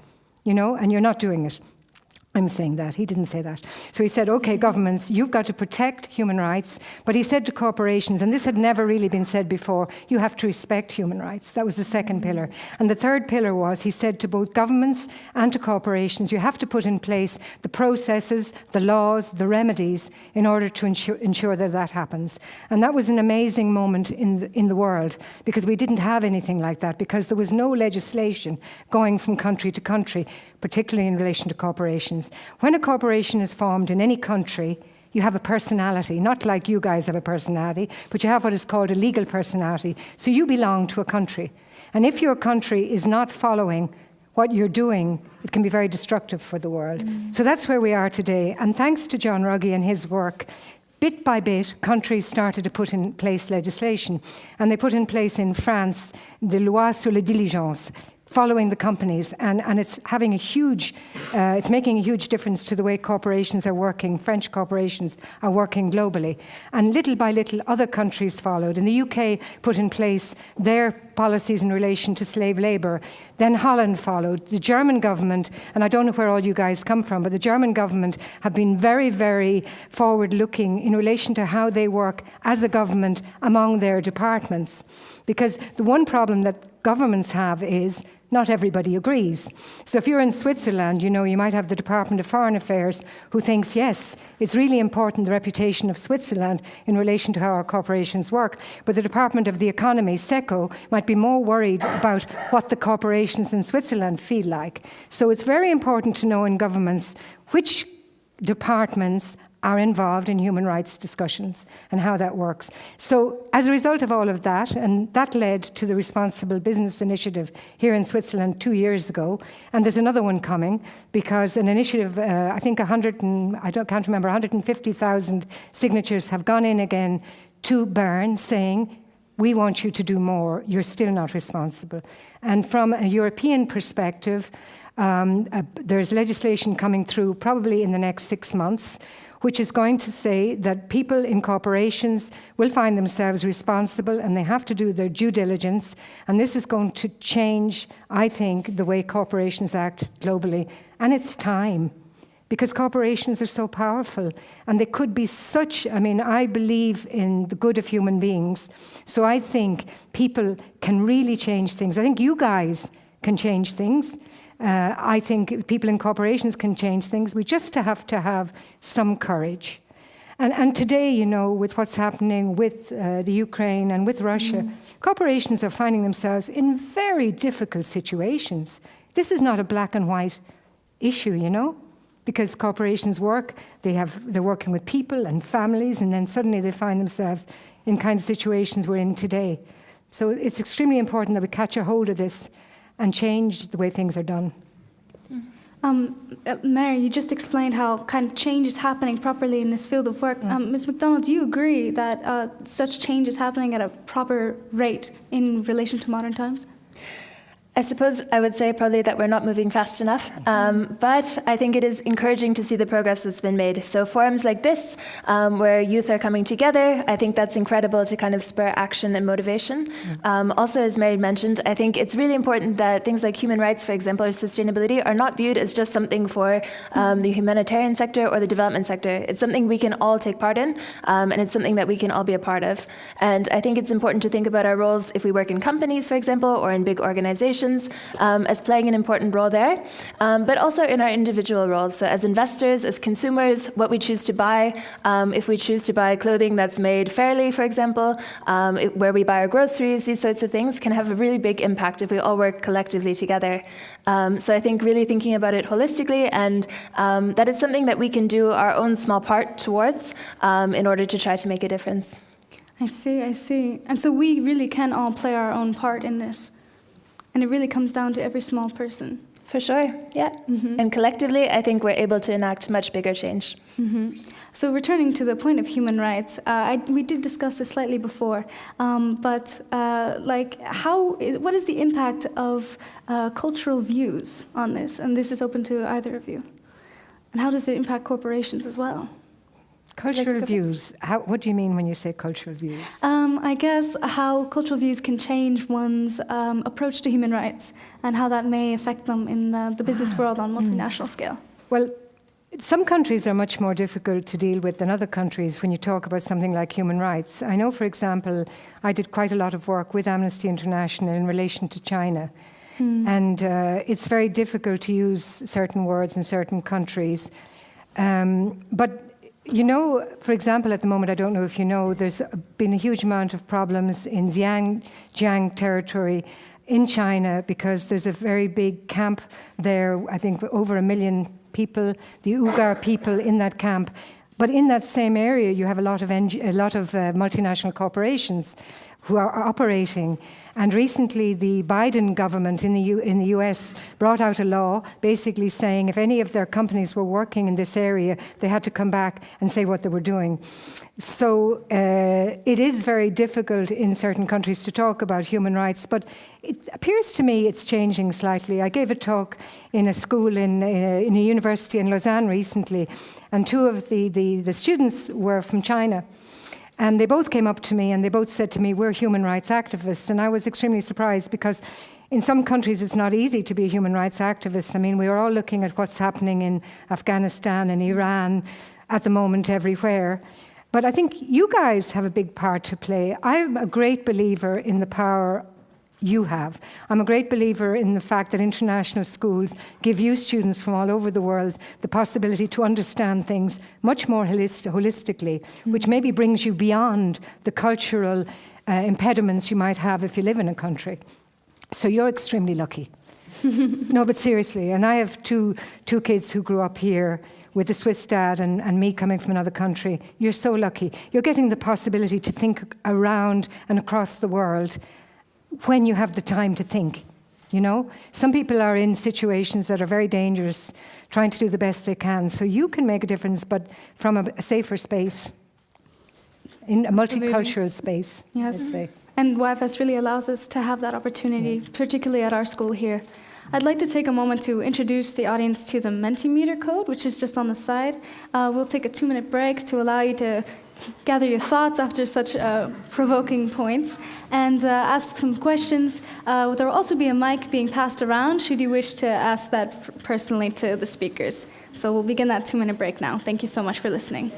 and you're not doing it. I'm saying that. He didn't say that. So he said, okay, governments, you've got to protect human rights. But he said to corporations, and this had never really been said before, you have to respect human rights. That was the second pillar. And the third pillar was, he said to both governments and to corporations, you have to put in place the processes, the laws, the remedies in order to ensure that that happens. And that was an amazing moment in the world, because we didn't have anything like that, because there was no legislation going from country to country, particularly in relation to corporations. When a corporation is formed in any country, you have a personality, not like you guys have a personality, but you have what is called a legal personality. So you belong to a country. And if your country is not following what you're doing, it can be very destructive for the world. So that's where we are today. And thanks to John Ruggie and his work, bit by bit, countries started to put in place legislation. And they put in place in France the loi sur les diligences, following the companies, and it's having a huge, it's making a huge difference to the way corporations are working. French corporations are working globally. And little by little, other countries followed. And the UK put in place their policies in relation to slave labour. Then Holland followed. The German government, and I don't know where all you guys come from, but the German government have been very, very forward-looking in relation to how they work as a government among their departments. Because the one problem that governments have is not everybody agrees. So if you're in Switzerland, you know, you might have the Department of Foreign Affairs who thinks, yes, it's really important, the reputation of Switzerland in relation to how our corporations work. But the Department of the Economy, SECO, might be more worried about what the corporations in Switzerland feel like. So it's very important to know in governments which departments are involved in human rights discussions and how that works. So as a result of all of that, and that led to the Responsible Business Initiative here in Switzerland 2 years ago, and there's another one coming, because an initiative, I think 150,000 signatures have gone in again to Bern saying, we want you to do more, you're still not responsible. And from a European perspective, there's legislation coming through probably in the next 6 months, which is going to say that people in corporations will find themselves responsible and they have to do their due diligence. And this is going to change, I think, the way corporations act globally. And it's time, because corporations are so powerful and they could be such, I mean, I believe in the good of human beings. So I think people can really change things. I think you guys can change things. I think people in corporations can change things. We just have to have some courage. And today, you know, with what's happening with the Ukraine and with Russia, corporations are finding themselves in very difficult situations. This is not a black and white issue, you know, because corporations work, they're working with people and families, and then suddenly they find themselves in kind of situations we're in today. So it's extremely important that we catch a hold of this and change the way things are done. Mary, you just explained how kind of change is happening properly in this field of work. Ms. McDonald, do you agree that such change is happening at a proper rate in relation to modern times? I suppose I would say probably that we're not moving fast enough, but I think it is encouraging to see the progress that's been made. So forums like this, where youth are coming together, I think that's incredible to kind of spur action and motivation. Also, as Mary mentioned, I think it's really important that things like human rights, for example, or sustainability are not viewed as just something for the humanitarian sector or the development sector. It's something we can all take part in, and it's something that we can all be a part of. And I think it's important to think about our roles if we work in companies, for example, or in big organizations, as playing an important role there, but also in our individual roles. So as investors, as consumers, what we choose to buy, if we choose to buy clothing that's made fairly, for example, where we buy our groceries, these sorts of things can have a really big impact if we all work collectively together. So I think really thinking about it holistically, and that it's something that we can do our own small part towards in order to try to make a difference. I see. And so we really can all play our own part in this. And it really comes down to every small person. For sure, yeah. And collectively, I think we're able to enact much bigger change. So returning to the point of human rights, we did discuss this slightly before, but what is the impact of cultural views on this? And this is open to either of you. And how does it impact corporations as well? Cultural views. What do you mean when you say cultural views? I guess how cultural views can change one's approach to human rights and how that may affect them in the business world on multinational scale. Well, some countries are much more difficult to deal with than other countries when you talk about something like human rights. I know, for example, I did quite a lot of work with Amnesty International in relation to China. And it's very difficult to use certain words in certain countries. But you know, for example, at the moment, I don't know if you know, there's been a huge amount of problems in Xinjiang territory in China because there's a very big camp there, I think over 1 million people, the Uyghur people in that camp. But in that same area, you have a lot of multinational corporations who are operating. And recently, the Biden government in the US brought out a law basically saying if any of their companies were working in this area, they had to come back and say what they were doing. So it is very difficult in certain countries to talk about human rights, but it appears to me it's changing slightly. I gave a talk in a school in a university in Lausanne recently, and two of the students were from China. And they both came up to me and they both said to me, we're human rights activists. And I was extremely surprised because in some countries it's not easy to be a human rights activist. I mean, we are all looking at what's happening in Afghanistan and Iran at the moment everywhere. But I think you guys have a big part to play. I'm a great believer in the power you have. I'm a great believer in the fact that international schools give you students from all over the world the possibility to understand things much more holistically, which maybe brings you beyond the cultural impediments you might have if you live in a country. So you're extremely lucky. No, but seriously, and I have two kids who grew up here with a Swiss dad and me coming from another country. You're so lucky. You're getting the possibility to think around and across the world when you have the time to think, you know? Some people are in situations that are very dangerous, trying to do the best they can. So you can make a difference, but from a safer space, in a multicultural space, yes. let's say. And YFS really allows us to have that opportunity, particularly at our school here. I'd like to take a moment to introduce the audience to the Mentimeter code, which is just on the side. We'll take a 2-minute break to allow you to gather your thoughts after such provoking points and ask some questions. There will also be a mic being passed around should you wish to ask that personally to the speakers. So we'll begin that 2-minute break now. Thank you so much for listening.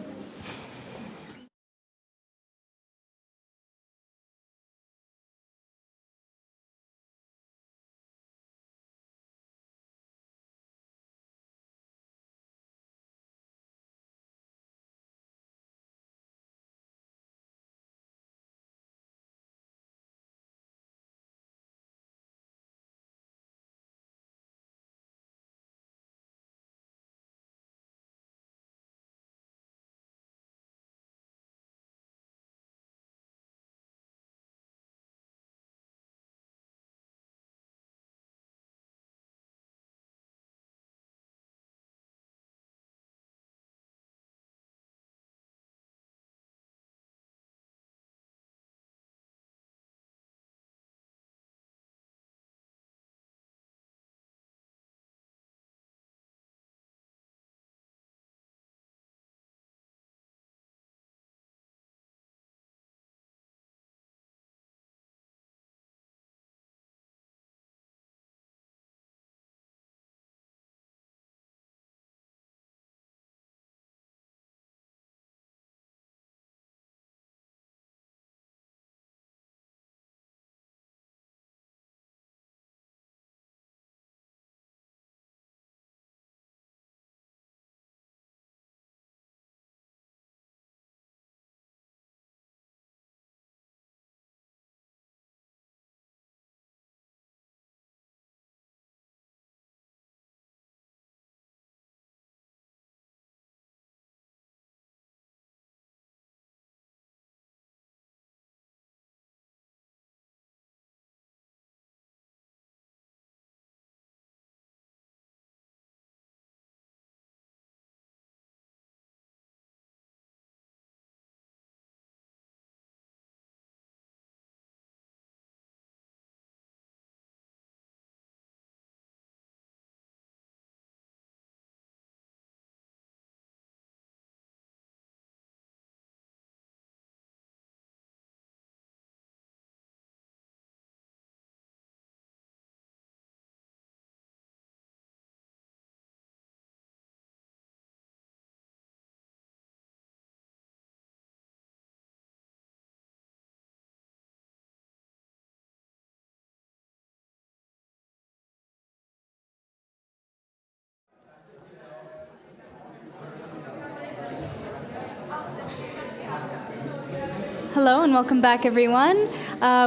Hello and welcome back, everyone.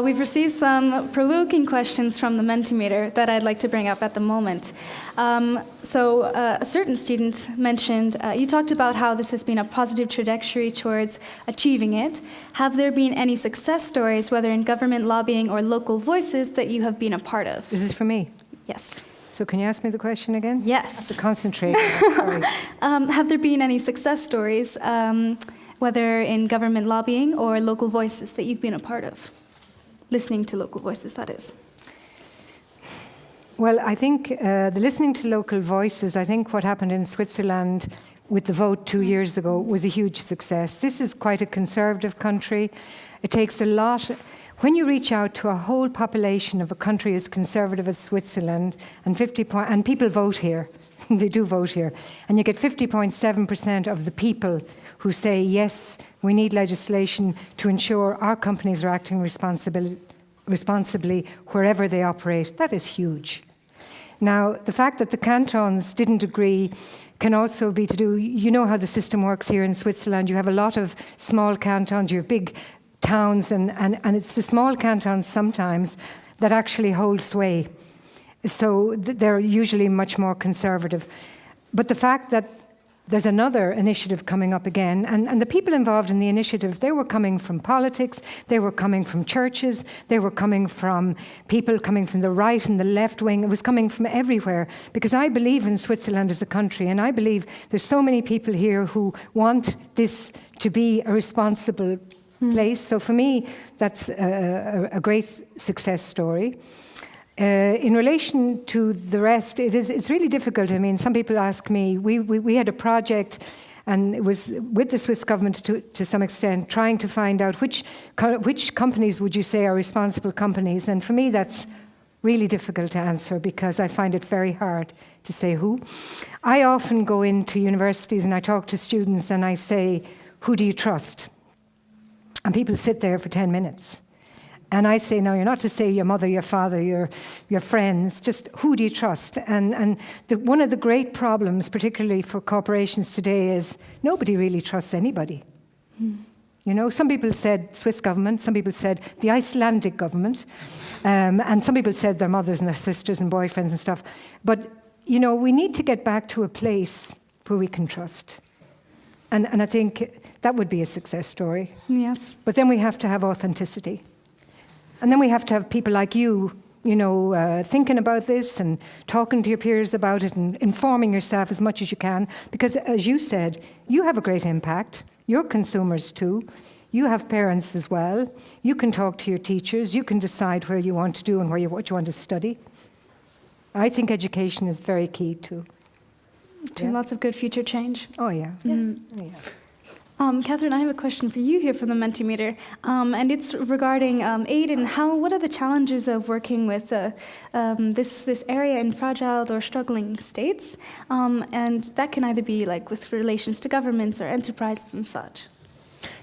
We've received some provoking questions from the Mentimeter that I'd like to bring up at the moment. A certain student mentioned, you talked about how this has been a positive trajectory towards achieving it. Have there been any success stories, whether in government lobbying or local voices, that you have been a part of? This is for me. Yes. So can you ask me the question again? Yes. I have to concentrate. Sorry. Have there been any success stories, whether in government lobbying or local voices that you've been a part of? Listening to local voices, that is. Well, I think the listening to local voices, I think what happened in Switzerland with the vote 2 years ago was a huge success. This is quite a conservative country. It takes a lot. When you reach out to a whole population of a country as conservative as Switzerland, and people vote here, they do vote here, and you get 50.7% of the people who say, yes, we need legislation to ensure our companies are acting responsibly wherever they operate. That is huge. Now, the fact that the cantons didn't agree can also be to do, you know how the system works here in Switzerland. You have a lot of small cantons, you have big towns, and it's the small cantons sometimes that actually hold sway. So they're usually much more conservative. But the fact that there's another initiative coming up again, and the people involved in the initiative, they were coming from politics, they were coming from churches, they were coming from people coming from the right and the left wing. It was coming from everywhere, because I believe in Switzerland as a country, and I believe there's so many people here who want this to be a responsible place. So for me, that's a great success story. In relation to the rest, it's really difficult. I mean, some people ask me, we had a project, and it was with the Swiss government to some extent, trying to find out which companies would you say are responsible companies. And for me, that's really difficult to answer, because I find it very hard to say who. I often go into universities and I talk to students and I say, who do you trust? And people sit there for 10 minutes. And I say, no, you're not to say your mother, your father, your friends, just who do you trust? And one of the great problems, particularly for corporations today, is nobody really trusts anybody. You know, some people said Swiss government, some people said the Icelandic government, and some people said their mothers and their sisters and boyfriends and stuff. But, you know, we need to get back to a place where we can trust. And I think that would be a success story. Yes. But then we have to have authenticity. And then we have to have people like you know, thinking about this and talking to your peers about it and informing yourself as much as you can. Because as you said, you have a great impact. You're consumers too. You have parents as well. You can talk to your teachers. You can decide where you want to do and what you want to study. I think education is very key too. To lots of good future change. Oh, yeah. Catherine, I have a question for you here from the Mentimeter, and it's regarding aid and what are the challenges of working with this area in fragile or struggling states, and that can either be like with relations to governments or enterprises and such.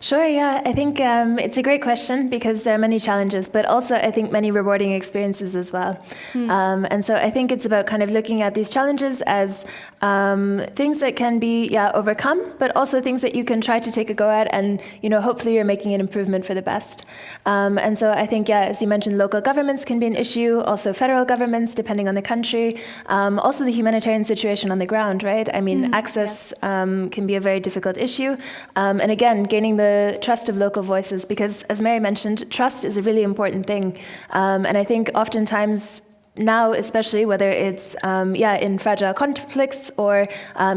Sure, yeah. I think it's a great question because there are many challenges, but also I think many rewarding experiences as well. And so I think it's about kind of looking at these challenges as things that can be overcome, but also things that you can try to take a go at, and hopefully you're making an improvement for the best. And so I think, as you mentioned, local governments can be an issue, also federal governments, depending on the country, also the humanitarian situation on the ground, right? I mean, access can be a very difficult issue. And again, gaining the trust of local voices, because as Mary mentioned, trust is a really important thing. And I think oftentimes now, especially whether it's in fragile conflicts or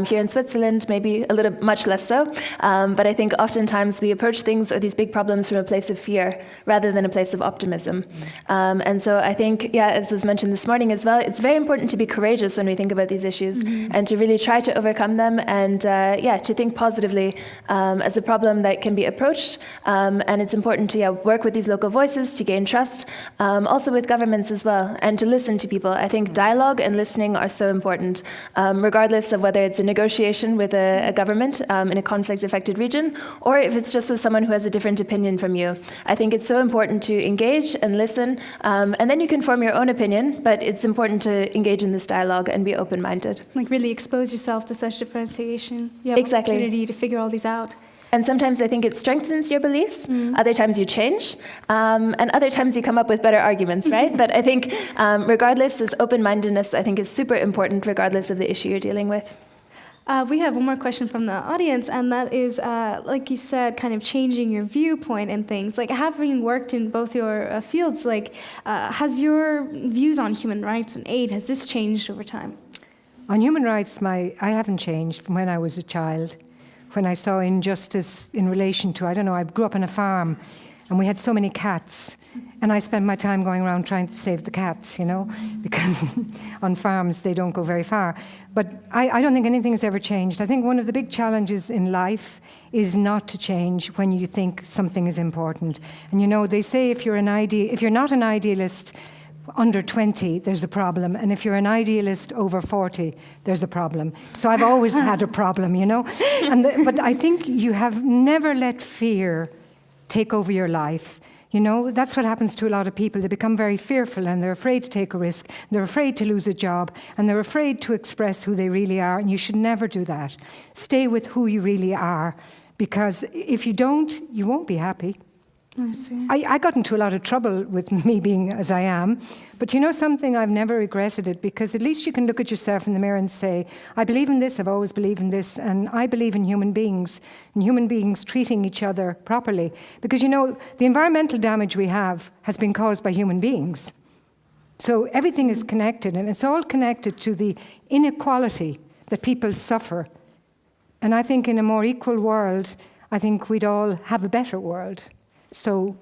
here in Switzerland, maybe a little much less so. But I think oftentimes we approach things or these big problems from a place of fear rather than a place of optimism. And so I think, as was mentioned this morning as well, it's very important to be courageous when we think about these issues and to really try to overcome them and to think positively as a problem that can be approached. And it's important to work with these local voices to gain trust, also with governments as well, and to listen to people. I think dialogue and listening are so important, regardless of whether it's a negotiation with a government in a conflict-affected region, or if it's just with someone who has a different opinion from you. I think it's so important to engage and listen, and then you can form your own opinion, but it's important to engage in this dialogue and be open-minded. Like really expose yourself to such differentiation. You have Exactly. opportunity to figure all these out. And sometimes I think it strengthens your beliefs. Other times you change. And other times you come up with better arguments, right? But I think regardless, this open-mindedness, I think, is super important regardless of the issue you're dealing with. We have one more question from the audience, and that is, like you said, kind of changing your viewpoint and things. Like, having worked in both your fields, like, has your views on human rights and aid, has this changed over time? On human rights, I haven't changed from when I was a child, when I saw injustice in relation to, I don't know, I grew up on a farm, and we had so many cats. And I spent my time going around trying to save the cats, you know, because on farms they don't go very far. But I don't think anything has ever changed. I think one of the big challenges in life is not to change when you think something is important. And you know, they say if you're not an idealist under 20, there's a problem. And if you're an idealist over 40, there's a problem. So I've always had a problem, you know. But I think you have never let fear take over your life. You know, that's what happens to a lot of people. They become very fearful and they're afraid to take a risk. They're afraid to lose a job and they're afraid to express who they really are. And you should never do that. Stay with who you really are, because if you don't, you won't be happy. I see. I got into a lot of trouble with me being as I am, but you know something, I've never regretted it, because at least you can look at yourself in the mirror and say, I believe in this, I've always believed in this, and I believe in human beings, and human beings treating each other properly. Because you know, the environmental damage we have has been caused by human beings. So everything is connected, and it's all connected to the inequality that people suffer. And I think in a more equal world, I think we'd all have a better world. So,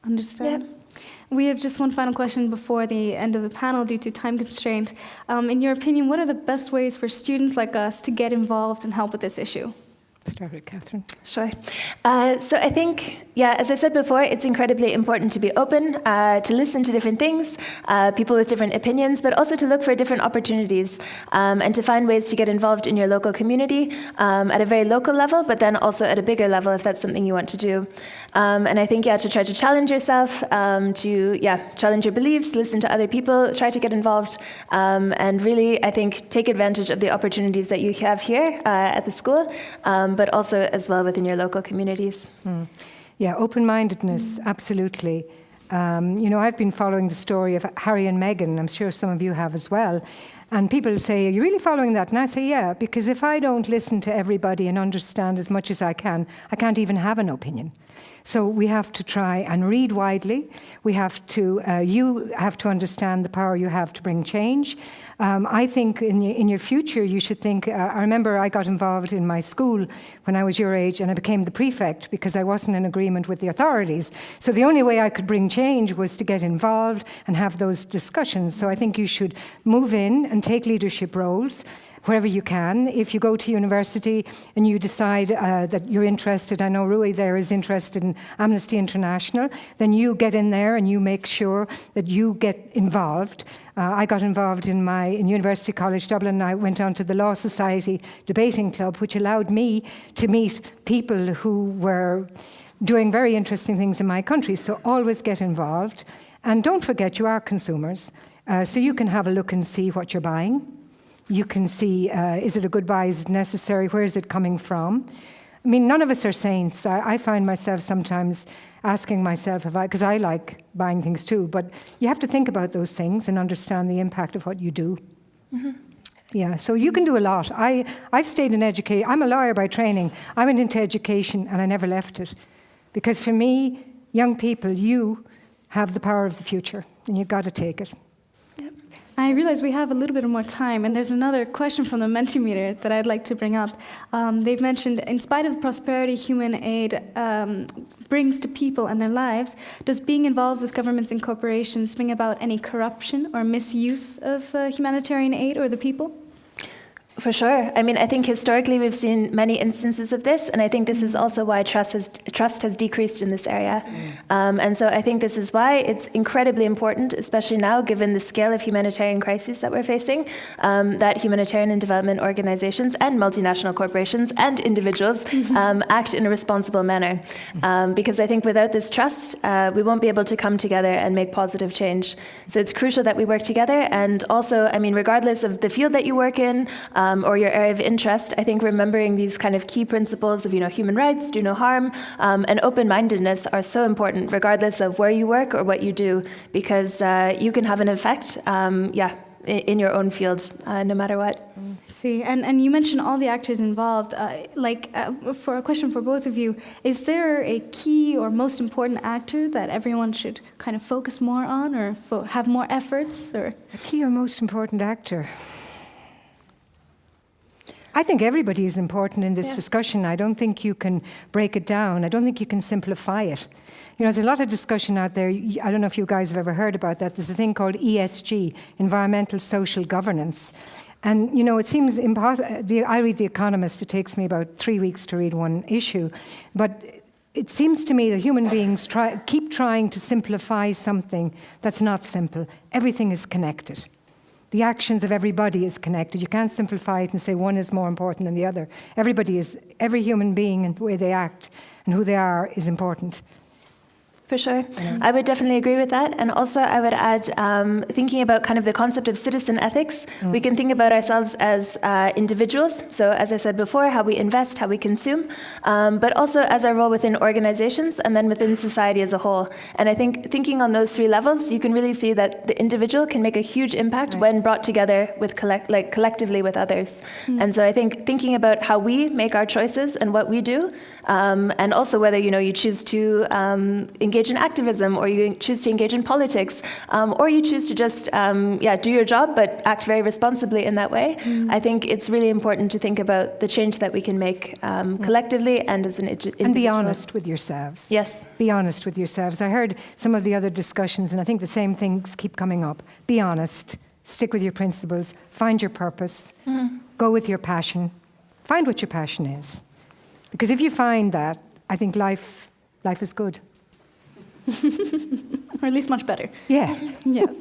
understand. Yeah. We have just one final question before the end of the panel due to time constraint. In your opinion, what are the best ways for students like us to get involved and help with this issue? Start with Catherine. Sure. So I think, yeah, as I said before, it's incredibly important to be open, to listen to different things, people with different opinions, but also to look for different opportunities and to find ways to get involved in your local community at a very local level, but then also at a bigger level if that's something you want to do. And I think, yeah, to try to challenge yourself, challenge your beliefs, listen to other people, try to get involved, and really, I think, take advantage of the opportunities that you have here at the school, but also as well within your local communities. Yeah, open-mindedness, absolutely. You know, I've been following the story of Harry and Meghan. I'm sure some of you have as well. And people say, are you really following that? And I say, yeah, because if I don't listen to everybody and understand as much as I can't even have an opinion. So we have to try and read widely. We have to, you have to understand the power you have to bring change. I think in your future, you should think, I remember I got involved in my school when I was your age, and I became the prefect because I wasn't in agreement with the authorities. So the only way I could bring change was to get involved and have those discussions. So I think you should move in and take leadership roles wherever you can. If you go to university and you decide that you're interested, I know Rui there is interested in Amnesty International, then you get in there and you make sure that you get involved. I got involved in University College Dublin. I went on to the Law Society Debating Club, which allowed me to meet people who were doing very interesting things in my country. So always get involved. And don't forget, you are consumers. So you can have a look and see what you're buying. You can see, is it a good buy? Is it necessary? Where is it coming from? I mean, none of us are saints. I find myself sometimes asking myself, because I like buying things too, but you have to think about those things and understand the impact of what you do. Mm-hmm. Yeah, so you can do a lot. I've stayed in education. I'm a lawyer by training. I went into education and I never left it. Because for me, young people, you have the power of the future and you've got to take it. I realize we have a little bit more time, and there's another question from the Mentimeter that I'd like to bring up. They've mentioned, in spite of the prosperity human aid brings to people and their lives, does being involved with governments and corporations bring about any corruption or misuse of humanitarian aid or the people? For sure. I mean, I think historically we've seen many instances of this, and I think this is also why trust has decreased in this area. And so I think this is why it's incredibly important, especially now, given the scale of humanitarian crises that we're facing, that humanitarian and development organizations and multinational corporations and individuals act in a responsible manner. Because I think without this trust, we won't be able to come together and make positive change. So it's crucial that we work together, and also, I mean, regardless of the field that you work in, or your area of interest, I think remembering these kind of key principles of, human rights, do no harm, and open-mindedness are so important, regardless of where you work or what you do, because you can have an effect, in your own field, no matter what. See, and you mentioned all the actors involved. For a question for both of you, is there a key or most important actor that everyone should kind of focus more on, or have more efforts, or a key or most important actor? I think everybody is important in this discussion. I don't think you can break it down. I don't think you can simplify it. There's a lot of discussion out there. I don't know if you guys have ever heard about that. There's a thing called ESG, Environmental Social Governance. And, it seems impossible. I read The Economist. It takes me about 3 weeks to read one issue. But it seems to me that human beings keep trying to simplify something that's not simple. Everything is connected. The actions of everybody is connected. You can't simplify it and say one is more important than the other. Every human being and the way they act and who they are is important. For sure. I would definitely agree with that. And also I would add, thinking about kind of the concept of citizen ethics, we can think about ourselves as individuals. So as I said before, how we invest, how we consume, but also as our role within organizations and then within society as a whole. And I think thinking on those 3 levels, you can really see that the individual can make a huge impact when brought together with collectively with others. And so I think thinking about how we make our choices and what we do, and also whether you choose to engage in activism, or you choose to engage in politics, or you choose to just do your job but act very responsibly in that way. I think it's really important to think about the change that we can make collectively and as an individual. And be honest with yourselves. Yes. Be honest with yourselves. I heard some of the other discussions, and I think the same things keep coming up. Be honest. Stick with your principles. Find your purpose. Go with your passion. Find what your passion is. Because if you find that, I think life is good. Or at least much better. Yeah. Yes.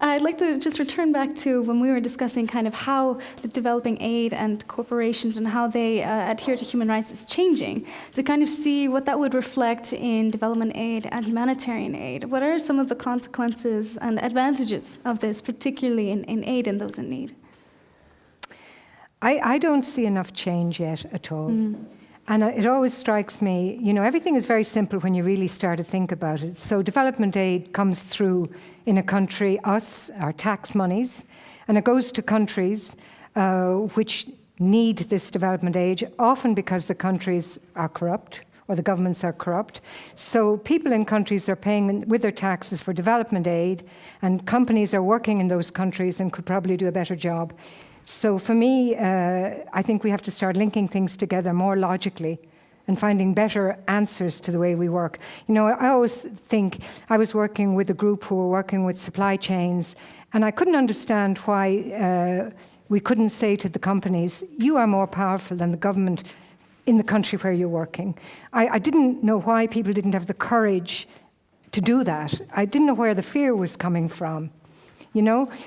I'd like to just return back to when we were discussing kind of how the developing aid and corporations and how they adhere to human rights is changing, to kind of see what that would reflect in development aid and humanitarian aid. What are some of the consequences and advantages of this, particularly in aid and those in need? I don't see enough change yet at all. And it always strikes me, everything is very simple when you really start to think about it. So development aid comes through in a country, our tax monies, and it goes to countries which need this development aid, often because the countries are corrupt or the governments are corrupt. So people in countries are paying with their taxes for development aid, and companies are working in those countries and could probably do a better job. So for me, I think we have to start linking things together more logically and finding better answers to the way we work. I always think I was working with a group who were working with supply chains, and I couldn't understand why we couldn't say to the companies, you are more powerful than the government in the country where you're working. I didn't know why people didn't have the courage to do that. I didn't know where the fear was coming from.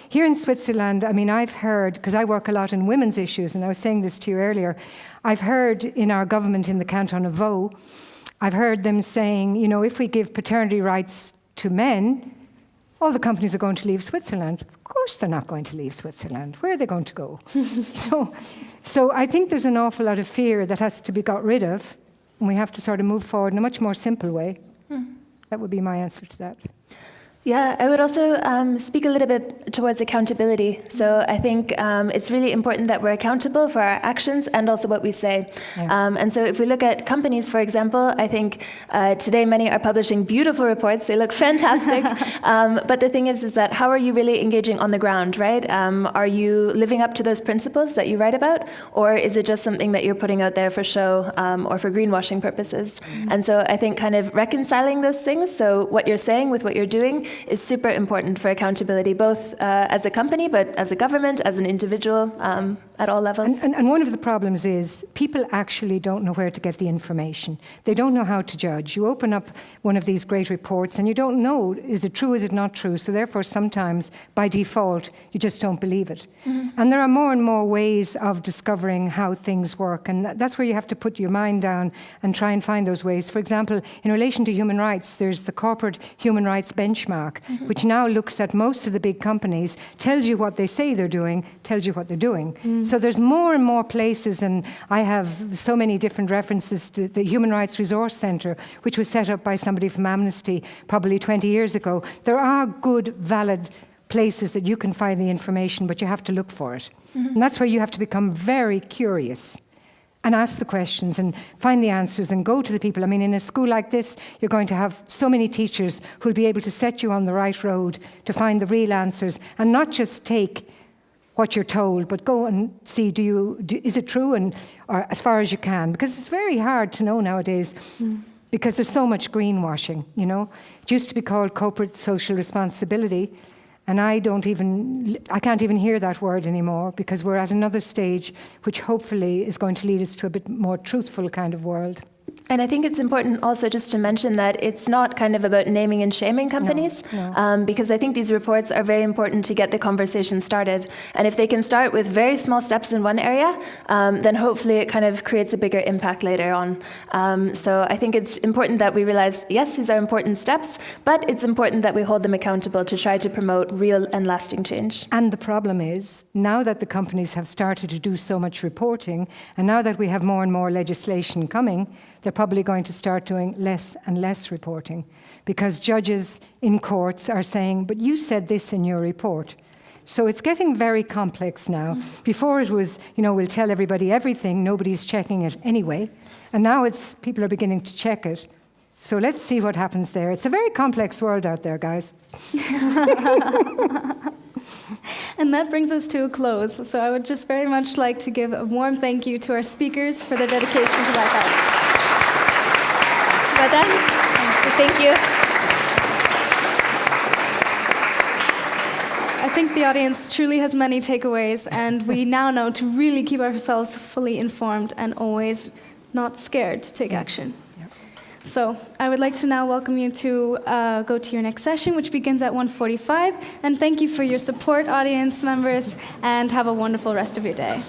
Here in Switzerland, I've heard, because I work a lot in women's issues, and I was saying this to you earlier, I've heard in our government in the canton of Vaud, I've heard them saying, if we give paternity rights to men, all the companies are going to leave Switzerland. Of course they're not going to leave Switzerland. Where are they going to go? So I think there's an awful lot of fear that has to be got rid of, and we have to sort of move forward in a much more simple way. That would be my answer to that. Yeah, I would also speak a little bit towards accountability. So I think it's really important that we're accountable for our actions and also what we say. Yeah. And so if we look at companies, for example, I think today many are publishing beautiful reports. They look fantastic. But the thing is that how are you really engaging on the ground, right? Are you living up to those principles that you write about? Or is it just something that you're putting out there for show or for greenwashing purposes? And so I think kind of reconciling those things, so what you're saying with what you're doing, is super important for accountability, both as a company, but as a government, as an individual, at all levels. And one of the problems is people actually don't know where to get the information. They don't know how to judge. You open up one of these great reports and you don't know, is it true, is it not true? So therefore, sometimes, by default, you just don't believe it. And there are more and more ways of discovering how things work. And that's where you have to put your mind down and try and find those ways. For example, in relation to human rights, there's the Corporate Human Rights Benchmark, which now looks at most of the big companies, tells you what they say they're doing, tells you what they're doing. So there's more and more places, and I have so many different references to the Human Rights Resource Centre, which was set up by somebody from Amnesty probably 20 years ago. There are good, valid places that you can find the information, but you have to look for it. And that's where you have to become very curious and ask the questions and find the answers and go to the people. I mean, in a school like this, you're going to have so many teachers who'll be able to set you on the right road to find the real answers and not just take what you're told, but go and see, is it true, or as far as you can, because it's very hard to know nowadays because there's so much greenwashing, you know. It used to be called corporate social responsibility, and I can't even hear that word anymore because we're at another stage which hopefully is going to lead us to a bit more truthful kind of world. And I think it's important also just to mention that it's not kind of about naming and shaming companies, because I think these reports are very important to get the conversation started. And if they can start with very small steps in one area, then hopefully it kind of creates a bigger impact later on. So I think it's important that we realize, yes, these are important steps, but it's important that we hold them accountable to try to promote real and lasting change. And the problem is, now that the companies have started to do so much reporting, and now that we have more and more legislation coming, they're probably going to start doing less and less reporting because judges in courts are saying, but you said this in your report. So it's getting very complex now. Before it was, we'll tell everybody everything, nobody's checking it anyway. And now people are beginning to check it. So let's see what happens there. It's a very complex world out there, guys. And that brings us to a close. So I would just very much like to give a warm thank you to our speakers for their dedication to YFS. Thank you. I think the audience truly has many takeaways, and we now know to really keep ourselves fully informed and always not scared to take action. So I would like to now welcome you to go to your next session, which begins at 1:45. And thank you for your support, audience members, and have a wonderful rest of your day.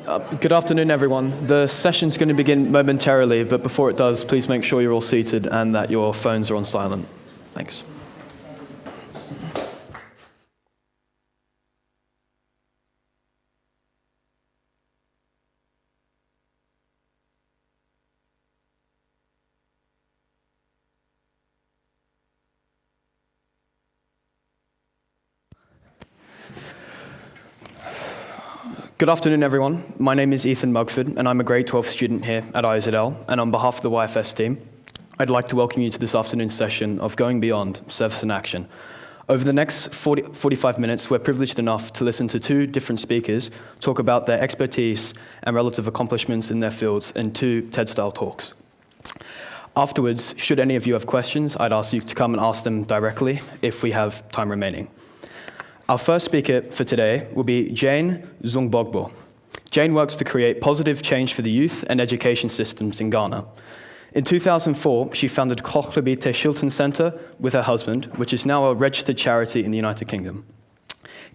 Good afternoon, everyone. The session's going to begin momentarily, but before it does, please make sure you're all seated and that your phones are on silent. Thanks. Good afternoon, everyone. My name is Ethan Mugford, and I'm a grade 12 student here at IZL. And on behalf of the YFS team, I'd like to welcome you to this afternoon's session of Going Beyond Service in Action. Over the next 45 minutes, we're privileged enough to listen to two different speakers talk about their expertise and relative accomplishments in their fields in two TED-style talks. Afterwards, should any of you have questions, I'd ask you to come and ask them directly if we have time remaining. Our first speaker for today will be Jane Zungbogbo. Jane works to create positive change for the youth and education systems in Ghana. In 2004, she founded Kohlebite Chiltern Center with her husband, which is now a registered charity in the United Kingdom.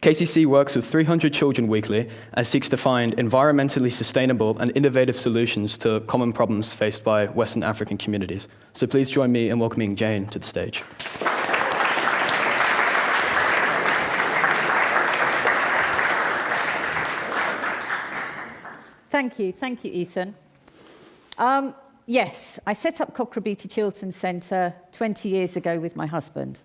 KCC works with 300 children weekly and seeks to find environmentally sustainable and innovative solutions to common problems faced by Western African communities. So please join me in welcoming Jane to the stage. Thank you, Ethan. Yes, I set up Kohlebite Chiltern Centre 20 years ago with my husband.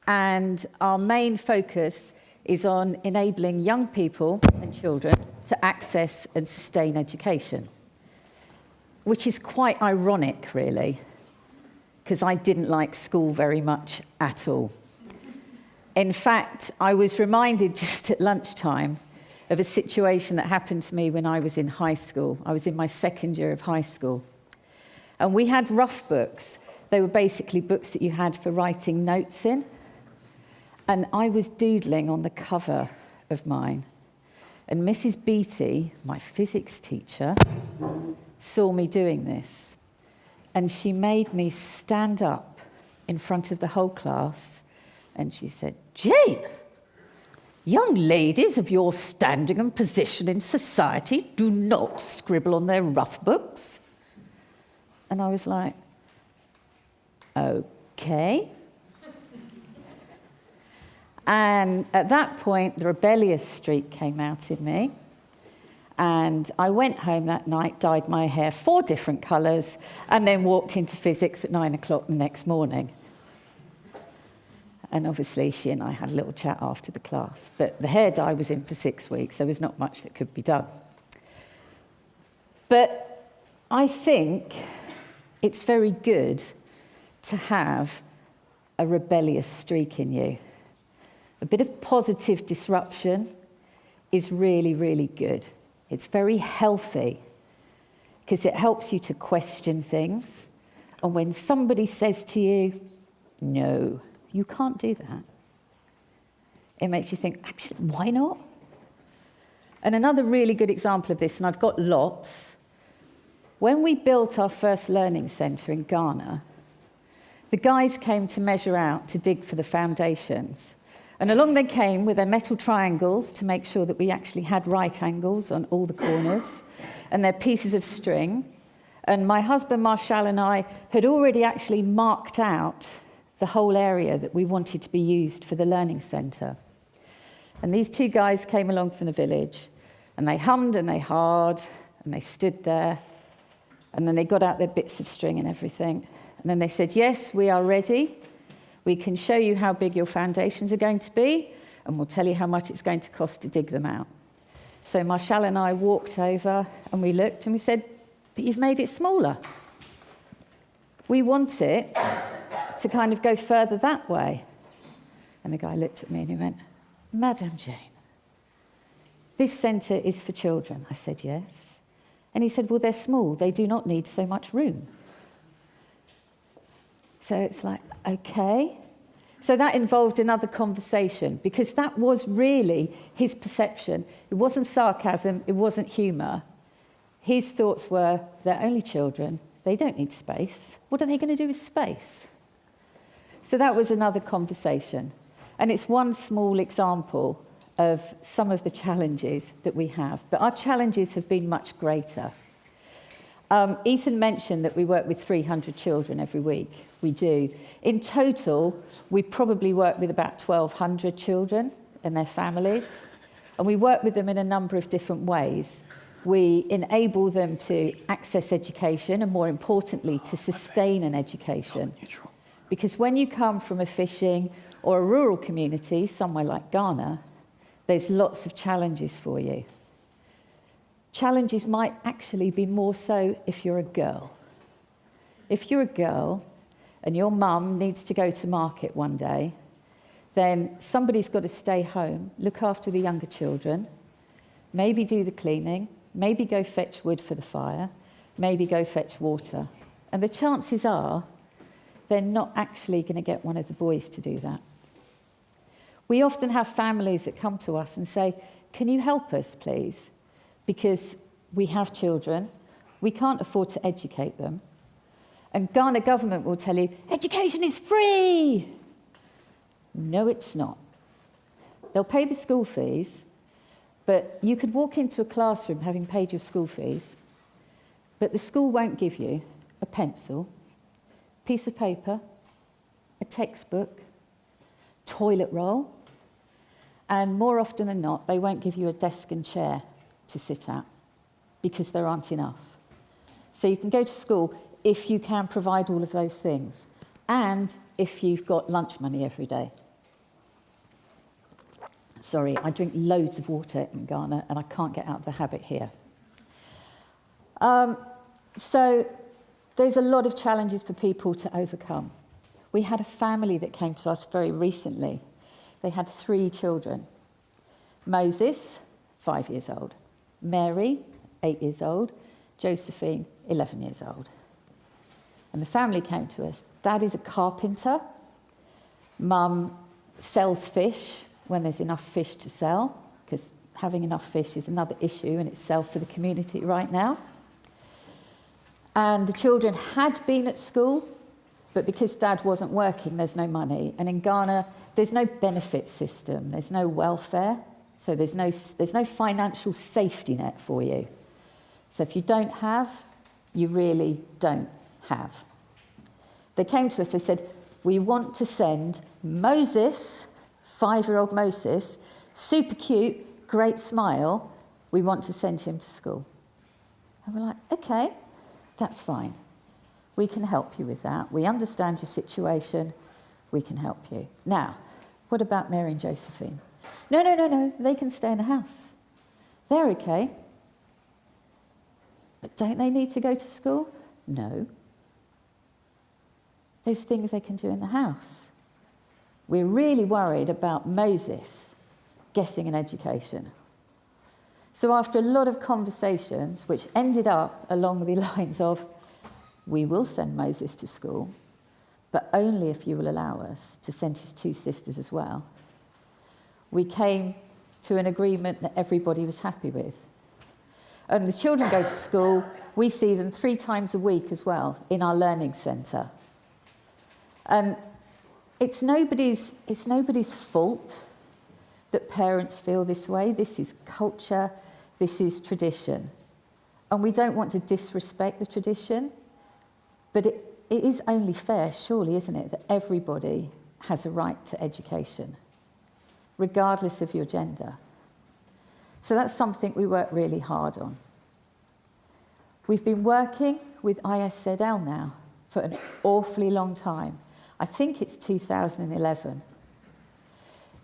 And our main focus is on enabling young people and children to access and sustain education, which is quite ironic, really, because I didn't like school very much at all. In fact, I was reminded just at lunchtime of a situation that happened to me when I was in high school. I was in my second year of high school. And we had rough books. They were basically books that you had for writing notes in. And I was doodling on the cover of mine. And Mrs. Beattie, my physics teacher, saw me doing this. And she made me stand up in front of the whole class. And she said, "Jane, young ladies of your standing and position in society do not scribble on their rough books." And I was like, okay. And at that point, the rebellious streak came out in me. And I went home that night, dyed my hair 4 different colours, and then walked into physics at 9 o'clock the next morning. And obviously, she and I had a little chat after the class. But the hair dye was in for 6 weeks. There was not much that could be done. But I think it's very good to have a rebellious streak in you. A bit of positive disruption is really, really good. It's very healthy because it helps you to question things. And when somebody says to you, "No, you can't do that," it makes you think, actually, why not? And another really good example of this, and I've got lots, when we built our first learning centre in Ghana, the guys came to measure out, to dig for the foundations. And along they came with their metal triangles to make sure that we actually had right angles on all the corners, and their pieces of string. And my husband, Marshall, and I had already actually marked out the whole area that we wanted to be used for the learning centre. And these 2 guys came along from the village, and they hummed and they hawed, and they stood there, and then they got out their bits of string and everything. And then they said, "Yes, we are ready. We can show you how big your foundations are going to be, and we'll tell you how much it's going to cost to dig them out." So Marshall and I walked over, and we looked, and we said, "But you've made it smaller. We want it to kind of go further that way." And the guy looked at me and he went, "Madam Jane, this centre is for children." I said, "Yes." And he said, "Well, they're small. They do not need so much room." So it's like, okay. So that involved another conversation, because that was really his perception. It wasn't sarcasm. It wasn't humour. His thoughts were, they're only children. They don't need space. What are they going to do with space? So that was another conversation. And it's one small example of some of the challenges that we have, but our challenges have been much greater. Ethan mentioned that we work with 300 children every week. We do. In total, we probably work with about 1,200 children and their families, and we work with them in a number of different ways. We enable them to access education and, more importantly, to sustain an education. Because when you come from a fishing or a rural community, somewhere like Ghana, there's lots of challenges for you. Challenges might actually be more so if you're a girl. If you're a girl and your mum needs to go to market one day, then somebody's got to stay home, look after the younger children, maybe do the cleaning, maybe go fetch wood for the fire, maybe go fetch water. And the chances are they're not actually going to get one of the boys to do that. We often have families that come to us and say, "Can you help us, please? Because we have children, we can't afford to educate them." And Ghana government will tell you, education is free. No, it's not. They'll pay the school fees, but you could walk into a classroom having paid your school fees, but the school won't give you a pencil, piece of paper, a textbook, toilet roll, and more often than not, they won't give you a desk and chair to sit at because there aren't enough. So you can go to school if you can provide all of those things and if you've got lunch money every day. Sorry, I drink loads of water in Ghana and I can't get out of the habit here. So there's a lot of challenges for people to overcome. We had a family that came to us very recently. They had 3 children. Moses, 5 years old. Mary, 8 years old. Josephine, 11 years old. And the family came to us. Dad is a carpenter. Mum sells fish when there's enough fish to sell, because having enough fish is another issue in itself for the community right now. And the children had been at school, but because Dad wasn't working, there's no money. And in Ghana, there's no benefit system, there's no welfare, so there's no financial safety net for you. So if you don't have, you really don't have. They came to us, they said, "We want to send Moses, 5-year-old Moses, super cute, great smile, we want to send him to school." And we're like, okay, that's fine. We can help you with that. We understand your situation. We can help you. Now, what about Mary and Josephine? No, they can stay in the house. They're okay. But don't they need to go to school? No. There's things they can do in the house. We're really worried about Moses getting an education. So after a lot of conversations, which ended up along the lines of, we will send Moses to school, but only if you will allow us to send his 2 sisters as well, we came to an agreement that everybody was happy with. And the children go to school, we see them 3 times a week as well in our learning centre. And it's nobody's fault that parents feel this way. This is culture, this is tradition. And we don't want to disrespect the tradition, but it is only fair, surely, isn't it, that everybody has a right to education, regardless of your gender. So that's something we work really hard on. We've been working with ISZL now for an awfully long time. I think it's 2011.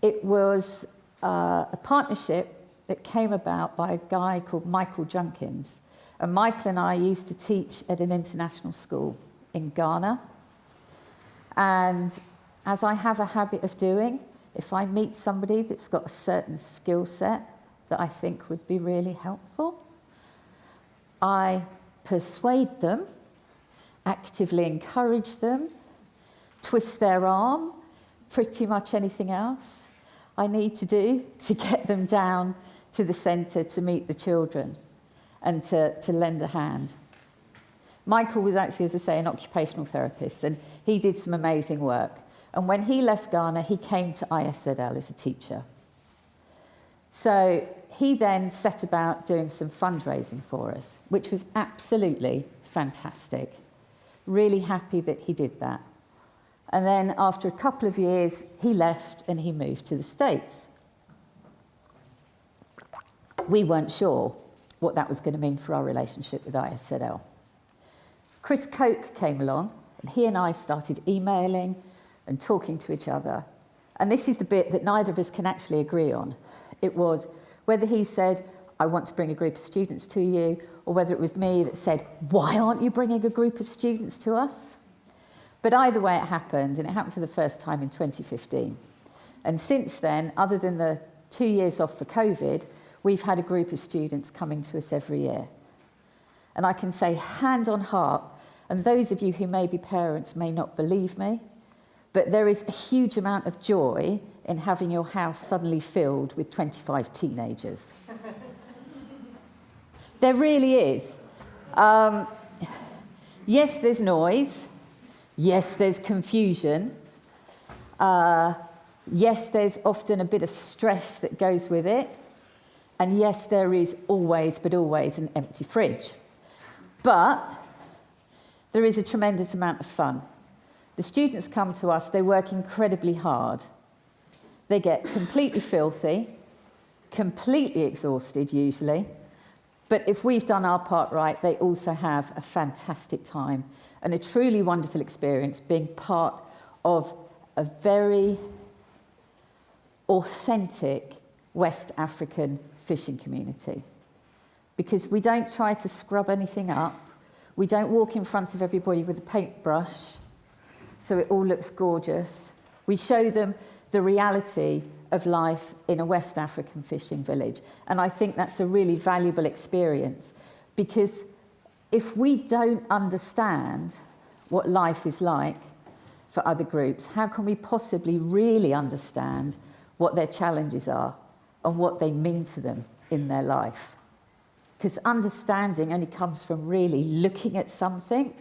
It was a partnership that came about by a guy called Michael Junkins. And Michael and I used to teach at an international school in Ghana. And as I have a habit of doing, if I meet somebody that's got a certain skill set that I think would be really helpful, I persuade them, actively encourage them, twist their arm, pretty much anything else I need to do to get them down to the centre to meet the children and to lend a hand. Michael was actually, as I say, an occupational therapist, and he did some amazing work. And when he left Ghana, he came to ISZL as a teacher. So he then set about doing some fundraising for us, which was absolutely fantastic. Really happy that he did that. And then after a couple of years, he left and he moved to the States. We weren't sure what that was going to mean for our relationship with ISZL. Chris Koch came along, and he and I started emailing and talking to each other. And this is the bit that neither of us can actually agree on. It was whether he said, I want to bring a group of students to you, or whether it was me that said, why aren't you bringing a group of students to us? But either way it happened, and it happened for the first time in 2015. And since then, other than the 2 years off for COVID, we've had a group of students coming to us every year. And I can say hand on heart, and those of you who may be parents may not believe me, but there is a huge amount of joy in having your house suddenly filled with 25 teenagers. There really is. Yes, there's noise. Yes, there's confusion. Yes, there's often a bit of stress that goes with it. And yes, there is always, but always, an empty fridge. But there is a tremendous amount of fun. The students come to us, they work incredibly hard. They get completely filthy, completely exhausted usually, but if we've done our part right, they also have a fantastic time and a truly wonderful experience being part of a very authentic West African fishing community. Because we don't try to scrub anything up, we don't walk in front of everybody with a paintbrush so it all looks gorgeous. We show them the reality of life in a West African fishing village. And I think that's a really valuable experience, because if we don't understand what life is like for other groups, how can we possibly really understand what their challenges are and what they mean to them in their life? Because understanding only comes from really looking at something,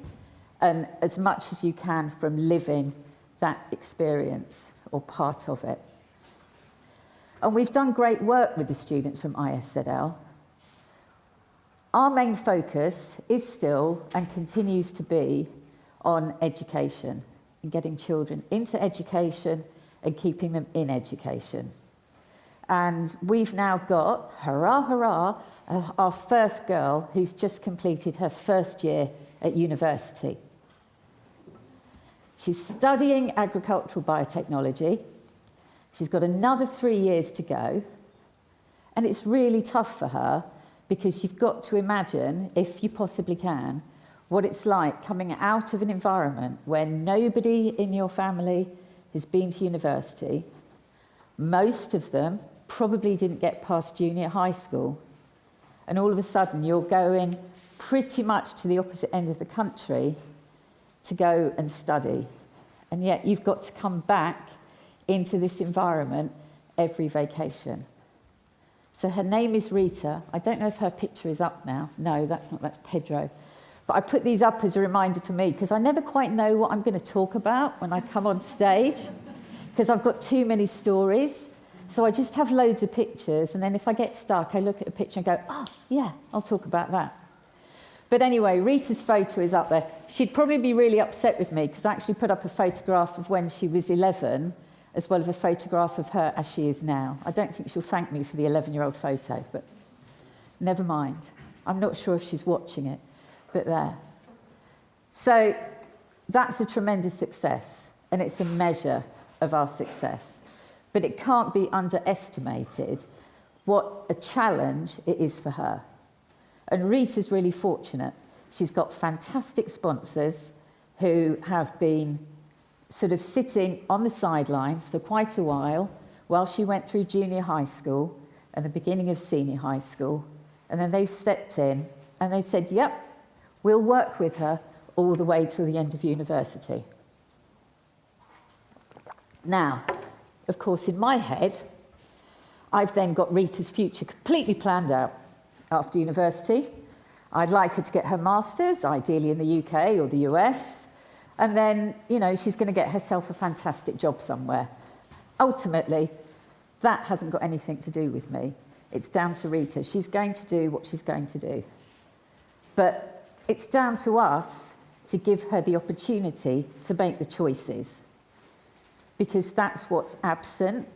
and as much as you can from living that experience or part of it. And we've done great work with the students from ISZL. Our main focus is still and continues to be on education and getting children into education and keeping them in education. And we've now got, hurrah, hurrah, our first girl who's just completed her first year at university. She's studying agricultural biotechnology. She's got another 3 years to go. And it's really tough for her, because you've got to imagine, if you possibly can, what it's like coming out of an environment where nobody in your family has been to university. Most of them probably didn't get past junior high school. And all of a sudden, you're going pretty much to the opposite end of the country to go and study. And yet you've got to come back into this environment every vacation. So her name is Rita. I don't know if her picture is up now. No, that's not, that's Pedro. But I put these up as a reminder for me, because I never quite know what I'm going to talk about when I come on stage, because I've got too many stories. So I just have loads of pictures, and then if I get stuck, I look at a picture and go, oh, yeah, I'll talk about that. But anyway, Rita's photo is up there. She'd probably be really upset with me, because I actually put up a photograph of when she was 11, as well as a photograph of her as she is now. I don't think she'll thank me for the 11-year-old photo, but never mind. I'm not sure if she's watching it, but there. So that's a tremendous success, and it's a measure of our success. But it can't be underestimated what a challenge it is for her. And Rita's really fortunate. She's got fantastic sponsors who have been sort of sitting on the sidelines for quite a while she went through junior high school and the beginning of senior high school. And then they stepped in and they said, yep, we'll work with her all the way till the end of university. Now, of course, in my head, I've then got Rita's future completely planned out. After university, I'd like her to get her master's, ideally in the UK or the US, and then, you know, she's going to get herself a fantastic job somewhere. Ultimately, That hasn't got anything to do with me. It's down to Rita. She's going to do what she's going to do. But it's down to us to give her the opportunity to make the choices, because that's what's absent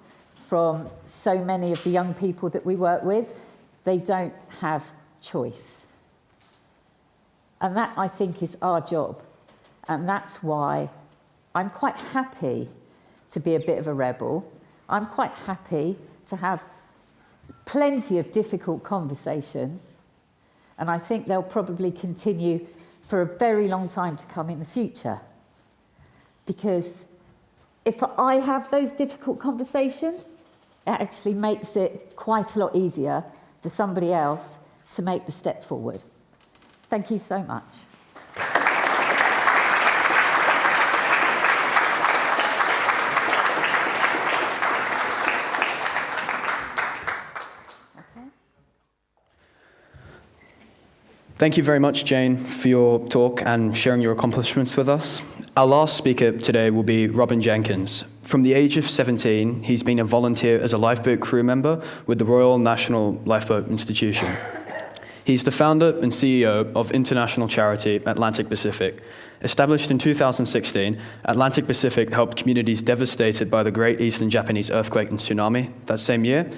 from so many of the young people that we work with. They don't have choice. And that, I think, is our job. And that's why I'm quite happy to be a bit of a rebel. I'm quite happy to have plenty of difficult conversations. And I think they'll probably continue for a very long time to come in the future. Because if I have those difficult conversations, it actually makes it quite a lot easier for somebody else to make the step forward. Thank you so much. Thank you very much, Jane, for your talk and sharing your accomplishments with us. Our last speaker today will be Robin Jenkins. From the age of 17, he's been a volunteer as a lifeboat crew member with the Royal National Lifeboat Institution. He's the founder and CEO of international charity Atlantic Pacific. Established in 2016, Atlantic Pacific helped communities devastated by the Great Eastern Japanese earthquake and tsunami that same year.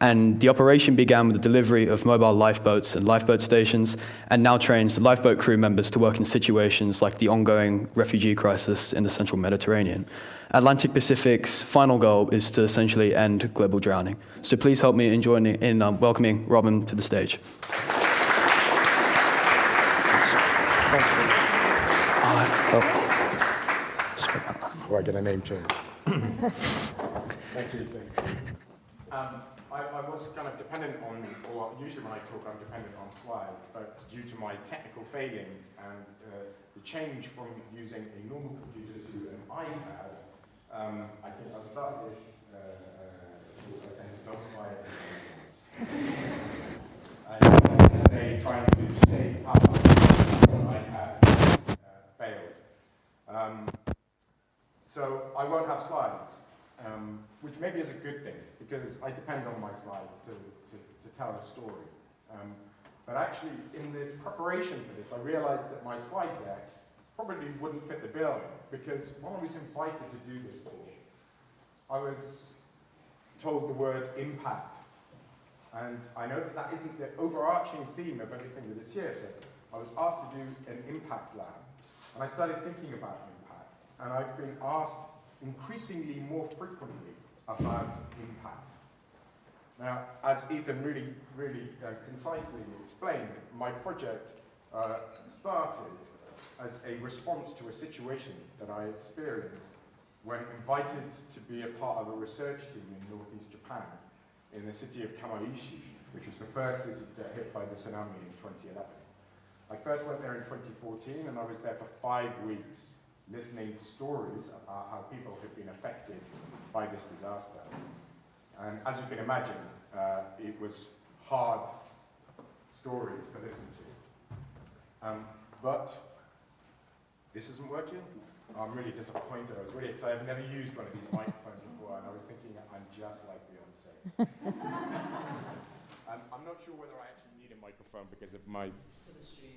And the operation began with the delivery of mobile lifeboats and lifeboat stations, and now trains lifeboat crew members to work in situations like the ongoing refugee crisis in the central Mediterranean. Atlantic Pacific's final goal is to essentially end global drowning. So please help me in welcoming Robin to the stage. I get a name change. Thank you. I was kind of dependent on, or usually when I talk I'm dependent on slides, but due to my technical failings and the change from using a normal computer to an iPad, I think I'll start this by saying don't buy it. And today trying to save up on iPad failed. So I won't have slides. Which maybe is a good thing, because I depend on my slides to tell a story. But actually, in the preparation for this, I realized that my slide deck probably wouldn't fit the bill, because when I was invited to do this talk, I was told the word impact. And I know that that isn't the overarching theme of everything that is here, but I was asked to do an impact lab. And I started thinking about impact, and I've been asked increasingly more frequently about impact. Now, as Ethan really concisely explained, my project started as a response to a situation that I experienced when invited to be a part of a research team in northeast Japan, in the city of Kamaishi, which was the first city to get hit by the tsunami in 2011. I first went there in 2014, and I was there for 5 weeks, listening to stories about how people had been affected by this disaster. And as you can imagine, it was hard stories to listen to. But this isn't working. I'm really disappointed. I was really excited. I've never used one of these microphones before, and I was thinking I'm just like Beyonce. I'm not sure whether I actually need a microphone because of my... It's for the stream.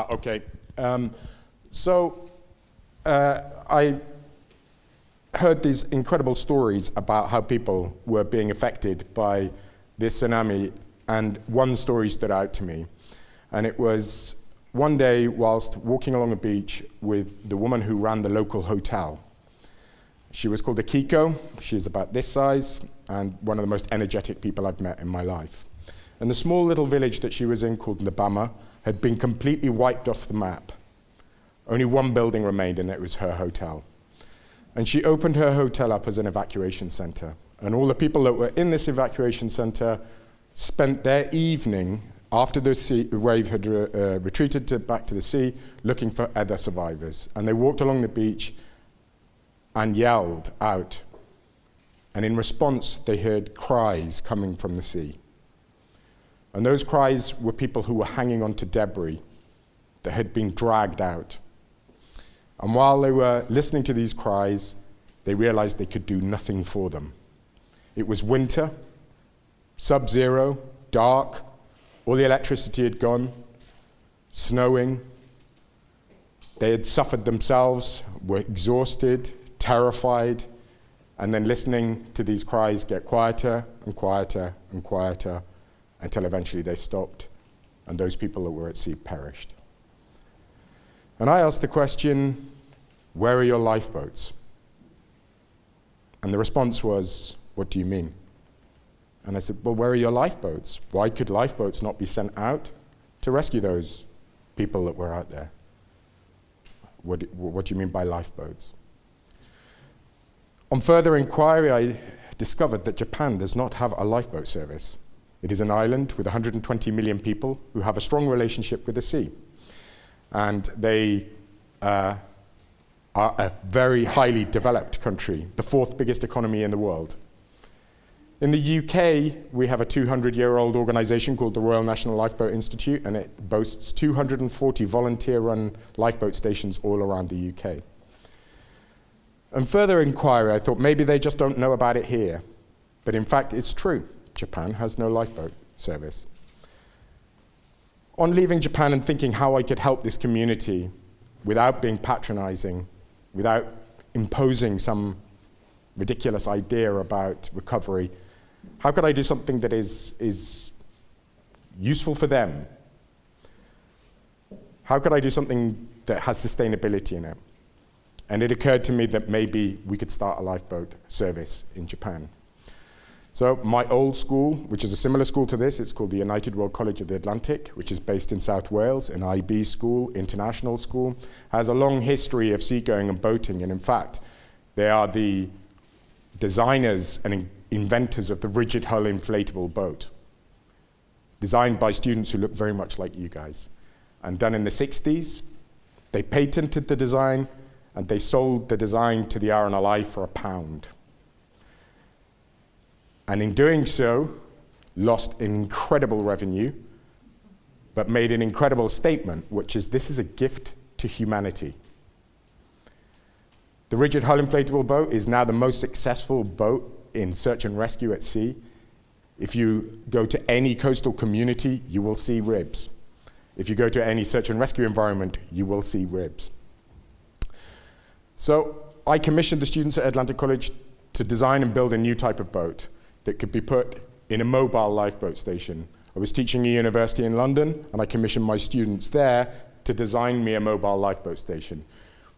Okay. I heard these incredible stories about how people were being affected by this tsunami, and one story stood out to me. And it was one day whilst walking along a beach with the woman who ran the local hotel. She was called Akiko. She's about this size and one of the most energetic people I've met in my life. And the small little village that she was in, called Nabama, had been completely wiped off the map. Only one building remained, and it was her hotel. And she opened her hotel up as an evacuation center. And all the people that were in this evacuation center spent their evening, after the wave had retreated back to the sea, looking for other survivors. And they walked along the beach and yelled out. And in response, they heard cries coming from the sea. And those cries were people who were hanging onto debris that had been dragged out. And while they were listening to these cries, they realized they could do nothing for them. It was winter, sub-zero, dark, all the electricity had gone, snowing. They had suffered themselves, were exhausted, terrified, and then listening to these cries get quieter and quieter and quieter until eventually they stopped, and those people that were at sea perished. And I asked the question, where are your lifeboats? And the response was, what do you mean? And I said, well, where are your lifeboats? Why could lifeboats not be sent out to rescue those people that were out there? What do you mean by lifeboats? On further inquiry, I discovered that Japan does not have a lifeboat service. It is an island with 120 million people who have a strong relationship with the sea. And they are a very highly developed country, the 4th biggest economy in the world. In the UK, we have a 200-year-old organization called the Royal National Lifeboat Institute, and it boasts 240 volunteer-run lifeboat stations all around the UK. On further inquiry, I thought maybe they just don't know about it here. But in fact, it's true. Japan has no lifeboat service. On leaving Japan and thinking how I could help this community without being patronizing, without imposing some ridiculous idea about recovery, how could I do something that is useful for them? How could I do something that has sustainability in it? And it occurred to me that maybe we could start a lifeboat service in Japan. So my old school, which is a similar school to this, it's called the United World College of the Atlantic, which is based in South Wales, an IB school, international school, has a long history of seagoing and boating. And in fact, they are the designers and inventors of the rigid hull inflatable boat, designed by students who look very much like you guys. And done in the 60s, they patented the design, and they sold the design to the RNLI for £1. And in doing so, lost incredible revenue, but made an incredible statement, which is this is a gift to humanity. The rigid hull inflatable boat is now the most successful boat in search and rescue at sea. If you go to any coastal community, you will see ribs. If you go to any search and rescue environment, you will see ribs. So I commissioned the students at Atlantic College to design and build a new type of boat that could be put in a mobile lifeboat station. I was teaching at a university in London, and I commissioned my students there to design me a mobile lifeboat station,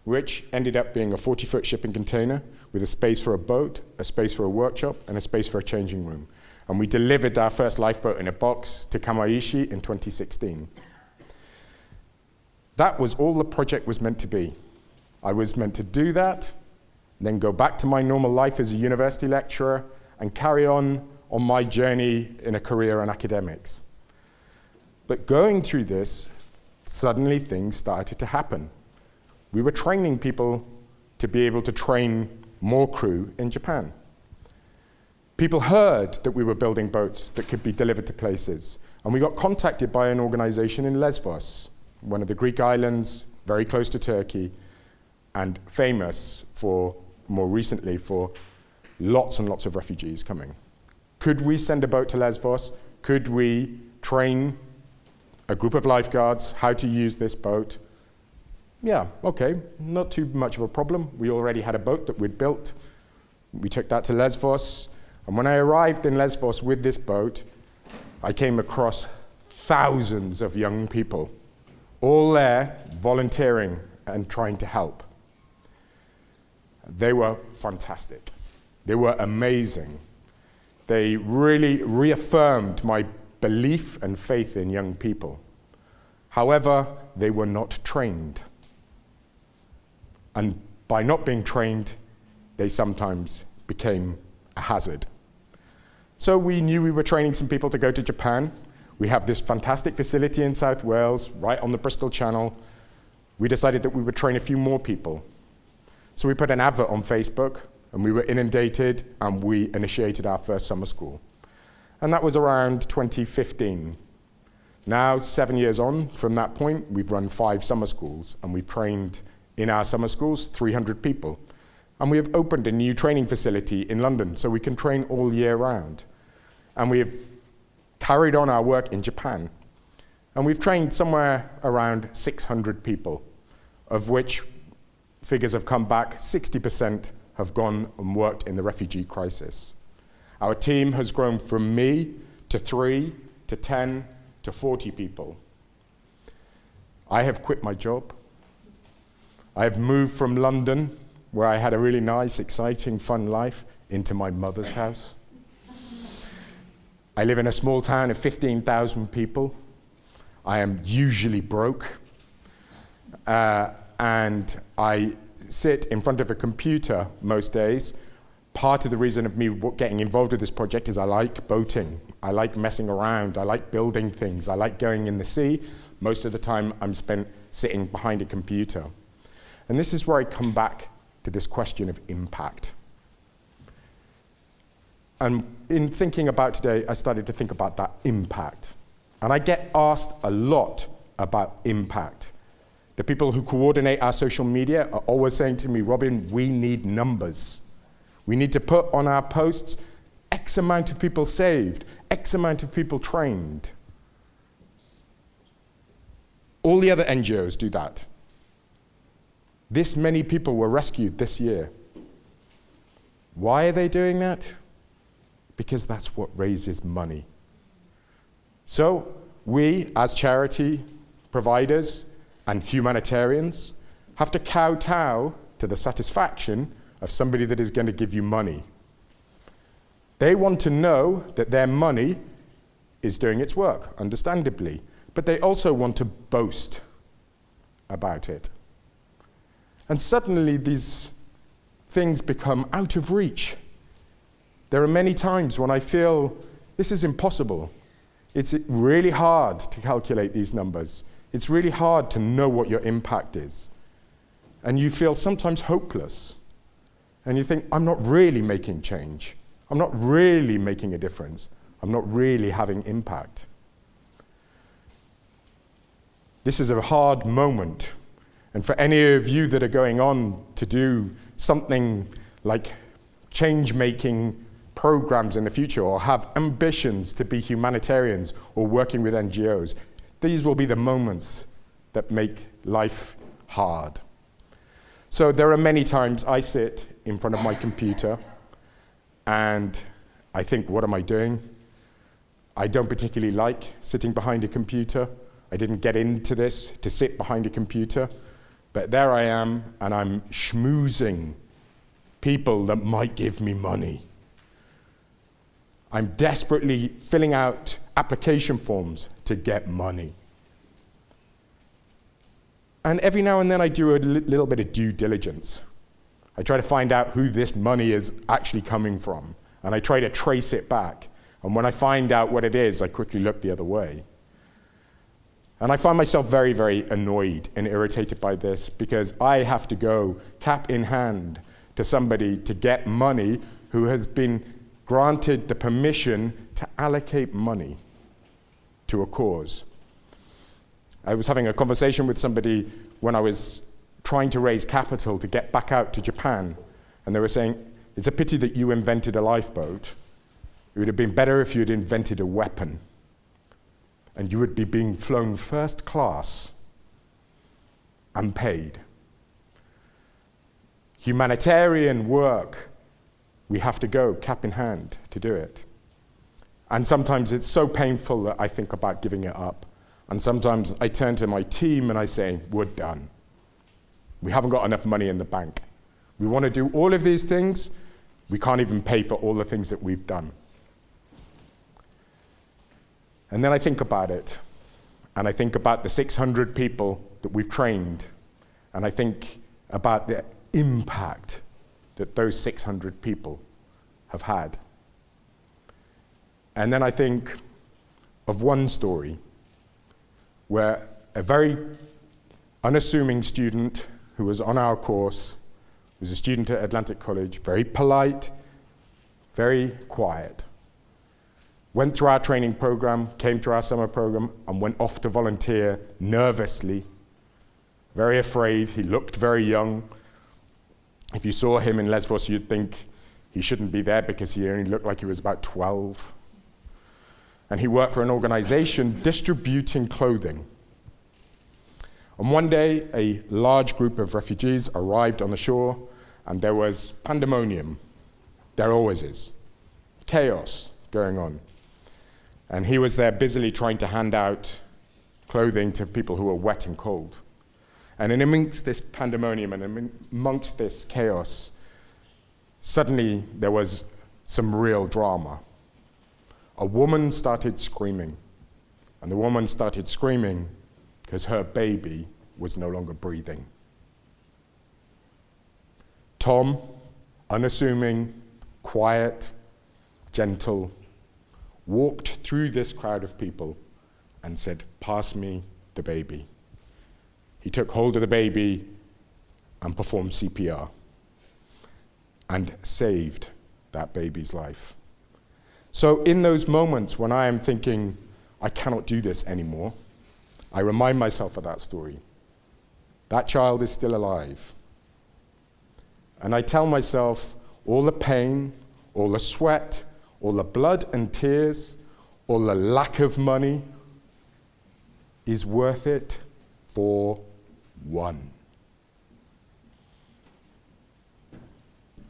which ended up being a 40-foot shipping container with a space for a boat, a space for a workshop, and a space for a changing room. And we delivered our first lifeboat in a box to Kamaishi in 2016. That was all the project was meant to be. I was meant to do that, then go back to my normal life as a university lecturer and carry on my journey in a career in academics. But going through this, suddenly things started to happen. We were training people to be able to train more crew in Japan. People heard that we were building boats that could be delivered to places, and we got contacted by an organization in Lesbos, one of the Greek islands, very close to Turkey, and famous for, more recently, for lots and lots of refugees coming. Could we send a boat to Lesbos? Could we train a group of lifeguards how to use this boat? Yeah, okay, not too much of a problem. We already had a boat that we'd built. We took that to Lesbos, and when I arrived in Lesbos with this boat, I came across thousands of young people, all there volunteering and trying to help. They were fantastic. They were amazing. They really reaffirmed my belief and faith in young people. However, they were not trained. And by not being trained, they sometimes became a hazard. So we knew we were training some people to go to Japan. We have this fantastic facility in South Wales, right on the Bristol Channel. We decided that we would train a few more people. So we put an advert on Facebook, and we were inundated, and we initiated our first summer school. And that was around 2015. Now, 7 years on from that point, we've run 5 summer schools, and we've trained in our summer schools 300 people. And we have opened a new training facility in London so we can train all year round. And we have carried on our work in Japan. And we've trained somewhere around 600 people, of which figures have come back, 60% have gone and worked in the refugee crisis. Our team has grown from me to 3 to 10 to 40 people. I have quit my job. I have moved from London, where I had a really nice, exciting, fun life, into my mother's house. I live in a small town of 15,000 people. I am usually broke. And I sit in front of a computer most days. Part of the reason of me getting involved with this project is I like boating. I like messing around. I like building things. I like going in the sea. Most of the time I'm spent sitting behind a computer. And this is where I come back to this question of impact. And in thinking about today, I started to think about that impact. And I get asked a lot about impact. The people who coordinate our social media are always saying to me, Robin, we need numbers. We need to put on our posts X amount of people saved, X amount of people trained. All the other NGOs do that. This many people were rescued this year. Why are they doing that? Because that's what raises money. So we, as charity providers and humanitarians, have to kowtow to the satisfaction of somebody that is going to give you money. They want to know that their money is doing its work, understandably, but they also want to boast about it. And suddenly these things become out of reach. There are many times when I feel this is impossible. It's really hard to calculate these numbers. It's really hard to know what your impact is. And you feel sometimes hopeless. And you think, I'm not really making change. I'm not really making a difference. I'm not really having impact. This is a hard moment. And for any of you that are going on to do something like change-making programs in the future or have ambitions to be humanitarians or working with NGOs, these will be the moments that make life hard. So there are many times I sit in front of my computer and I think, what am I doing? I don't particularly like sitting behind a computer. I didn't get into this to sit behind a computer. But there I am, and I'm schmoozing people that might give me money. I'm desperately filling out application forms to get money. And every now and then I do a little bit of due diligence. I try to find out who this money is actually coming from, and I try to trace it back. And when I find out what it is, I quickly look the other way. And I find myself very, very annoyed and irritated by this because I have to go cap in hand to somebody to get money who has been granted the permission to allocate money to a cause. I was having a conversation with somebody when I was trying to raise capital to get back out to Japan, and they were saying, it's a pity that you invented a lifeboat. It would have been better if you had invented a weapon. And you would be being flown first class, unpaid. Humanitarian work, we have to go cap in hand to do it. And sometimes it's so painful that I think about giving it up. And sometimes I turn to my team and I say, we're done. We haven't got enough money in the bank. We want to do all of these things. We can't even pay for all the things that we've done. And then I think about it, and I think about the 600 people that we've trained, and I think about the impact that those 600 people have had. And then I think of one story where a very unassuming student who was on our course, was a student at Atlantic College, very polite, very quiet, went through our training program, came to our summer program, and went off to volunteer nervously, very afraid. He looked very young. If you saw him in Lesbos, you'd think he shouldn't be there because he only looked like he was about 12. And he worked for an organization distributing clothing. And one day, a large group of refugees arrived on the shore, and there was pandemonium. There always is. Chaos going on. And he was there busily trying to hand out clothing to people who were wet and cold. And in amongst this pandemonium and amongst this chaos, suddenly there was some real drama. A woman started screaming. And the woman started screaming because her baby was no longer breathing. Tom, unassuming, quiet, gentle, walked through this crowd of people and said, "Pass me the baby." He took hold of the baby and performed CPR and saved that baby's life. So in those moments when I am thinking, I cannot do this anymore, I remind myself of that story. That child is still alive. And I tell myself, all the pain, all the sweat, all the blood and tears, all the lack of money is worth it for one.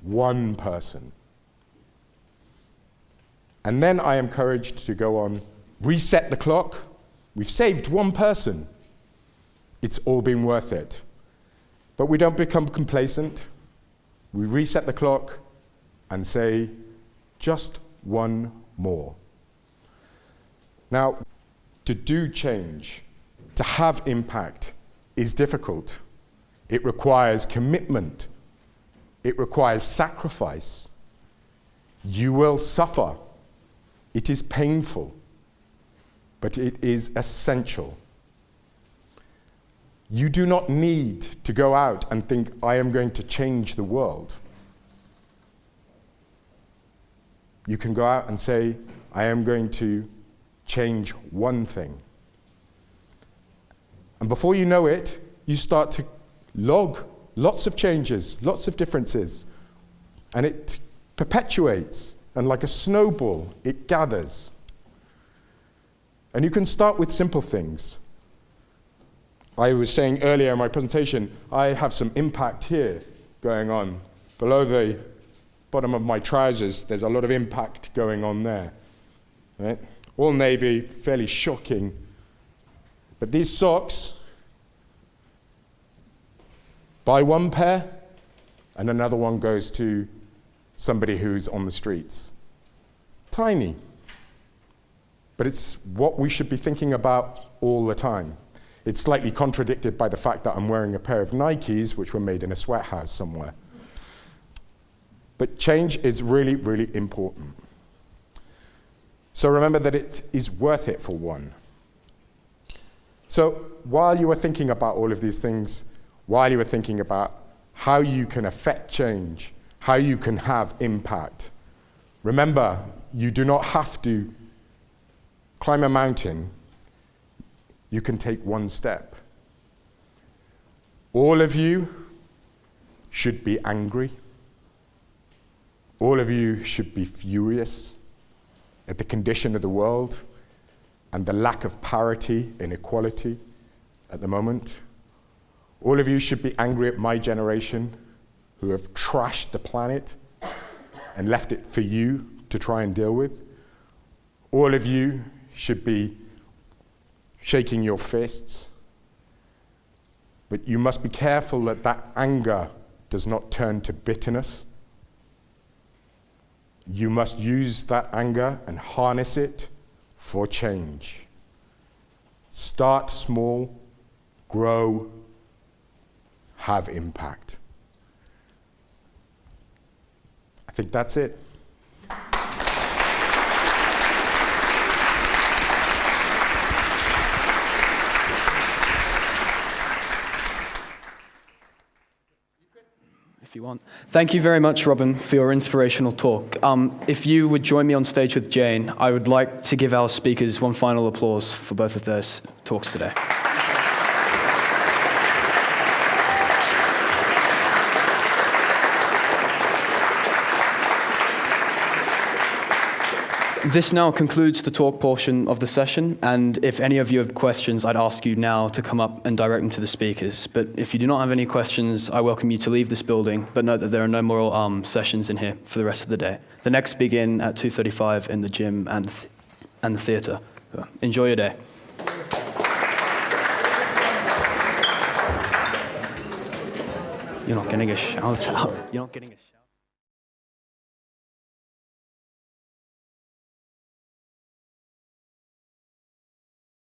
One person. And then I am encouraged to go on, reset the clock. We've saved one person. It's all been worth it. But we don't become complacent. We reset the clock and say, just one more. Now, to do change, to have impact, is difficult. It requires commitment. It requires sacrifice. You will suffer. It is painful, but it is essential. You do not need to go out and think, I am going to change the world. You can go out and say, I am going to change one thing. And before you know it, you start to log lots of changes, lots of differences, and it perpetuates, and like a snowball, it gathers. And you can start with simple things. I was saying earlier in my presentation, I have some impact here going on. Below the bottom of my trousers, there's a lot of impact going on there. Right? All navy, fairly shocking. But these socks, buy one pair, and another one goes to somebody who's on the streets. Tiny. But it's what we should be thinking about all the time. It's slightly contradicted by the fact that I'm wearing a pair of Nikes, which were made in a sweat house somewhere. But change is really, really important. So remember that it is worth it for one. So while you are thinking about all of these things, while you are thinking about how you can affect change, how you can have impact, remember, you do not have to climb a mountain. You can take one step. All of you should be angry. All of you should be furious at the condition of the world and the lack of parity and equality at the moment. All of you should be angry at my generation who have trashed the planet and left it for you to try and deal with. All of you should be shaking your fists. But you must be careful that that anger does not turn to bitterness. You must use that anger and harness it for change. Start small, grow, have impact. I think that's it. If you want. Thank you very much, Robin, for your inspirational talk. If you would join me on stage with Jane, I would like to give our speakers one final applause for both of their talks today. This now concludes the talk portion of the session, and if any of you have questions, I'd ask you now to come up and direct them to the speakers. But if you do not have any questions, I welcome you to leave this building, but note that there are no more sessions in here for the rest of the day. The next begin at 2:35 in the gym and the theatre. Enjoy your day. You're not getting a shout out. You're not getting a